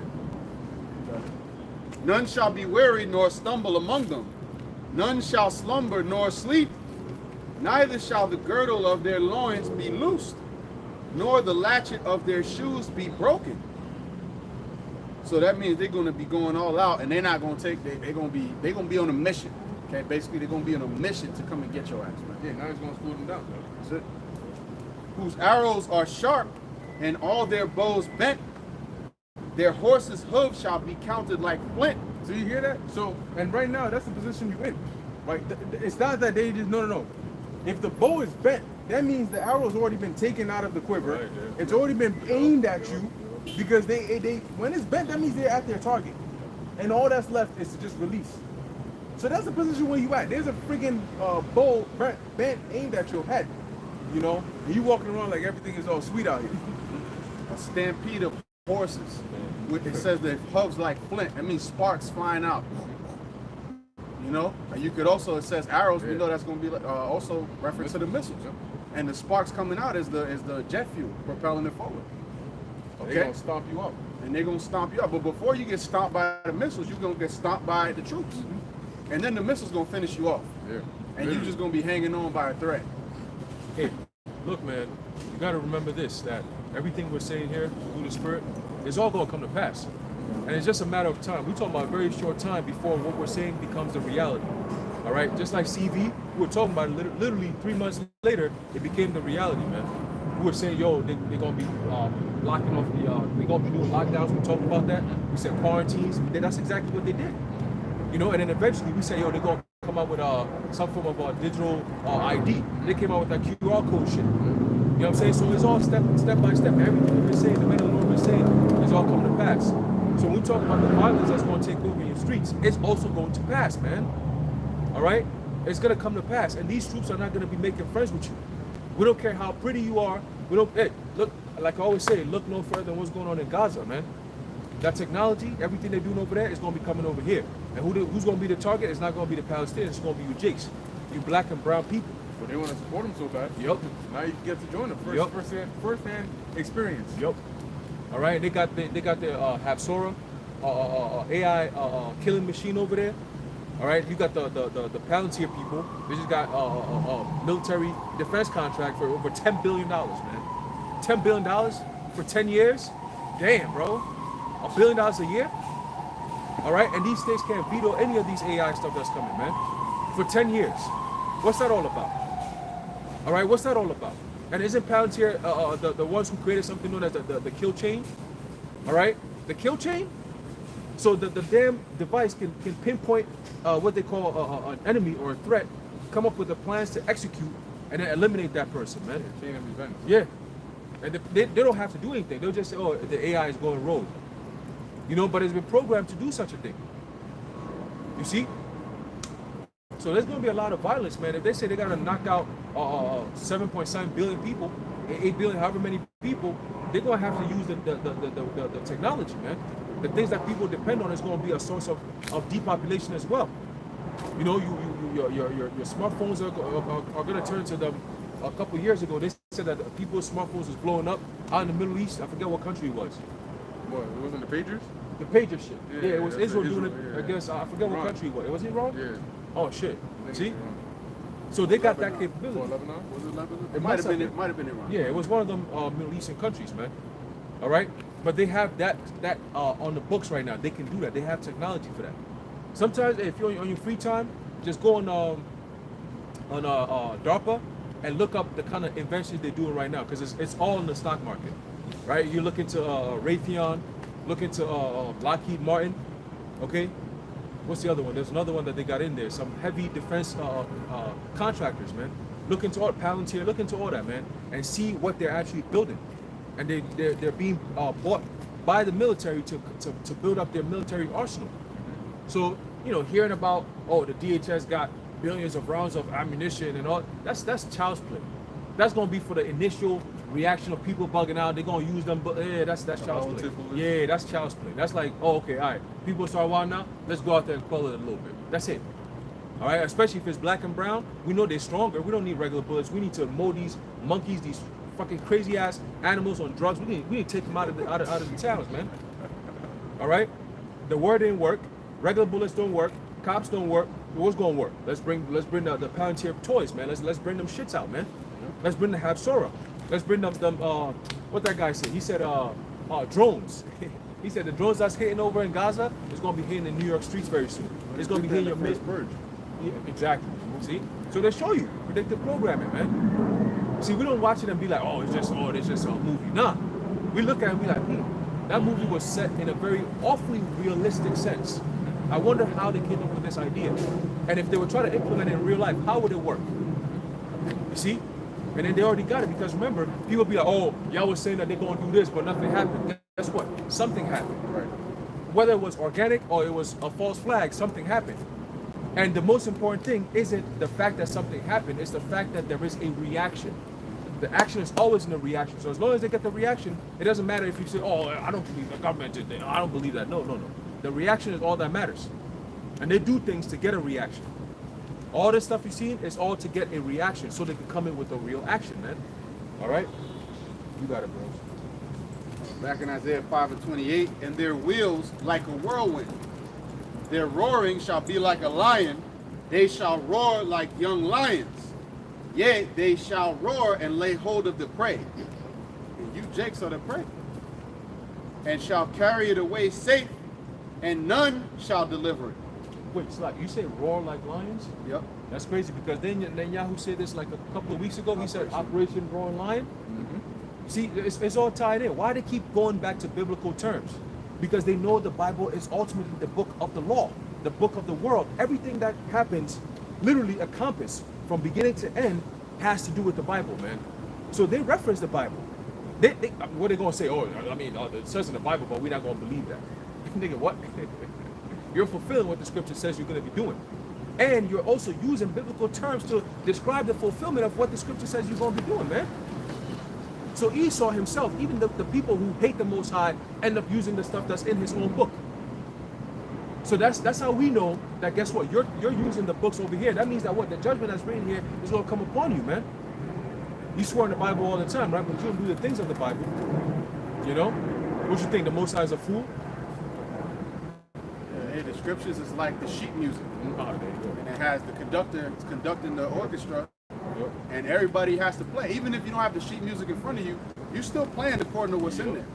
[SPEAKER 4] None shall be weary nor stumble among them. None shall slumber nor sleep. Neither shall the girdle of their loins be loosed, nor the latchet of their shoes be broken. So that means they're going to be going all out, and they're not going to take. They're going to be on a mission. Okay, basically they're going to be on a mission to come and get your ass. Man.
[SPEAKER 1] Yeah, now he's going to slow them down.
[SPEAKER 4] That's it. Whose arrows are sharp, and all their bows bent. Their horses' hooves shall be counted like flint.
[SPEAKER 1] So you hear that? So, and right now that's the position you're in. Right? It's not that they just no. If the bow is bent, that means the arrow's already been taken out of the quiver. Right, yeah. It's already been aimed at you, because they when it's bent, that means they're at their target, and all that's left is to just release. So that's the position where you at. There's a freaking bow bent aimed at your head, you know, and you walking around like everything is all sweet out here.
[SPEAKER 4] A stampede of horses. It says that hooves like flint. That means sparks flying out. You know, and you could also, it says arrows. We know that's going to be also reference to the missiles, and the sparks coming out is the jet fuel propelling it forward. Okay,
[SPEAKER 1] they're gonna stomp you up,
[SPEAKER 4] and they're gonna stomp you up. But before you get stomped by the missiles, you're gonna get stomped by the troops, and then the missiles gonna finish you off.
[SPEAKER 1] Yeah,
[SPEAKER 4] and you're just gonna be hanging on by a thread.
[SPEAKER 5] Hey, look, man, you gotta remember this: that everything we're saying here through the Spirit is all gonna come to pass. And it's just a matter of time. We're talking about a very short time before what we're saying becomes a reality. All right? Just like CV, we were talking about it literally 3 months later, it became the reality, man. We were saying, yo, they're going to be locking off they're going to be doing lockdowns. We talked about that. We said quarantines. That's exactly what they did. You know, and then eventually we said, yo, they're going to come out with some form of digital ID. They came out with that QR code shit. You know what I'm saying? So it's all step by step. Everything we're saying, the men of the Lord we're saying, is all coming to pass. So when we talk about the violence that's going to take over your streets, it's also going to pass, man. All right? It's going to come to pass. And these troops are not going to be making friends with you. We don't care how pretty you are. Hey, look, like I always say, look no further than what's going on in Gaza, man. That technology, everything they're doing over there is going to be coming over here. And who's going to be the target? It's not going to be the Palestinians. It's going to be you Jakes. You black and brown people.
[SPEAKER 1] But they want to support them so bad.
[SPEAKER 5] Yep.
[SPEAKER 1] Now you get to join them. First-hand experience.
[SPEAKER 5] Yep. All right, they got their Hapsora AI killing machine over there. All right, you got the Palantir people. They just got a military defense contract for over $10 billion, man. $10 billion for 10 years? Damn, bro. $1 billion a year? All right, and these states can't veto any of these AI stuff that's coming, man. For 10 years. What's that all about? All right, what's that all about? And isn't Palantir the ones who created something known as the kill chain? All right, the kill chain So the damn device can pinpoint what they call an enemy or a threat, come up with the plans to execute, and then eliminate that person, man.
[SPEAKER 1] Chain of events.
[SPEAKER 5] Yeah. And they don't have to do anything. They'll just say, oh, the AI is going rogue. You know, but it's been programmed to do such a thing. You see? So there's going to be a lot of violence, man. If they say they got to knock out 7.7 billion people, 8 billion, however many people, they're going to have to use the technology, man. The things that people depend on is going to be a source of depopulation as well. You know, your smartphones are going to turn to them. A couple years ago, they said that people's smartphones was blowing up out in the Middle East. I forget what country it was.
[SPEAKER 1] What? It wasn't the pagers?
[SPEAKER 5] The pager shit. Yeah, it was
[SPEAKER 1] that's
[SPEAKER 5] Israel
[SPEAKER 1] Israel,
[SPEAKER 5] doing it
[SPEAKER 1] yeah.
[SPEAKER 5] against, I forget what
[SPEAKER 1] Iran.
[SPEAKER 5] country it was. Was it wrong?
[SPEAKER 1] Yeah.
[SPEAKER 5] Oh, shit.
[SPEAKER 1] I think
[SPEAKER 5] See?
[SPEAKER 1] it's Iran.
[SPEAKER 5] So they got that
[SPEAKER 1] Lebanon.
[SPEAKER 5] capability.
[SPEAKER 1] Or Lebanon?
[SPEAKER 4] Was it Lebanon?
[SPEAKER 5] It
[SPEAKER 4] It might have been.
[SPEAKER 5] must
[SPEAKER 4] It might have been Iran.
[SPEAKER 5] Yeah, it was one of them Middle Eastern countries, man. All right, but they have that on the books right now. They can do that. They have technology for that. Sometimes, if you're on your free time, just go on DARPA and look up the kind of inventions they're doing right now, because it's all in the stock market, right? You look into Raytheon, look into Lockheed Martin, okay? What's the other one? There's another one that they got in there. Some heavy defense contractors, man. Look into all Palantir. Look into all that, man, and see what they're actually building. And they're being bought by the military to build up their military arsenal. So, you know, hearing about, oh, the DHS got billions of rounds of ammunition and all, that's child's play. That's gonna be for the initial reaction of people bugging out. They're gonna use them, but yeah, that's child's play. Yeah, that's child's play. That's like, oh, okay, all right. People start wilding now. Let's go out there and quell it a little bit. That's it. All right, especially if it's black and brown, we know they're stronger. We don't need regular bullets. We need to mow these monkeys, these fucking crazy ass animals on drugs. We need to take them out of the towns, man. All right, the word didn't work. Regular bullets don't work. Cops don't work. What's gonna work? Let's bring the Palantir toys, man. Let's bring them shits out, man. Let's bring the Habsora. Let's bring them what that guy said. He said drones. He said the drones that's hitting over in Gaza is gonna be hitting the New York streets very soon. It's gonna be hitting your mid. Yeah, exactly. See? So they show you predictive programming, man. See, we don't watch it and be like, oh, it's just a movie. Nah. We look at it and be like, that movie was set in a very awfully realistic sense. I wonder how they came up with this idea. And if they were trying to implement it in real life, how would it work? You see? And then they already got it, because remember, people be like, oh, y'all was saying that they're gonna do this, but nothing happened. Guess what? Something happened.
[SPEAKER 1] Right.
[SPEAKER 5] Whether it was organic or it was a false flag, something happened. And the most important thing isn't the fact that something happened, it's the fact that there is a reaction. The action is always in the reaction. So as long as they get the reaction, it doesn't matter if you say, oh, I don't believe the government did that. I don't believe that. No. The reaction is all that matters. And they do things to get a reaction. All this stuff you've seen is all to get a reaction so they can come in with a real action, man. All right? You got it, bro.
[SPEAKER 4] Back in Isaiah 5:28, and their wheels like a whirlwind. Their roaring shall be like a lion. They shall roar like young lions. Yea, they shall roar and lay hold of the prey. And you, Jakes, are the prey. And shall carry it away safe, and none shall deliver it.
[SPEAKER 5] Wait, Slack, you say roar like lions?
[SPEAKER 4] Yep.
[SPEAKER 5] That's crazy, because then Netanyahu said this like a couple of weeks ago. He said Operation Roaring Lion. See, it's all tied in. Why they keep going back to biblical terms? Because they know the Bible is ultimately the book of the law, the book of the world. Everything that happens, literally a compass from beginning to end, has to do with the Bible, man. So they reference the Bible. What they gonna say? Oh, I mean, it says in the Bible, but we're not gonna believe that. Nigga, what? You're fulfilling what the scripture says you're gonna be doing. And you're also using biblical terms to describe the fulfillment of what the scripture says you're gonna be doing, man. So Esau himself, even the people who hate the Most High, end up using the stuff that's in his own book. So that's how we know that, guess what? You're using the books over here. That means that what? The judgment that's written here is going to come upon you, man. You swear in the Bible all the time, right? But you don't do the things of the Bible. You know? What you think? The Most High is a fool?
[SPEAKER 4] Hey, the scriptures is like the sheet music. And it has the conductor conducting the orchestra. And everybody has to play. Even if you don't have the sheet music in front of you, you're still playing according to what's in there.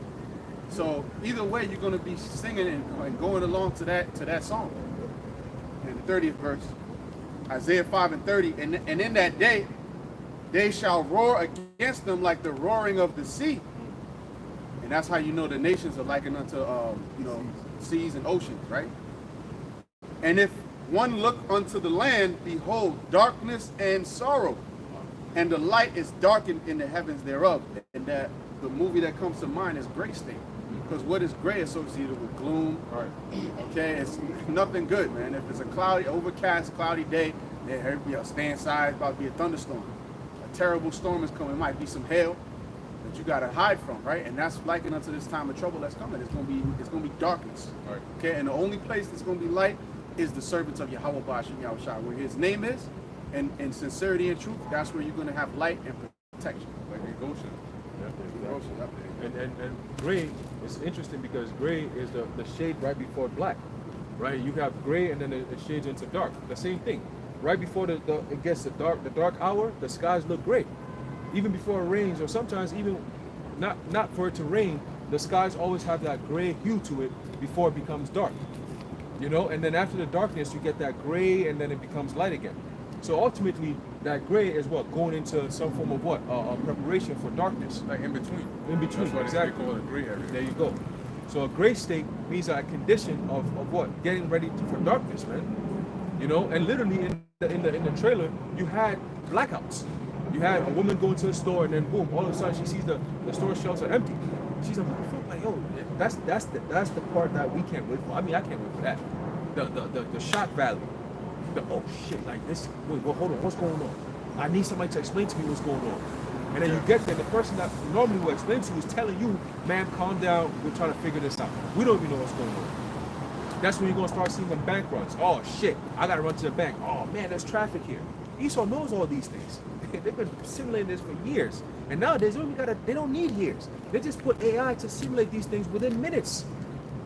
[SPEAKER 4] So either way, you're going to be singing and going along to that song. In the 30th verse, Isaiah 5:30, and in that day, they shall roar against them like the roaring of the sea, And that's how you know the nations are likened unto, you know, seas and oceans, right? And if one look unto the land, behold, darkness and sorrow, and the light is darkened in the heavens thereof. And that the movie that comes to mind is Gray State. Because what is gray associated with gloom?
[SPEAKER 1] Right.
[SPEAKER 4] Okay, it's nothing good, man. If it's a cloudy, overcast, cloudy day, then everybody else stay inside. It's about to be a thunderstorm. A terrible storm is coming. It might be some hail that you gotta hide from, right? And that's likened unto this time of trouble that's coming. It's gonna be darkness.
[SPEAKER 1] Right.
[SPEAKER 4] Okay, and the only place that's gonna be light is the servants of Yahweh Ba'ashem Yahushua, where his name is, and sincerity and truth, that's where you're gonna have light and protection.
[SPEAKER 1] Like in Goshen.
[SPEAKER 5] And gray is interesting because gray is the shade right before black, right? You have gray and then it shades into dark. The same thing. Right before it gets the dark hour, the skies look gray. Even before it rains, or sometimes even not for it to rain, the skies always have that gray hue to it before it becomes dark. You know, and then after the darkness, you get that gray, and then it becomes light again. So ultimately, that gray is what going into some form of what a preparation for darkness.
[SPEAKER 1] Like in between.
[SPEAKER 5] In between,
[SPEAKER 1] That's why
[SPEAKER 5] exactly.
[SPEAKER 1] they call it gray area.
[SPEAKER 5] There you go. So a gray state means a condition of what? Getting ready for darkness, man. You know, and literally in the trailer, you had blackouts. You had a woman go into a store and then boom, all of a sudden she sees the store shelves are empty. She's like, yo, that's the part that we can't wait for. I mean, I can't wait for that. The shock value. Oh shit, like this. Wait, well, hold on, what's going on? I need somebody to explain to me what's going on. And then you get there, the person that normally will explain to you is telling you, man, calm down, we're trying to figure this out. We don't even know what's going on. That's when you're gonna start seeing them bank runs. Oh shit, I gotta run to the bank. Oh man, there's traffic here. Esau knows all these things. They've been simulating this for years. And nowadays they don't need years. They just put AI to simulate these things within minutes.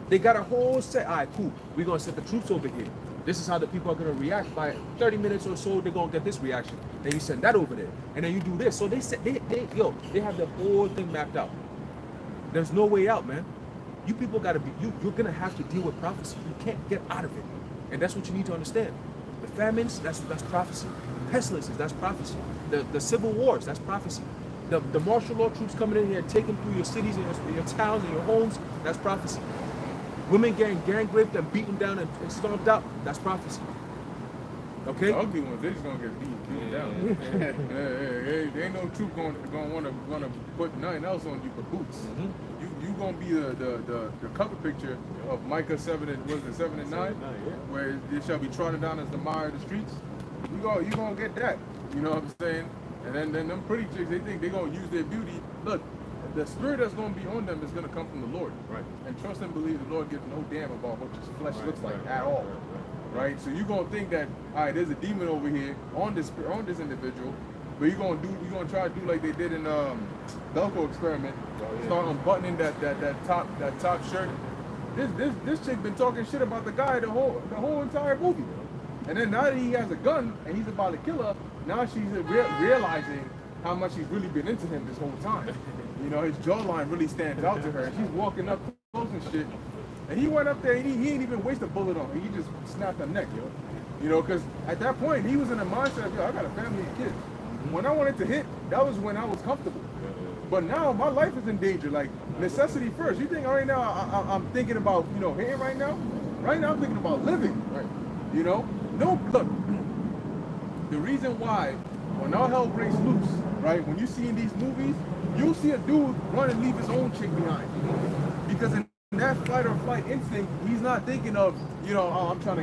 [SPEAKER 5] They got a whole set. All right, cool. We're gonna set the troops over here. This is how the people are gonna react. By 30 minutes or so, they're gonna get this reaction. Then you send that over there, and then you do this. So they have the whole thing mapped out. There's no way out, man. You people gotta be. You're gonna have to deal with prophecy. You can't get out of it, and that's what you need to understand. The famines, that's prophecy. Pestilences, that's prophecy. The civil wars, that's prophecy. The martial law troops coming in here, taking through your cities and your towns and your homes, that's prophecy. Women getting gang raped and beaten down and stomped out, that's prophecy. Okay?
[SPEAKER 1] The ugly ones, they're just gonna get beat down. There ain't no troop gonna wanna put nothing else on you but boots.
[SPEAKER 5] Mm-hmm.
[SPEAKER 1] You gonna be the cover picture of Micah 7 and 9, where they shall be trodden down as the mire of the streets. You gonna get that. You know what I'm saying? And then them pretty chicks, they think they're gonna use their beauty. Look, the spirit that's gonna be on them is gonna come from the Lord.
[SPEAKER 5] Right.
[SPEAKER 1] And trust and believe the Lord gives no damn about what your flesh looks like at all. Right? So you're gonna think that, all right, there's a demon over here on this individual, but you're gonna try to do like they did in Velcro experiment, start unbuttoning that top shirt. This chick been talking shit about the guy the whole entire movie, and then now that he has a gun and he's about to kill her, now she's realizing how much he's really been into him this whole time. You know, his jawline really stands out to her, and she's walking up close and shit. And he went up there, and he ain't even waste a bullet on her. He just snapped her neck, yo. You know, because at that point, he was in a mindset of, yo, I got a family and kids. When I wanted to hit, that was when I was comfortable. But now, my life is in danger. Like, necessity first. You think right now, I'm thinking about, you know, hitting right now? Right now, I'm thinking about living. Right. You know? No, look. The reason why, when all hell breaks loose, right, when you see in these movies, you'll see a dude run and leave his own chick behind. Because in that fight or flight instinct, he's not thinking of, you know, oh, I'm trying to,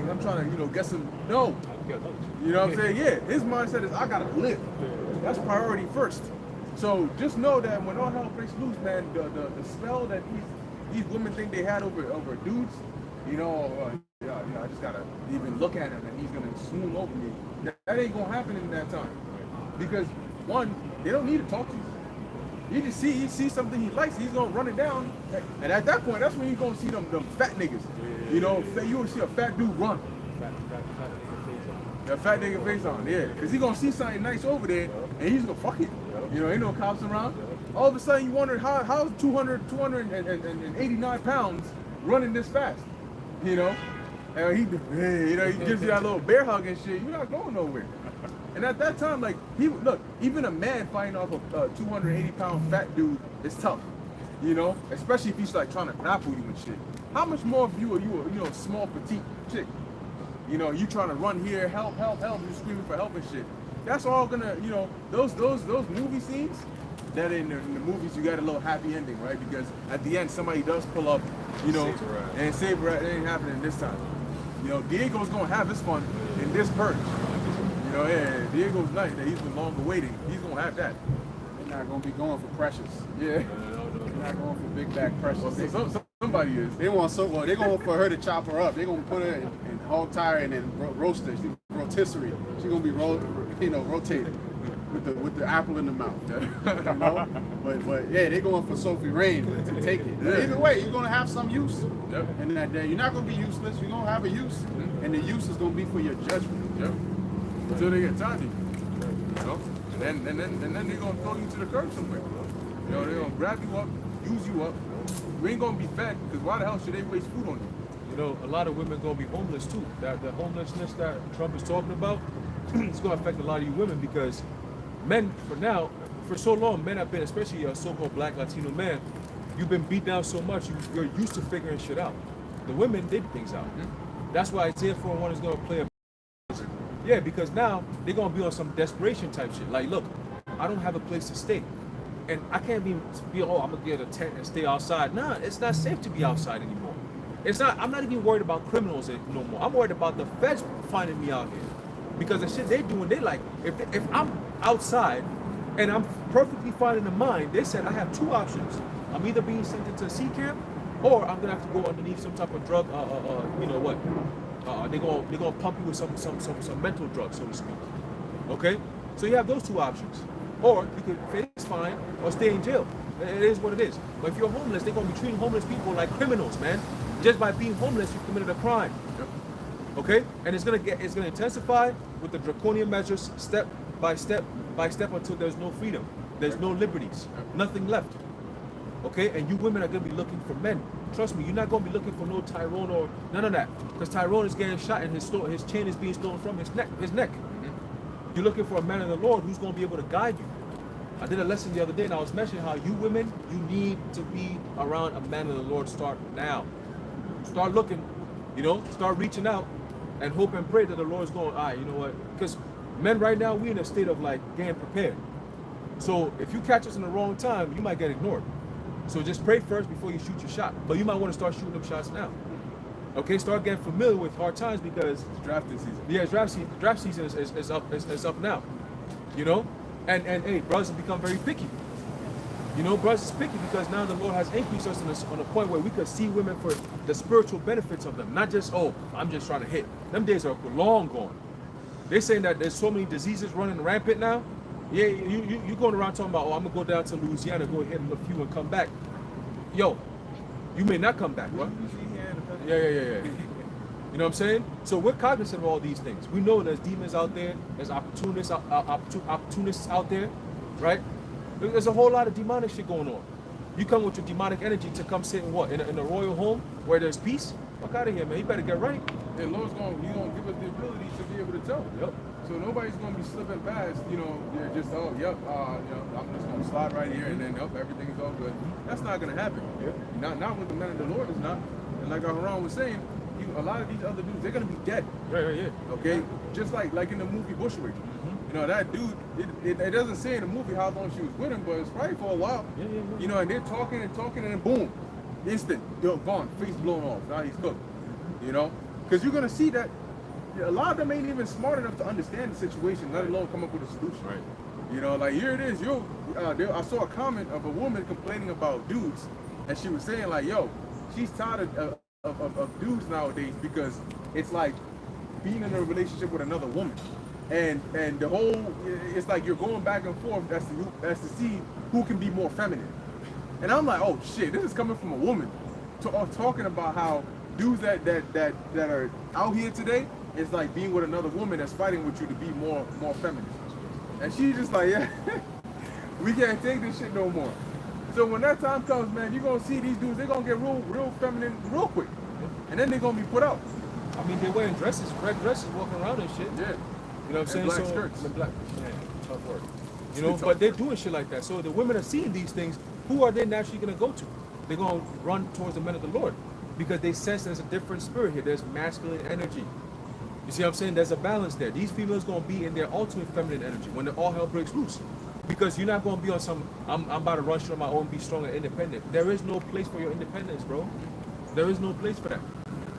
[SPEAKER 1] you know, get some. No, you know what I'm saying? Yeah, his mindset is, I gotta live. That's priority first. So just know that when all hell breaks loose, man, the spell that these women think they had over dudes, you know, I just gotta even look at him and he's gonna swoon over me. That ain't gonna happen in that time, because one, they don't need to talk to you. He see something he likes, he's gonna run it down, and at that point, that's when you're gonna see them fat niggas. You know, you will see a fat dude run. A fat nigga face on, yeah, because he's gonna see something nice over there, and he's gonna fuck it. You know, ain't no cops around. All of a sudden, you wonder how's 289 pounds running this fast. You know, and he gives you that little bear hug and shit. You're not going nowhere. And at that time, like, look, even a man fighting off a 280-pound fat dude is tough. You know, especially if he's like trying to grapple you and shit. How much more of you are you a small petite chick? You know, you trying to run here, help, help, help, you screaming for help and shit. That's all gonna, you know, those movie scenes, that in the movies you got a little happy ending, right? Because at the end somebody does pull up, you know,
[SPEAKER 5] Save her ass.
[SPEAKER 1] and save her. It ain't happening this time. You know, Diego's gonna have his fun in this purge. You know, yeah, Diego's night that he's been long awaiting. He's gonna have that.
[SPEAKER 4] They're not gonna be going for Precious.
[SPEAKER 1] Yeah.
[SPEAKER 4] They're not going for big back Precious.
[SPEAKER 1] Well, somebody is.
[SPEAKER 4] They want they're going for her to chop her up. They're gonna put her in hog tie and then roast her. She's rotisserie. She's gonna be rotated with the apple in the mouth. You know? But yeah, they're going for Sophie Rain to take it.
[SPEAKER 1] Yeah.
[SPEAKER 4] Either way, you're gonna have some use.
[SPEAKER 1] Yep.
[SPEAKER 4] And that day, you're not gonna be useless. You're gonna have a use, and the use is gonna be for your judgment.
[SPEAKER 1] Yep. Until they get tired of you. You know? And then they're gonna throw you to the curb somewhere. You know, they're gonna grab you up, use you up. You ain't gonna be fed, because why the hell should they waste food on you?
[SPEAKER 5] You know, a lot of women gonna be homeless too. That the homelessness that Trump is talking about, it's gonna affect a lot of you women, because men, for so long, men have been, especially a so-called black Latino man, you've been beat down so much, you're used to figuring shit out. The women did things out. That's why Isaiah 4:1 is gonna play a yeah, because now they're gonna be on some desperation type shit. Like, look, I don't have a place to stay, and I can't be oh, I'm gonna get a tent and stay outside. Nah, it's not safe to be outside anymore. It's not. I'm not even worried about criminals no more. I'm worried about the feds finding me out here, because the shit they doing, they like, if I'm outside and I'm perfectly fine in the mind, they said I have two options. I'm either being sent into a C camp, or I'm gonna have to go underneath some type of drug. You know what? They're gonna pump you with some mental drugs, so to speak. Okay, so you have those two options, or you could face fine or stay in jail. It is what it is. But if you're homeless, they're gonna be treating homeless people like criminals, man. Just by being homeless, you committed a crime. Okay, and it's gonna intensify with the draconian measures, step by step until there's no freedom, there's no liberties, nothing left. Okay, and you women are gonna be looking for men. Trust me, you're not gonna be looking for no Tyrone or none of that, because Tyrone is getting shot and his chain is being stolen from his neck. You're looking for a man of the Lord who's gonna be able to guide you. I did a lesson the other day, and I was mentioning how you women, you need to be around a man of the Lord. Start now. Start looking, you know, start reaching out, and hope and pray that the Lord's going, all right, you know what? Because men right now, we in a state of like getting prepared. So if you catch us in the wrong time, you might get ignored. So just pray first before you shoot your shot. But you might want to start shooting them shots now. Okay, start getting familiar with hard times, because
[SPEAKER 1] It's drafting season.
[SPEAKER 5] yeah, draft season is up now. You know? And hey, brothers have become very picky. You know, brothers is picky because now the Lord has increased us on a point where we could see women for the spiritual benefits of them, not just, oh, I'm just trying to hit. Them days are long gone. They're saying that there's so many diseases running rampant now. Yeah, you going around talking about, oh, I'm gonna go down to Louisiana, go hit a few and come back. Yo, you may not come back, what? Yeah. You know what I'm saying? So we're cognizant of all these things. We know there's demons out there, there's opportunists out there, right? There's a whole lot of demonic shit going on. You come with your demonic energy to come sit in what? In a royal home where there's peace? Fuck out of here, man. You better get right.
[SPEAKER 1] The Lord's gonna give us the ability to be able to tell.
[SPEAKER 5] Yep.
[SPEAKER 1] So nobody's gonna be slipping past, you know, they're just, oh, yep, you know, I'm just gonna slide right here and then, yep, everything is all good. That's not gonna happen.
[SPEAKER 5] Yep.
[SPEAKER 1] Not with the men of the Lord, is not. And like Haran was saying, a lot of these other dudes, they're gonna be dead.
[SPEAKER 5] Yeah.
[SPEAKER 1] Okay? Just like in the movie Bushwick. You know, that dude, it doesn't say in the movie how long she was with him, but it's probably for a while.
[SPEAKER 5] Yeah.
[SPEAKER 1] You know, and they're talking and then boom, instant, gone, face blown off. Now he's cooked. You know? Because you're gonna see that a lot of them ain't even smart enough to understand the situation, let alone come up with a solution.
[SPEAKER 5] Right.
[SPEAKER 1] You know, like here it is. I saw a comment of a woman complaining about dudes, and she was saying like, yo, she's tired of dudes nowadays because it's like being in a relationship with another woman, and the whole, it's like you're going back and forth as to see who can be more feminine. And I'm like, oh shit, this is coming from a woman talking about how dudes that are out here today is like being with another woman that's fighting with you to be more feminine. And she's just like, yeah, we can't take this shit no more. So when that time comes, man, you're gonna see these dudes, they're gonna get real feminine real quick. And then they're gonna be put out.
[SPEAKER 5] I mean, they're wearing dresses, red dresses, walking around and shit.
[SPEAKER 1] Yeah.
[SPEAKER 5] You know what I'm saying?
[SPEAKER 1] Black skirts.
[SPEAKER 5] And black, tough work. You know, but they're doing shit like that. So the women are seeing these things, who are they naturally going to go to? They're going to run towards the men of the Lord because they sense there's a different spirit here. There's masculine energy. You see what I'm saying? There's a balance there. These females going to be in their ultimate feminine energy when all hell breaks loose. Because you're not going to be on some, I'm about to run shit on my own, be strong and independent. There is no place for your independence, bro. There is no place for that.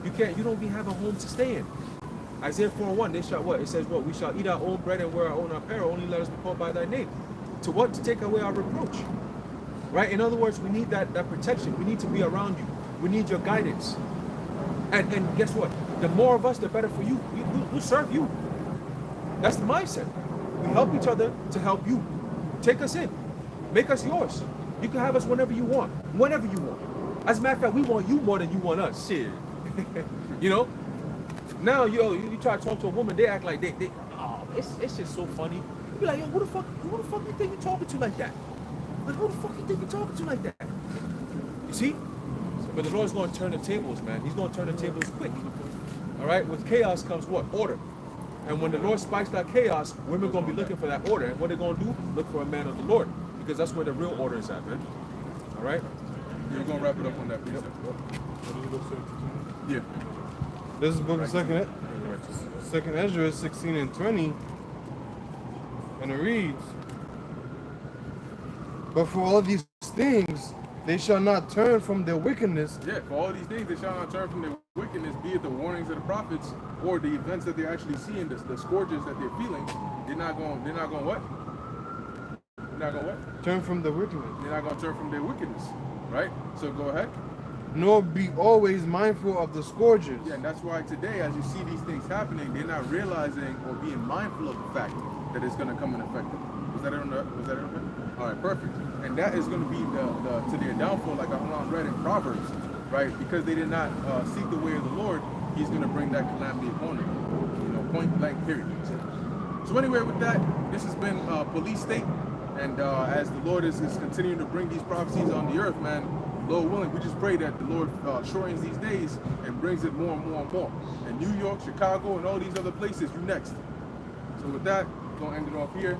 [SPEAKER 5] You don't have a home to stay in. Isaiah 4:1, they shall what? It says what? We shall eat our own bread and wear our own apparel, only let us be called by thy name. To what? To take away our reproach. Right? In other words, we need that protection. We need to be around you. We need your guidance. And guess what? The more of us, the better for you. We'll serve you. That's the mindset. We help each other to help you. Take us in. Make us yours. You can have us whenever you want. Whenever you want. As a matter of fact, we want you more than you want us. Shit. You know? Now, you try to talk to a woman, they act like it's just so funny. You be like, yo, who the fuck you think you're talking to like that? Like, who the fuck you think you're talking to like that? You see? But the Lord's going to turn the tables, man. He's going to turn the tables quick. All right? With chaos comes what? Order. And when the Lord spikes that chaos, women are going to be looking for that order. And what they're going to do? Look for a man of the Lord. Because that's where the real order is at, man. All right?
[SPEAKER 1] You're going to wrap it up on that, please. Yeah.
[SPEAKER 3] This is book of Second Ezra 16 and 20. And it reads, but for all these things, they shall not turn from their wickedness.
[SPEAKER 1] Yeah, for all these things, they shall not turn from their wickedness, be it the warnings of the prophets or the events that they're actually seeing, the scourges that they're feeling. They're not going what? They're not going what?
[SPEAKER 3] Turn from the wickedness.
[SPEAKER 1] They're not going to turn from their wickedness, right? So go ahead.
[SPEAKER 3] Nor be always mindful of the scourges.
[SPEAKER 1] Yeah, and that's why today, as you see these things happening, they're not realizing or being mindful of the fact that it's going to come and affect them. Was that it? All right, perfect. And that is going to be to their downfall, like I read in Proverbs, right? Because they did not seek the way of the Lord, He's going to bring that calamity upon them. You know, point blank, period. So anyway, with that, this has been Police State, and as the Lord is continuing to bring these prophecies on the earth, man. Lord willing, we just pray that the Lord shortens these days and brings it more and more and more. And New York, Chicago, and all these other places, you next. So with that, we're going to end it off here.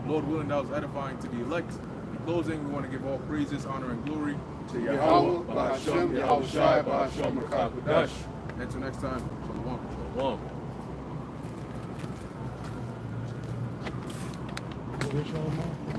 [SPEAKER 1] Lord willing, that was edifying to the elect. In closing, we want to give all praises, honor, and glory to Yahweh, Bahashem, Yahweh Shai, Bahashem, Makakudash. Until next time, Shalom.
[SPEAKER 5] Shalom.